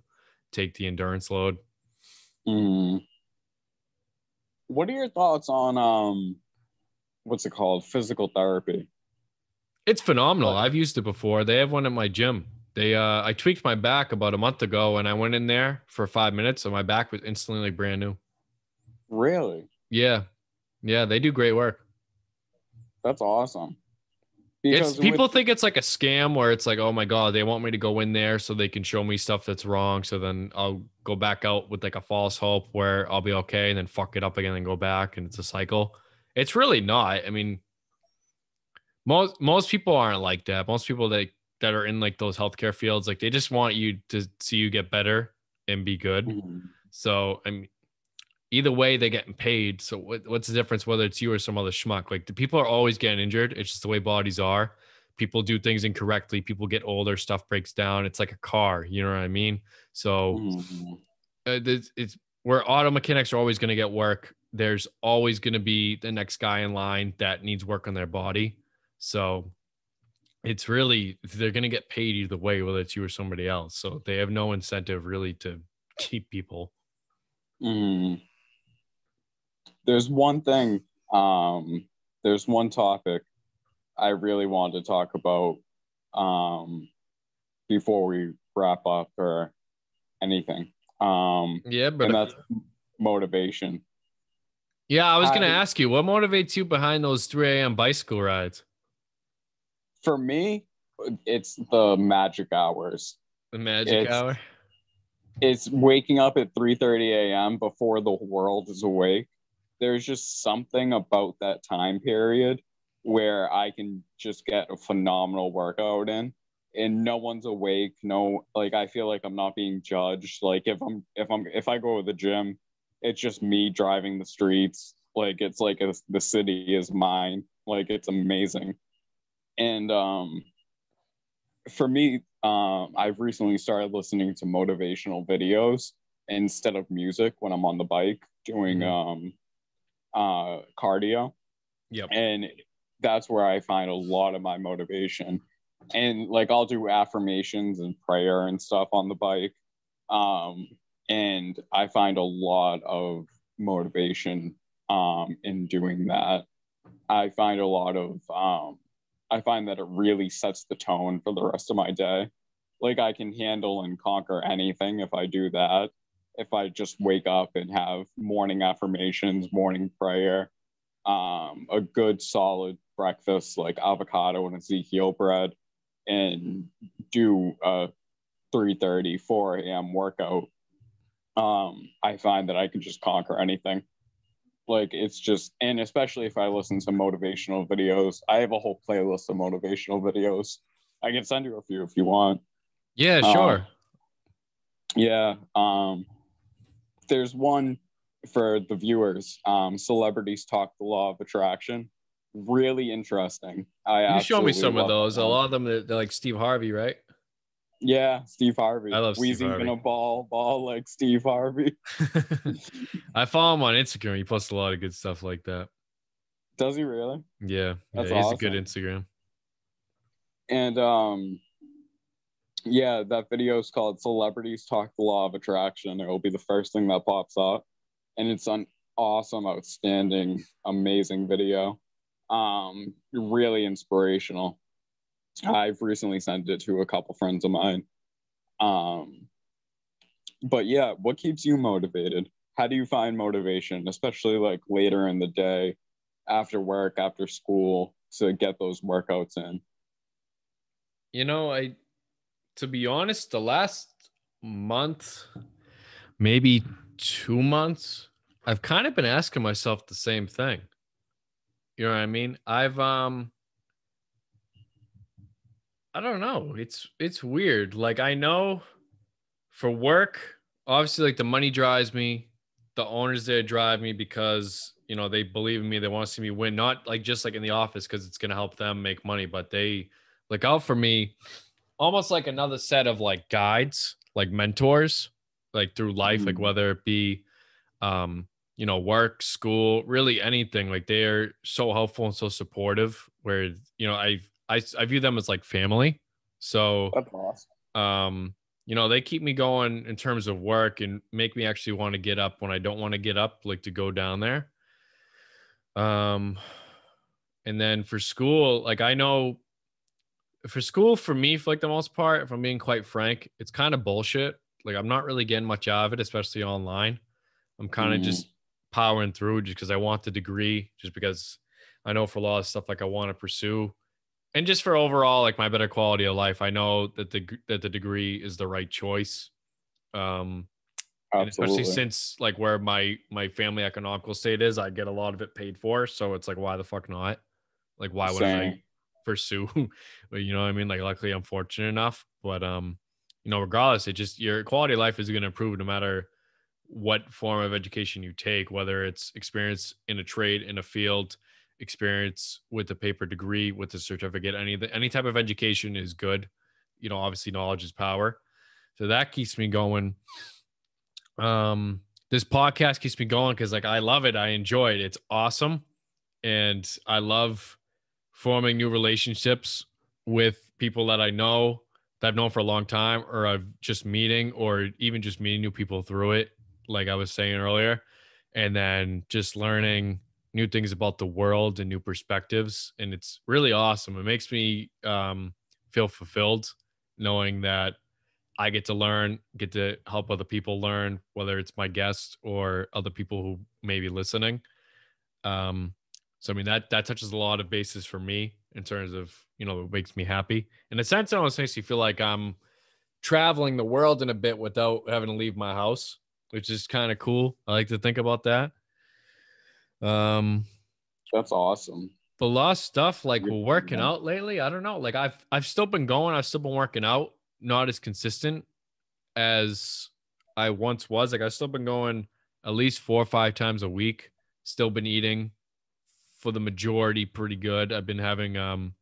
take the endurance load. Mm-hmm. What are your thoughts on what's it called? Physical therapy. It's phenomenal. Like, I've used it before. They have one at my gym. I tweaked my back about a month ago and I went in there for 5 minutes and my back was instantly like brand new. really? Yeah. Yeah. They do great work. That's awesome. It's Because people think it's like a scam where it's like, oh my God, they want me to go in there so they can show me stuff that's wrong. So then I'll go back out with like a false hope where I'll be okay and then fuck it up again and go back. And it's a cycle. It's really not. I mean, most people aren't like that. Most people that are in like those healthcare fields, like they just want you to see you get better and be good. Mhm. So I mean, either way, they're getting paid. So what's the difference whether it's you or some other schmuck? Like the people are always getting injured. It's just the way bodies are. People do things incorrectly. People get older. Stuff breaks down. It's like a car. You know what I mean? So Mhm. it's where auto mechanics are always going to get work. There's always going to be the next guy in line that needs work on their body. So it's really, they're going to get paid either way, whether it's you or somebody else. So they have no incentive really to keep people. Mhm. There's one thing, there's one topic I really want to talk about before we wrap up or anything. Yeah, but And that's motivation. yeah, I was How going to do, ask you, what motivates you behind those 3 a.m. bicycle rides? for me, it's the magic hours. The magic It's hour? it's waking up at 3:30 a.m. before the world is awake. There's just something about that time period where I can just get a phenomenal workout in and no one's awake. No, like I feel like I'm not being judged. Like if I go to the gym, it's just me driving the streets. Like it's like the city is mine. Like it's amazing. And for me, I've recently started listening to motivational videos instead of music when I'm on the bike doing cardio. Yep. And that's where I find a lot of my motivation. And like I'll do affirmations and prayer and stuff on the bike. And I find a lot of motivation in doing that. I find a lot of I find that it really sets the tone for the rest of my day. Like I can handle and conquer anything if I do that. If I just wake up and have morning affirmations, morning prayer, a good solid breakfast like avocado and Ezekiel bread, and do a 3:30, 4 a.m. workout, I find that I can just conquer anything. Like it's just, and especially if I listen to motivational videos, I have a whole playlist of motivational videos. I can send you a few if you want. Yeah, Um, sure. yeah. There's one for the viewers. Celebrities Talk the Law of Attraction. Really interesting. I You show me absolutely some of love that those. A one. lot of them, they're like Steve Harvey, right? Yeah, Steve I Harvey. love Steve Wheezy's Harvey. gonna ball like Steve Harvey. I follow him on Instagram. He posts a lot of good stuff like that. Does he really? Yeah, That's he has a good awesome. Instagram. And yeah, that video is called Celebrities Talk the Law of Attraction. It will be the first thing that pops up. And it's an awesome, outstanding, amazing video. Really inspirational. I've recently sent it to a couple friends of mine. Um, but yeah, what keeps you motivated? How do you find motivation, especially like later in the day, after work, after school, to get those workouts in? You know, to be honest, the last month, maybe 2 months, I've kind of been asking myself the same thing. You know what I mean? I don't know. It's weird. Like I know for work, obviously like the money drives me. The owners there drive me because, they believe in me. They want to see me win, not like just like in the office because it's going to help them make money, but they look out for me almost like another set of like guides, like mentors, like through life, like Mm. whether it be, work, school, really anything. Like they're so helpful and so supportive where, I view them as like family. So, That's awesome. they keep me going in terms of work and make me actually want to get up when I don't want to get up, like to go down there. Um, and then for school, like I know for school, for me, for like the most part, if I'm being quite frank, it's kind of bullshit. Like I'm not really getting much out of it, especially online. I'm kind of Mm. just powering through just because I want the degree, just because I know for a lot of stuff like I want to pursue, and just for overall like my better quality of life, I know that the degree is the right choice. Um, and especially Absolutely. since like where my family economical state is, I get a lot of it paid for. So it's like, why the fuck not? Like, why wouldn't I Same. pursue? But you know what I mean? Like, luckily I'm fortunate enough. But regardless, it just your quality of life is gonna improve no matter what form of education you take, whether it's experience in a trade, in a field, experience with a paper degree, with a certificate, any type of education is good. Obviously knowledge is power. So that keeps me going. This podcast keeps me going because like I love it. I enjoy it. It's awesome. And I love forming new relationships with people that I know that I've known for a long time, or I've just meeting, or even just meeting new people through it, like I was saying earlier. And then just learning new things about the world and new perspectives. And it's really awesome. It makes me feel fulfilled knowing that I get to learn, get to help other people learn, whether it's my guests or other people who may be listening. Um, so I mean that touches a lot of bases for me in terms of it makes me happy. In a sense, it almost makes me feel like I'm traveling the world in a bit without having to leave my house, which is kind of cool. I like to think about that. Um, That's awesome. but a lot of stuff like Good for working you. out lately. I don't know. Like I've still been going. I've still been working out, not as consistent as I once was. Like I've still been going at least 4 or 5 times a week. Still been eating for the majority pretty good. I've been having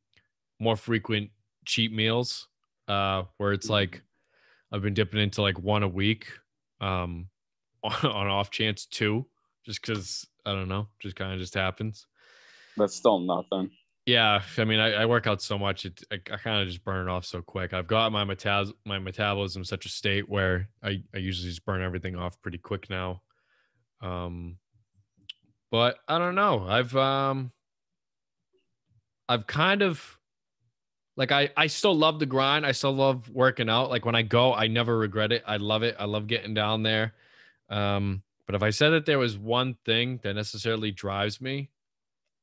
more frequent cheat meals where it's like I've been dipping into like one a week um on off chance two, just because I don't know, just kind of just happens. That's still nothing. Yeah, I mean, I work out so much, I kind of just burn it off so quick. I've got my metabolism such a state where I usually just burn everything off pretty quick now. Um, but I don't know. I've kind of like I still love the grind. I still love working out. Like when I go, I never regret it. I love it. I love getting down there. But if I said that there was one thing that necessarily drives me,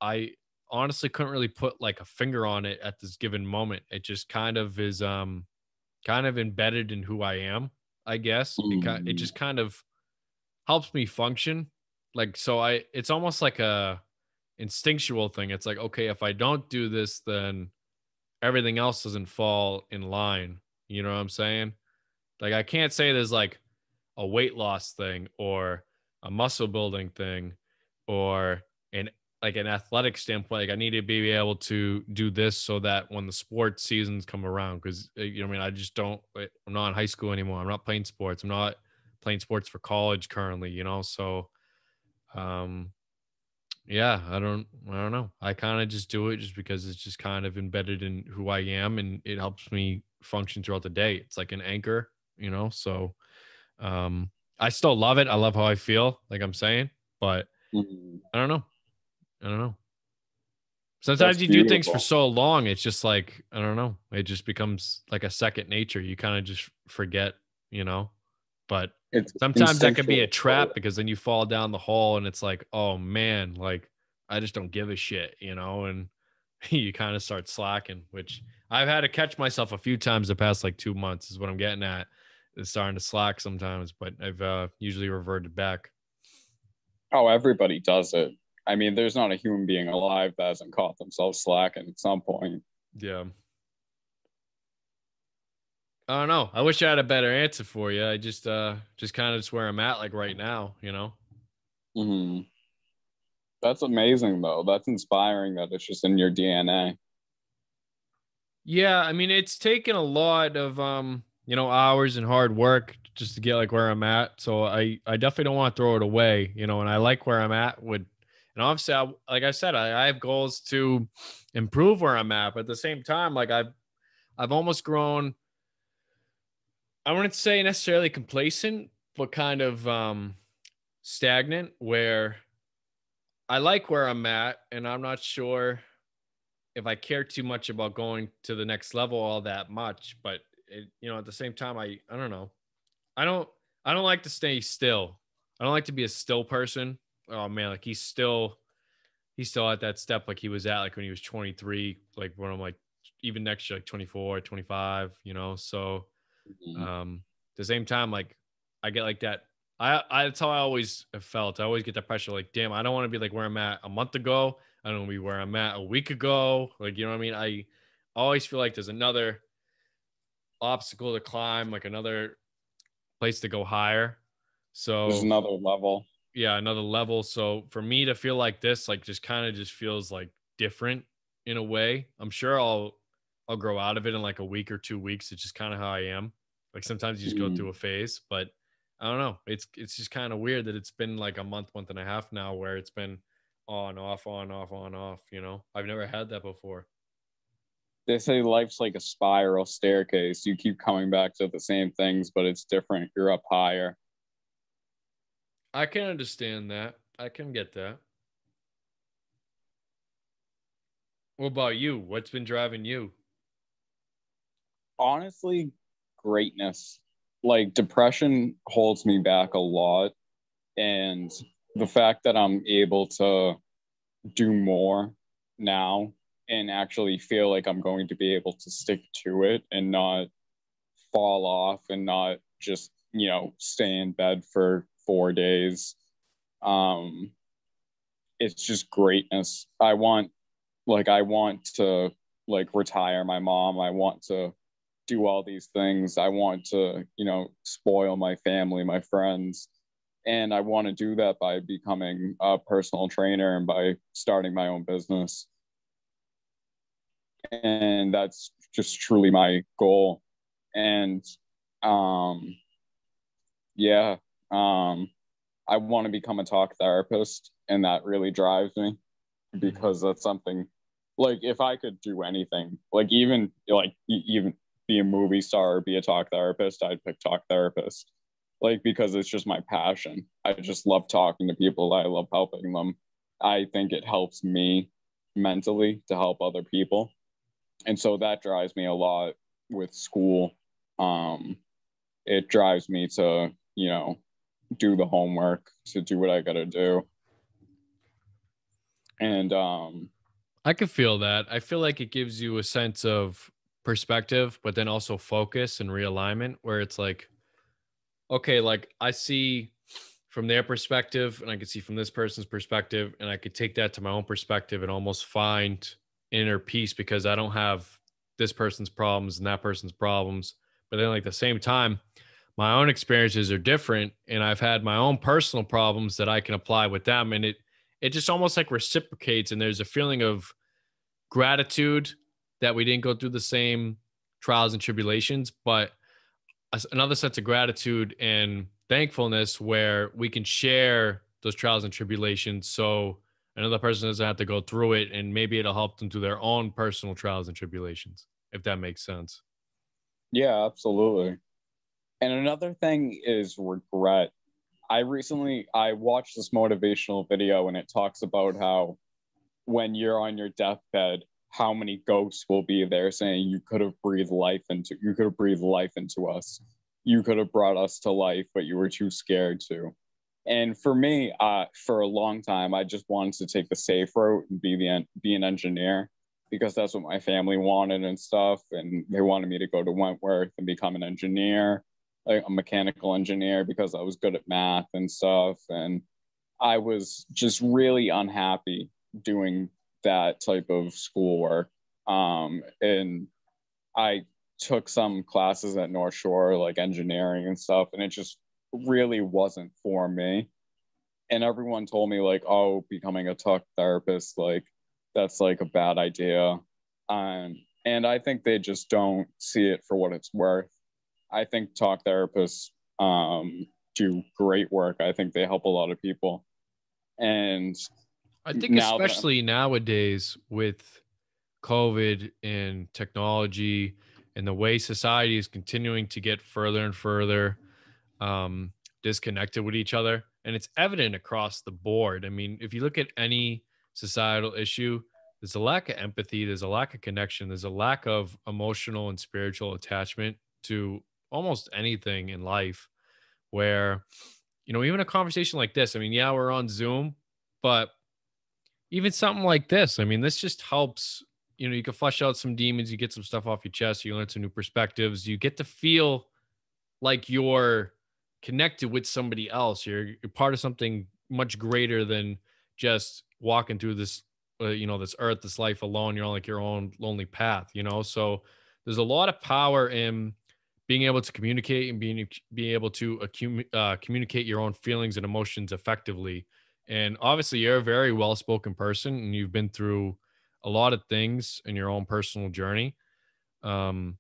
I honestly couldn't really put like a finger on it at this given moment. It just kind of is kind of embedded in who I am, I guess. It Mm. just kind of helps me function. Like so it's almost like a instinctual thing. It's like, okay, if I don't do this, then everything else doesn't fall in line. You know what I'm saying? Like I can't say there's like a weight loss thing or a muscle building thing or an like an athletic standpoint. Like I need to be able to do this so that when the sports seasons come around, because I mean, I just don't. I'm not in high school anymore. I'm not playing sports. I'm not playing sports for college currently. So um, yeah, I don't know. I kind of just do it just because it's just kind of embedded in who I am and it helps me function throughout the day. It's like an anchor. So um I still love it. I love how I feel, like I'm saying, but Mm. I don't know. I don't know. That's Sometimes you do things for beautiful. so long, it's just like, I don't know. It just becomes like a second nature. You kind of just forget. But It's sometimes that can be a instinctual for trap you. because then you fall down the hole and it's like, oh man, like I just don't give a shit, and you kind of start slacking, which I've had to catch myself a few times the past like 2 months is what I'm getting at. It's starting to slack sometimes, but I've usually reverted back. Oh, everybody does it. I mean, there's not a human being alive that hasn't caught themselves slacking at some point. Yeah. I don't know. I wish I had a better answer for you. I just kind of just where I'm at like right now. Mm. That's amazing, though. That's inspiring that it's just in your DNA. Yeah, I mean it's taken a lot of hours and hard work just to get like where I'm at. So I definitely don't want to throw it away, and I like where I'm at with and obviously like I said, I have goals to improve where I'm at, but at the same time, like I've almost grown, I wouldn't say necessarily complacent, but kind of stagnant where I like where I'm at and I'm not sure if I care too much about going to the next level all that much, but at the same time, I don't know. I don't I don't like to stay still. I don't like to be a still person. Oh man, like he's still at that step like he was at like when he was 23, like when I'm like even next year, like 24, 25, you know. So Mhm. at the same time, like I get like that. I that's how I always have felt. I always get that pressure, like, damn, I don't want to be like where I'm at a month ago. I don't want to be where I'm at a week ago. Like, you know what I mean? I always feel like there's another obstacle to climb, like another place to go higher. There's So another level. yeah, another level. So for me to feel like this, like just kind of just feels like different in a way. I'm sure I'll grow out of it in like a week or 2 weeks. It's just kind of how I am. Like sometimes you just go Mm. through a phase, but I don't know. It's just kind of weird that it's been like a month, month and a half now where it's been on, off, on, off, on, off, you know. I've never had that before. They say life's like a spiral staircase. You keep coming back to the same things, but it's different. You're up higher. I can understand that. I can get that. What about you? What's been driving you? Honestly, greatness. Like depression holds me back a lot. And the fact that I'm able to do more now and actually feel like I'm going to be able to stick to it and not fall off and not just, stay in bed for 4 days. Um, it's just greatness. I want to like retire my mom. I want to do all these things. I want to, spoil my family, my friends. And I want to do that by becoming a personal trainer and by starting my own business. And that's just truly my goal. And um, yeah, I want to become a talk therapist, and that really drives me Mhm. because that's something like if I could do anything, like even be a movie star or be a talk therapist, I'd pick talk therapist. Like because it's just my passion. I just love talking to people. I love helping them. I think it helps me mentally to help other people. And so that drives me a lot with school. Um, it drives me to, do the homework, to do what I got to do. And I could feel that. I feel like it gives you a sense of perspective, but then also focus and realignment where it's like, okay, like I see from their perspective and I could see from this person's perspective, and I could take that to my own perspective and almost find inner peace because I don't have this person's problems and that person's problems. But then, like, the same time, my own experiences are different and I've had my own personal problems that I can apply with them. And it just almost like reciprocates. And there's a feeling of gratitude that we didn't go through the same trials and tribulations, but another sense of gratitude and thankfulness where we can share those trials and tribulations so another person doesn't have to go through it, and maybe it'll help them through their own personal trials and tribulations, if that makes sense. yeah, absolutely. And another thing is regret. I watched this motivational video and it talks about how when you're on your deathbed, how many ghosts will be there saying you could have breathed life into us. You could have brought us to life, but you were too scared to. And for me, for a long time, I just wanted to take the safe route and be an engineer because that's what my family wanted and stuff. And they wanted me to go to Wentworth and become an engineer, like a mechanical engineer, because I was good at math and stuff. And I was just really unhappy doing that type of schoolwork. And I took some classes at North Shore, like engineering and stuff, and it just really wasn't for me. And everyone told me like, oh, becoming a talk therapist, like that's like a bad idea. And I think they just don't see it for what it's worth. I think talk therapists do great work. I think they help a lot of people. And I think now that I'm especially nowadays with COVID and technology and the way society is continuing to get further and further um, disconnected with each other. And it's evident across the board. I mean, if you look at any societal issue, there's a lack of empathy, there's a lack of connection, there's a lack of emotional and spiritual attachment to almost anything in life. Where, you know, even a conversation like this, I mean, yeah, we're on Zoom, but even something like this. I mean, this just helps. You can flush out some demons, you get some stuff off your chest, you learn some new perspectives, you get to feel like you're connected with somebody else. You're part of something much greater than just walking through this, this earth, this life alone. You're on like your own lonely path. So there's a lot of power in being able to communicate and being able to communicate your own feelings and emotions effectively. And obviously, you're a very well spoken person, and you've been through a lot of things in your own personal journey. Um,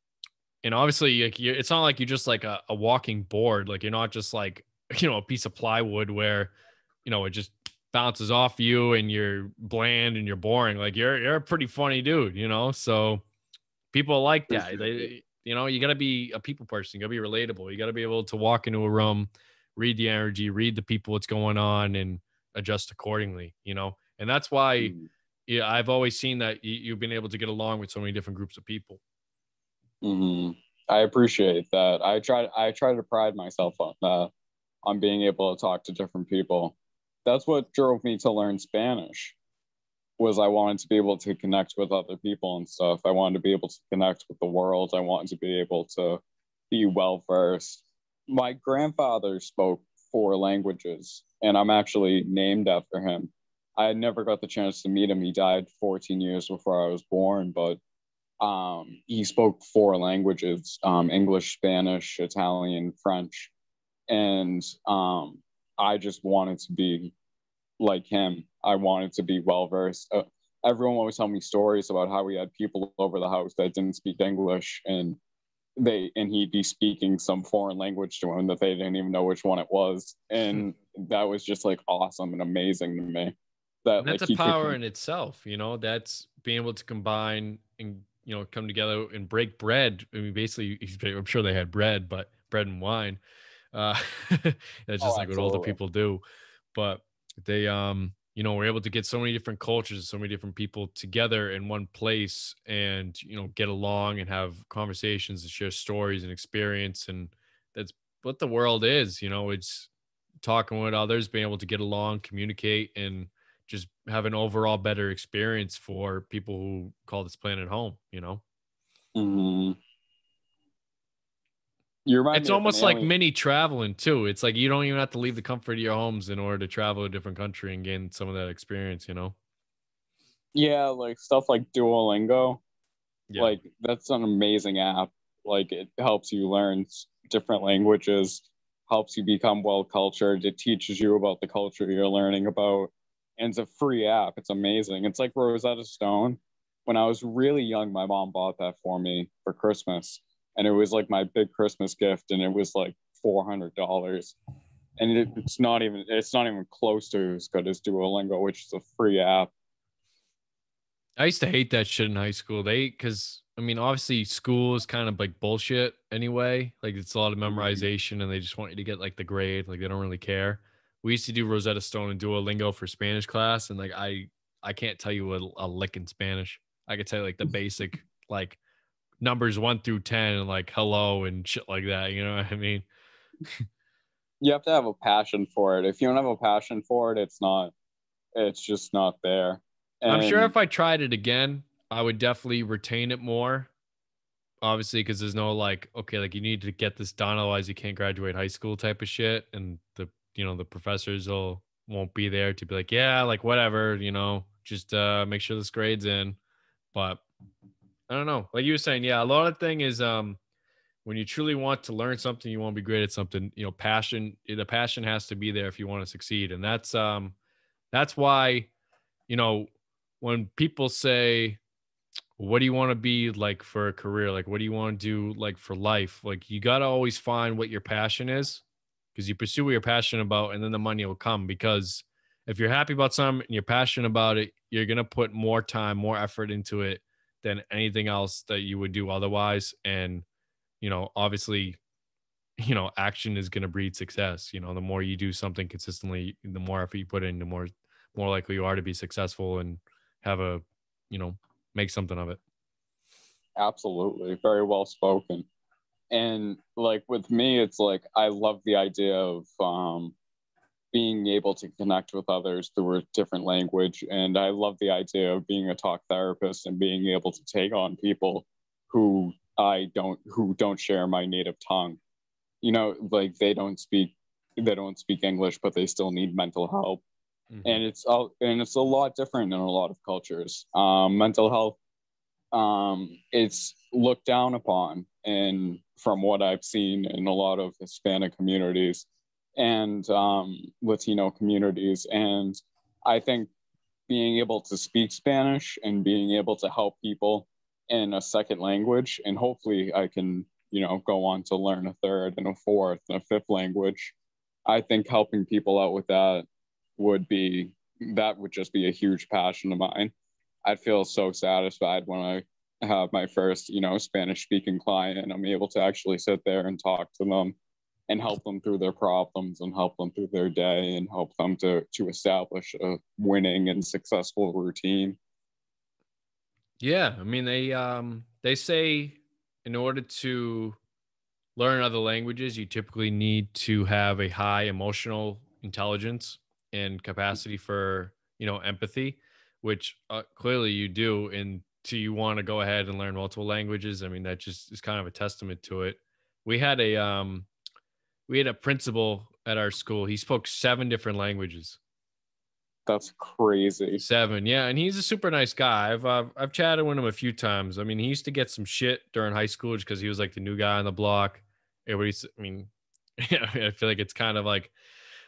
and obviously, like, it's not like you're just like a walking board. Like, you're not just like a piece of plywood where it just bounces off you and you're bland and you're boring. Like, you're a pretty funny dude. So people like that. Appreciate it. You got to be a people person. You got to be relatable. You got to be able to walk into a room, read the energy, read the people, what's going on, and adjust accordingly. And that's why, Mm. yeah, I've always seen that you've been able to get along with so many different groups of people. Mhm. I appreciate that. I try to pride myself on that, on being able to talk to different people. That's what drove me to learn Spanish. Was I wanted to be able to connect with other people and stuff. I wanted to be able to connect with the world. I wanted to be able to be well versed. My grandfather spoke 4 languages, and I'm actually named after him. I never got the chance to meet him. He died 14 years before I was born, but he spoke 4 languages: English, Spanish, Italian, French. And I just wanted to be like him. I wanted to be well versed. Everyone always tell me stories about how we had people over the house that didn't speak English, and he'd be speaking some foreign language to them that they didn't even know which one it was, and that was just like awesome and amazing to me. That And that's like a he could. power in itself. That's being able to combine and come together and break bread. I mean, basically, I'm sure they had bread, but bread and wine. Uh, that's just Oh, like what older absolutely. people do. But they, were able to get so many different cultures, so many different people together in one place, and get along and have conversations and share stories and experience. And that's what the world is. It's talking with others, being able to get along, communicate, and just have an overall better experience for people who call this planet home. Mm-hmm. You remind It's me of an almost like alien. mini traveling too. It's like you don't even have to leave the comfort of your homes in order to travel to a different country and gain some of that experience. Yeah, like stuff like Duolingo. Yeah. Like that's an amazing app. Like it helps you learn different languages, helps you become well cultured. It teaches you about the culture you're learning about. And it's a free app. It's amazing. It's like Rosetta Stone. When I was really young, my mom bought that for me for Christmas. And it was like my big Christmas gift. And it was like $400. And it's not even close to as good as Duolingo, which is a free app. I used to hate that shit in high school. Because I mean, obviously, school is kind of like bullshit anyway. Like, it's a lot of Mhm. memorization, and they just want you to get like the grade. Like, they don't really care. We used to do Rosetta Stone and Duolingo for Spanish class, and like I can't tell you a lick in Spanish. I could tell you like the basic like numbers 1 through 10 and like hello and shit like that. You know what I mean? You have to have a passion for it. If you don't have a passion for it, it's just not there. I'm sure And if I tried it again, I would definitely retain it more. Obviously, because there's no like, okay, like you need to get this done, otherwise you can't graduate high school type of shit. And the professors won't be there to be like, yeah, like whatever, just make sure this grade's in. But I don't know. Like you were saying, yeah, a lot of thing is when you truly want to learn something, you want to be great at something, the passion has to be there if you want to succeed. And that's why, you know, when people say, what do you want to be like for a career? Like, what do you want to do like for life? Like, you got to always find what your passion is, because you pursue what you're passionate about, and then the money will come. Because if you're happy about something and you're passionate about it, you're going to put more time, more effort into it than anything else that you would do otherwise. And, obviously, action is going to breed success. The more you do something consistently, the more effort you put in, the more likely you are to be successful and have you know, make something of it. absolutely, very well spoken. And like with me, it's like I love the idea of being able to connect with others through a different language. And I love the idea of being a talk therapist and being able to take on people who don't share my native tongue. You know, like they don't speak English, but they still need mental help. And it's a lot different in a lot of cultures. Mental health, it's looked down upon, and from what I've seen in a lot of Hispanic communities and Latino communities. And I think being able to speak Spanish and being able to help people in a second language, and hopefully I can, go on to learn a third and a fourth and a fifth language. I think helping people out with that would just be a huge passion of mine. I'd feel so satisfied when I have my first, Spanish speaking client and I'm able to actually sit there and talk to them and help them through their problems and help them through their day and help them to establish a winning and successful routine. Yeah, I mean they say in order to learn other languages, you typically need to have a high emotional intelligence and capacity for, empathy, which clearly you do. And do you want to go ahead and learn multiple languages? I mean, that just is kind of a testament to it. We had a principal at our school. He spoke 7 different languages. That's crazy. 7, yeah, and he's a super nice guy. I've chatted with him a few times. I mean, he used to get some shit during high school just because he was like the new guy on the block. Everybody's, I mean, yeah, I feel like it's kind of like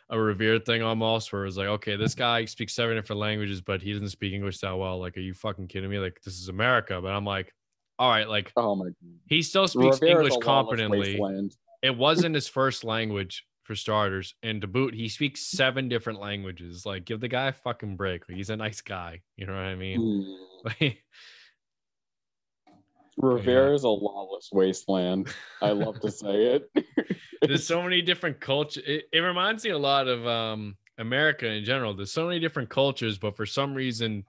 a revered thing almost, where it's like, okay, this guy speaks 7 different languages, but he doesn't speak English that well. Like, are you fucking kidding me? Like, this is America. But I'm like, all right, like, Oh my God. he still speaks Rivera's a English lawless competently. wasteland. It wasn't his first language for starters, and to boot, he speaks 7 different languages. Like, give the guy a fucking break. Like, he's a nice guy. You know what I mean? Like, yeah. Rivera is a lawless wasteland. I love to say it. There's so many different cultures. It reminds me a lot of America in general. There's so many different cultures, but for some reason,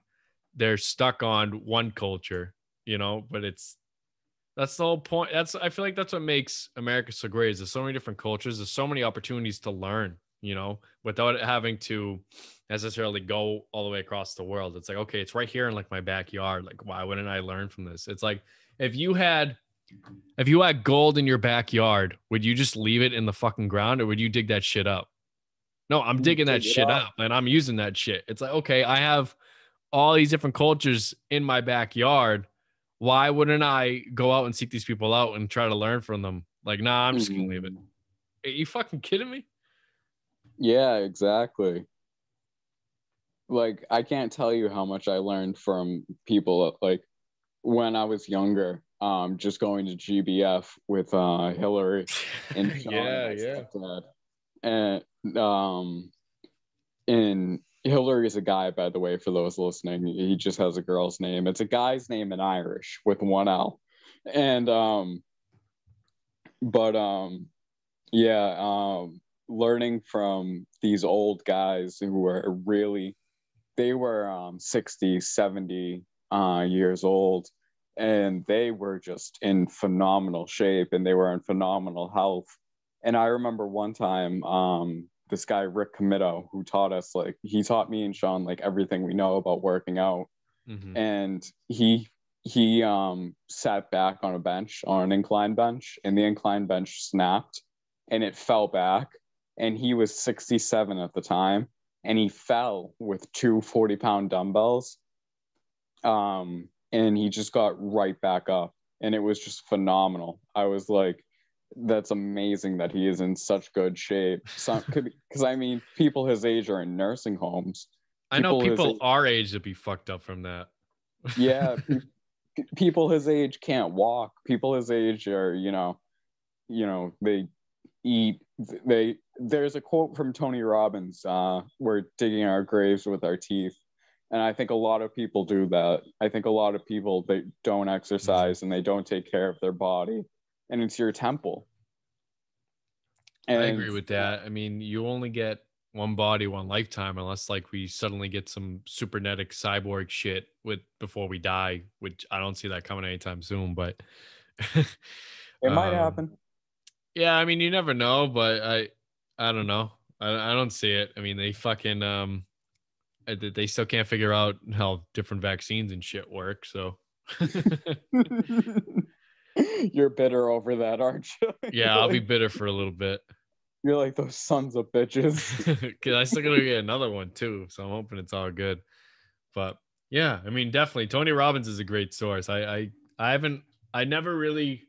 they're stuck on one culture. But that's the whole point. I feel like that's what makes America so great. Is there's so many different cultures. There's so many opportunities to learn, without having to necessarily go all the way across the world. It's like, okay, it's right here in like my backyard. Like, why wouldn't I learn from this? It's like if you had gold in your backyard, would you just leave it in the fucking ground or would you dig that shit up? No, I'm digging that shit up and I'm using that shit. It's like, okay, I have all these different cultures in my backyard. Why wouldn't I go out and seek these people out and try to learn from them? Like, nah, I'm just gonna leave it. Are you fucking kidding me? Yeah, exactly. Like, I can't tell you how much I learned from people like when I was younger, just going to GBF with Hillary and Sean Yeah, and my yeah. stepdad. And Hillary is a guy, by the way, for those listening. He just has a girl's name. It's a guy's name in Irish with one L. And but yeah, learning from these old guys who were really, they were 60, 70 years old, and they were just in phenomenal shape and they were in phenomenal health. And I remember one time, this guy Rick Comito, who he taught me and Sean like everything we know about working out. And he sat back on a bench, on an incline bench, and the incline bench snapped and it fell back, and he was 67 at the time, and he fell with two 40-pound dumbbells, and he just got right back up, and it was just phenomenal. I was like, that's amazing that he is in such good shape. Because I mean, people his age are in nursing homes. I know people our age that be fucked up from that. Yeah, people his age can't walk. People his age are, they eat. There's a quote from Tony Robbins, we're digging our graves with our teeth. And I think a lot of people do that. I think a lot of people, they don't exercise and they don't take care of their body, and it's your temple. And I agree with that. I mean, you only get one body, one lifetime, unless like we suddenly get some cybernetic cyborg shit before we die, which I don't see that coming anytime soon, but it might happen. Yeah, I mean, you never know, but I don't know. I don't see it. I mean, they fucking they still can't figure out how different vaccines and shit work. So You're bitter over that, aren't you? yeah, I'll be bitter for a little bit. You're like those sons of bitches. Because I still gotta get another one too. So I'm hoping it's all good. But yeah, I mean, definitely Tony Robbins is a great source. I never really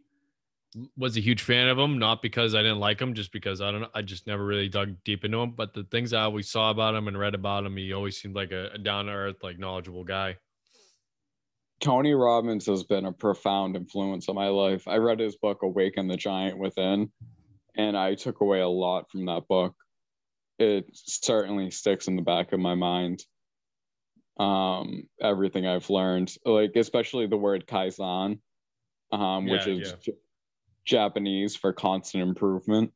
was a huge fan of him, not because I didn't like him, just because I don't know, I just never really dug deep into him. But the things I always saw about him and read about him, he always seemed like a down to earth, like knowledgeable guy. Tony Robbins has been a profound influence on my life. I read his book, Awaken the Giant Within, and I took away a lot from that book. It certainly sticks in the back of my mind. Everything I've learned, like especially the word kaizen, which Yeah, is Japanese for constant improvement.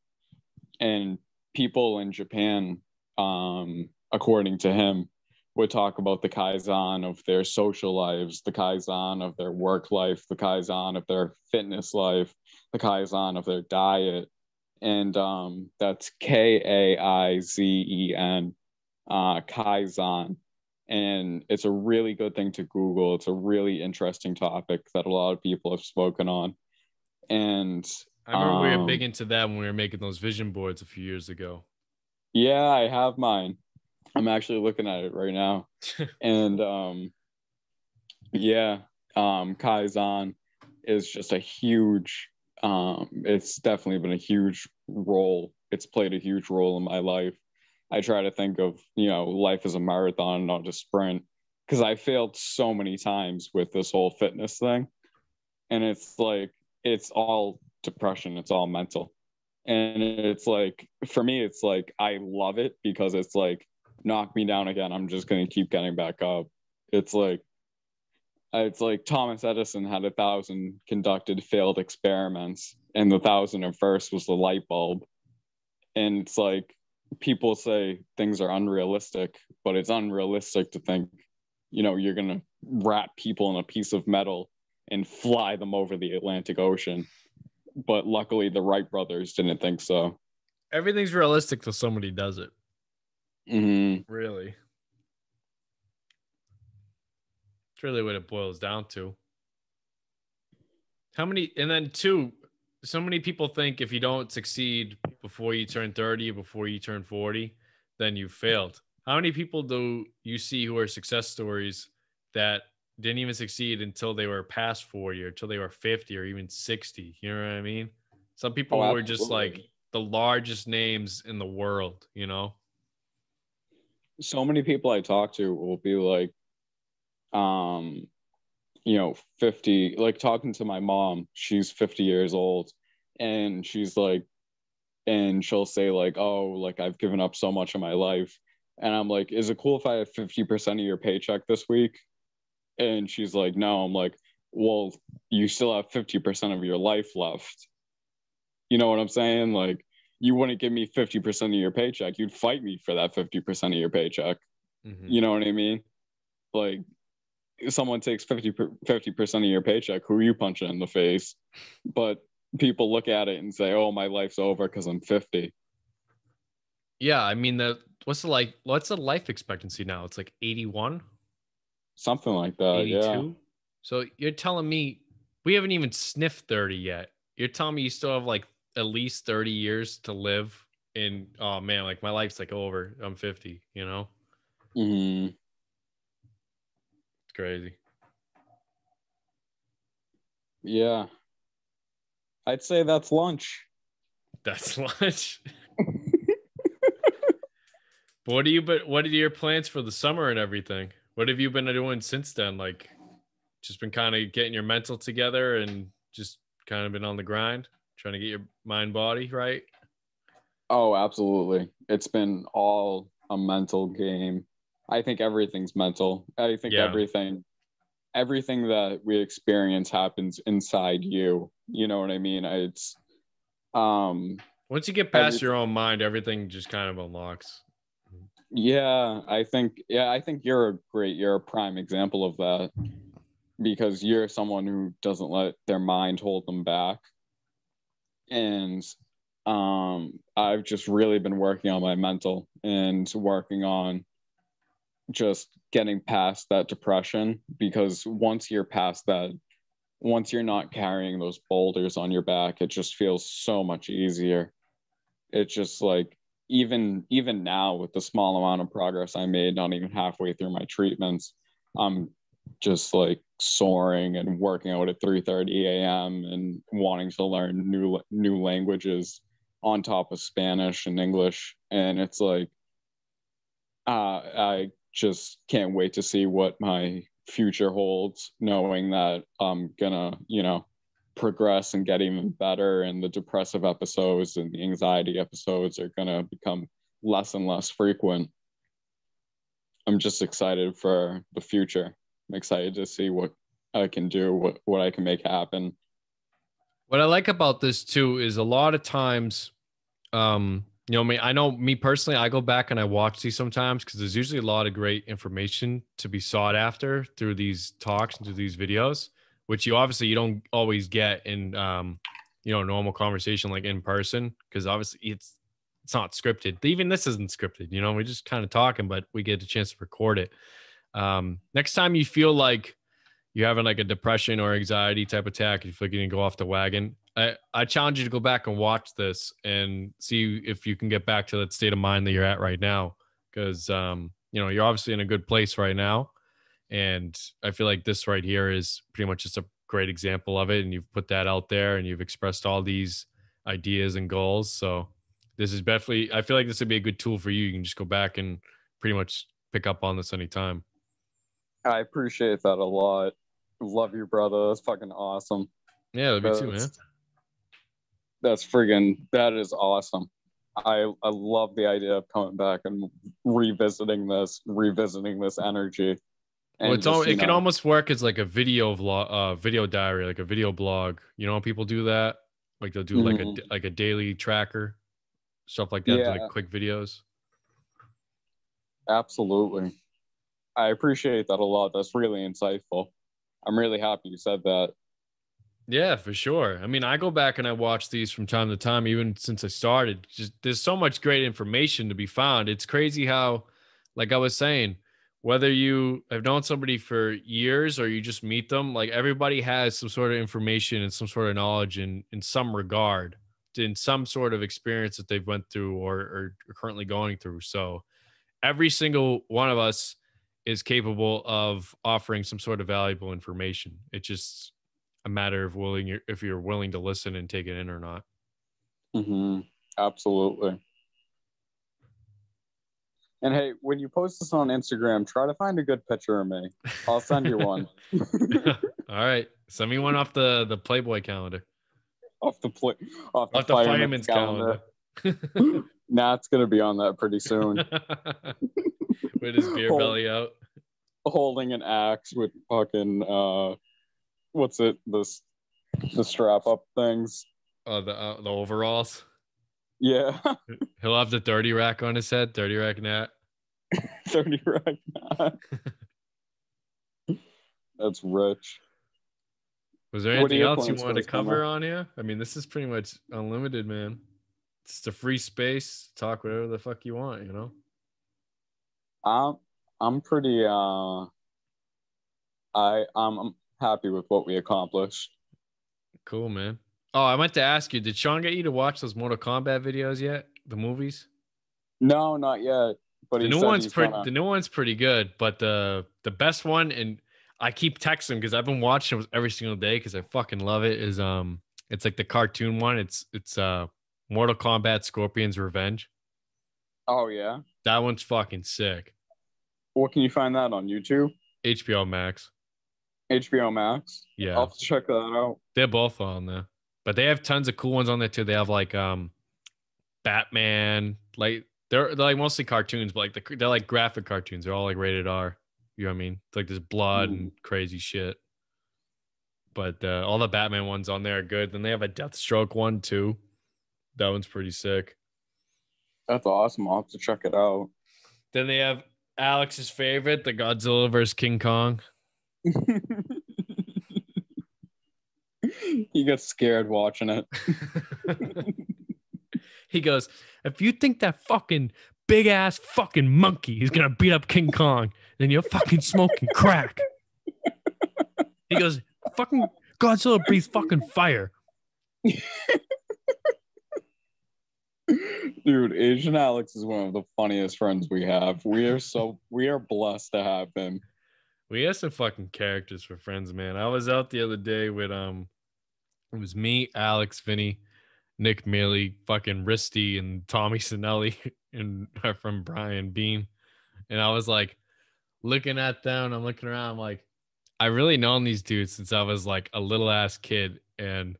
And people in Japan, according to him, would talk about the kaizen of their social lives, the kaizen of their work life, the kaizen of their fitness life, the kaizen of their diet. And that's Kaizen, kaizen. And it's a really good thing to Google. It's a really interesting topic that a lot of people have spoken on. And I remember we were big into that when we were making those vision boards a few years ago. yeah, I have mine. I'm actually looking at it right now. And yeah, Kaizen is just a huge, it's definitely been a huge role. It's played a huge role in my life. I try to think of, life as a marathon, not a sprint, because I failed so many times with this whole fitness thing. And it's like, it's all depression, it's all mental. And it's like, for me, it's like, I love it because it's like, knock me down again. I'm just going to keep getting back up. It's like, Thomas Edison had 1,000 conducted failed experiments, and the 1,001st was the light bulb. And it's like, people say things are unrealistic, but it's unrealistic to think, you're going to wrap people in a piece of metal and fly them over the Atlantic Ocean. But luckily, the Wright brothers didn't think so. Everything's realistic till somebody does it. Mm-hmm. Really. It's really what it boils down to. And then two, so many people think if you don't succeed before you turn 30, before you turn 40, then you failed. How many people do you see who are success stories that didn't even succeed until they were past 40 or until they were 50 or even 60? You know what I mean? Some people Oh, were just like the largest names in the world, So many people I talk to will be like, 50, like talking to my mom, she's 50 years old, and she's like, and she'll say like, oh, like I've given up so much of my life. And I'm like, is it cool if I have 50% of your paycheck this week? And she's like, no. I'm like, well, you still have 50% of your life left. You know what I'm saying? Like, you wouldn't give me 50% of your paycheck. You'd fight me for that 50% of your paycheck. Mm-hmm. You know what I mean? Like, if someone takes 50% of your paycheck, who are you punching in the face? But people look at it and say, oh, my life's over because I'm 50. Yeah, I mean, what's the life expectancy now? It's like 81, Something like that. 82. Yeah. So you're telling me we haven't even sniffed 30 yet. You're telling me you still have like at least 30 years to live in, oh man, like my life's like over. I'm 50, Mm-hmm. It's crazy. Yeah. I'd say that's lunch. That's lunch. What are your plans for the summer and everything? What have you been doing since then? Like just been kind of getting your mental together and just kind of been on the grind, trying to get your mind body right? Oh, absolutely. It's been all a mental game. I think everything's mental. I think Yeah. everything that we experience happens inside you. You know what I mean? It's Once you get past your own mind, everything just kind of unlocks. I think you're a prime example of that, because you're someone who doesn't let their mind hold them back. And I've just really been working on my mental and working on just getting past that depression, because once you're past that, once you're not carrying those boulders on your back, it just feels so much easier. It's just like, even now with the small amount of progress I made, not even halfway through my treatments, I'm just like soaring and working out at 3:30 a.m. and wanting to learn new languages on top of Spanish and English. And it's like, I just can't wait to see what my future holds, knowing that I'm gonna, progress and get even better, and the depressive episodes and the anxiety episodes are gonna become less and less frequent. I'm just excited for the future. I'm excited to see what I can do, what I can make happen. What I like about this too is a lot of times, I know me personally, I go back and I watch these sometimes because there's usually a lot of great information to be sought after through these talks and through these videos, which you don't always get in, normal conversation like in person, because obviously it's not scripted. Even this isn't scripted. We're just kind of talking, but we get a chance to record it. Next time you feel like you're having like a depression or anxiety type attack, you feel like you can go off the wagon, I challenge you to go back and watch this and see if you can get back to that state of mind that you're at right now. Because, you're obviously in a good place right now. And I feel like this right here is pretty much just a great example of it. And you've put that out there and you've expressed all these ideas and goals. So this is definitely, I feel like this would be a good tool for you. You can just go back and pretty much pick up on this anytime. I appreciate that a lot. Love you, brother. That's fucking awesome. Yeah, that'd be too, man. That is awesome. I love the idea of coming back and revisiting this energy. And Well, it can almost work as like a video vlog, video diary, like a video blog. People do that. Like they'll do like a daily tracker, stuff like that, yeah, like quick videos. Absolutely. I appreciate that a lot. That's really insightful. I'm really happy you said that. Yeah, for sure. I mean, I go back and I watch these from time to time, even since I started. Just there's so much great information to be found. It's crazy how, like I was saying, whether you have known somebody for years or you just meet them, like everybody has some sort of information and some sort of knowledge in some regard, in some sort of experience that they've went through or are currently going through. So every single one of us is capable of offering some sort of valuable information. It's just a matter of if you're willing to listen and take it in or not. Absolutely. And hey, when you post this on Instagram, try to find a good picture of me. I'll send you one. All right, send me one off the Playboy calendar. Off the fireman's calendar. Nah, it's gonna be on that pretty soon. With his beer belly out, holding an axe with fucking what's it? The strap up things. Oh, the overalls. Yeah. He'll have the 30 rack on his head. 30 rack nat. 30 rack nat. That's rich. Was there anything else you wanted to cover on here? I mean, this is pretty much unlimited, man. It's a free space. Talk whatever the fuck you want, I'm pretty I'm happy with what we accomplished. Cool, man. Oh, I meant to ask you, did Sean get you to watch those Mortal Kombat videos yet? The movies? No, not yet. But the new one's pretty good, but the best one, and I keep texting because I've been watching it every single day because I fucking love it, is it's like the cartoon one. It's Mortal Kombat Scorpion's Revenge. Oh yeah. That one's fucking sick. What can you find that on YouTube? HBO Max. HBO Max? Yeah. I'll have to check that out. They're both on there. But they have tons of cool ones on there too. They have like Batman, like they're like mostly cartoons, but like they're like graphic cartoons. They're all like rated R. You know what I mean? It's like there's blood and crazy shit. But all the Batman ones on there are good. Then they have a Deathstroke one too. That one's pretty sick. That's awesome. I'll have to check it out. Then they have Alex's favorite, the Godzilla vs. King Kong. He gets scared watching it. He goes, if you think that fucking big ass fucking monkey is gonna beat up King Kong, then you're fucking smoking crack. He goes, fucking Godzilla breathes fucking fire. Dude, Asian Alex is one of the funniest friends we have. We are blessed to have him. We have some fucking characters for friends, man. I was out the other day with it was me, Alex, Vinny, Nick Mealy, fucking Risty, and Tommy Sinelli, and our friend Brian Bean. And I was like looking at them, I'm looking around, I'm like, I really known these dudes since I was like a little ass kid, and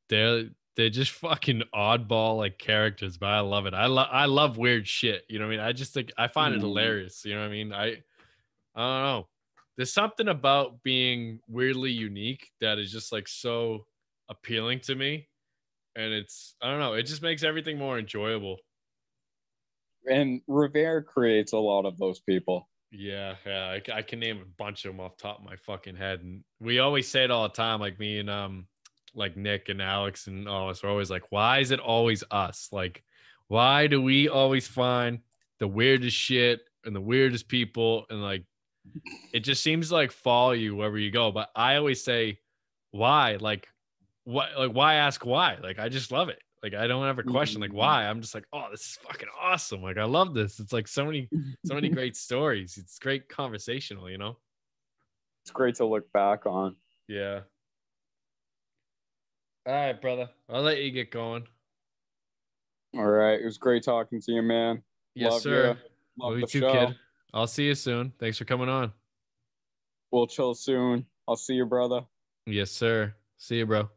they're just fucking oddball like characters, but I love it. I love weird shit. You know what I mean? I just think I find it hilarious. You know what I mean? I don't know. There's something about being weirdly unique that is just like so appealing to me. And it's, I don't know, it just makes everything more enjoyable. And Revere creates a lot of those people. Yeah, I can name a bunch of them off the top of my fucking head. And we always say it all the time, like me and like Nick and Alex and all of us are always like, why is it always us? Like, why do we always find the weirdest shit and the weirdest people? And like, it just seems to like follow you wherever you go. But I always say, why? Like, what? Like, why ask why? Like, I just love it. Like, I don't ever question like why. I'm just like, oh, this is fucking awesome. Like, I love this. It's like so many great stories. It's great conversational, you know? It's great to look back on. Yeah. All right, brother. I'll let you get going. All right. It was great talking to you, man. Yes, Love sir. you. Love Love you the too, show. kid. I'll see you soon. Thanks for coming on. We'll chill soon. I'll see you, brother. Yes, sir. See you, bro.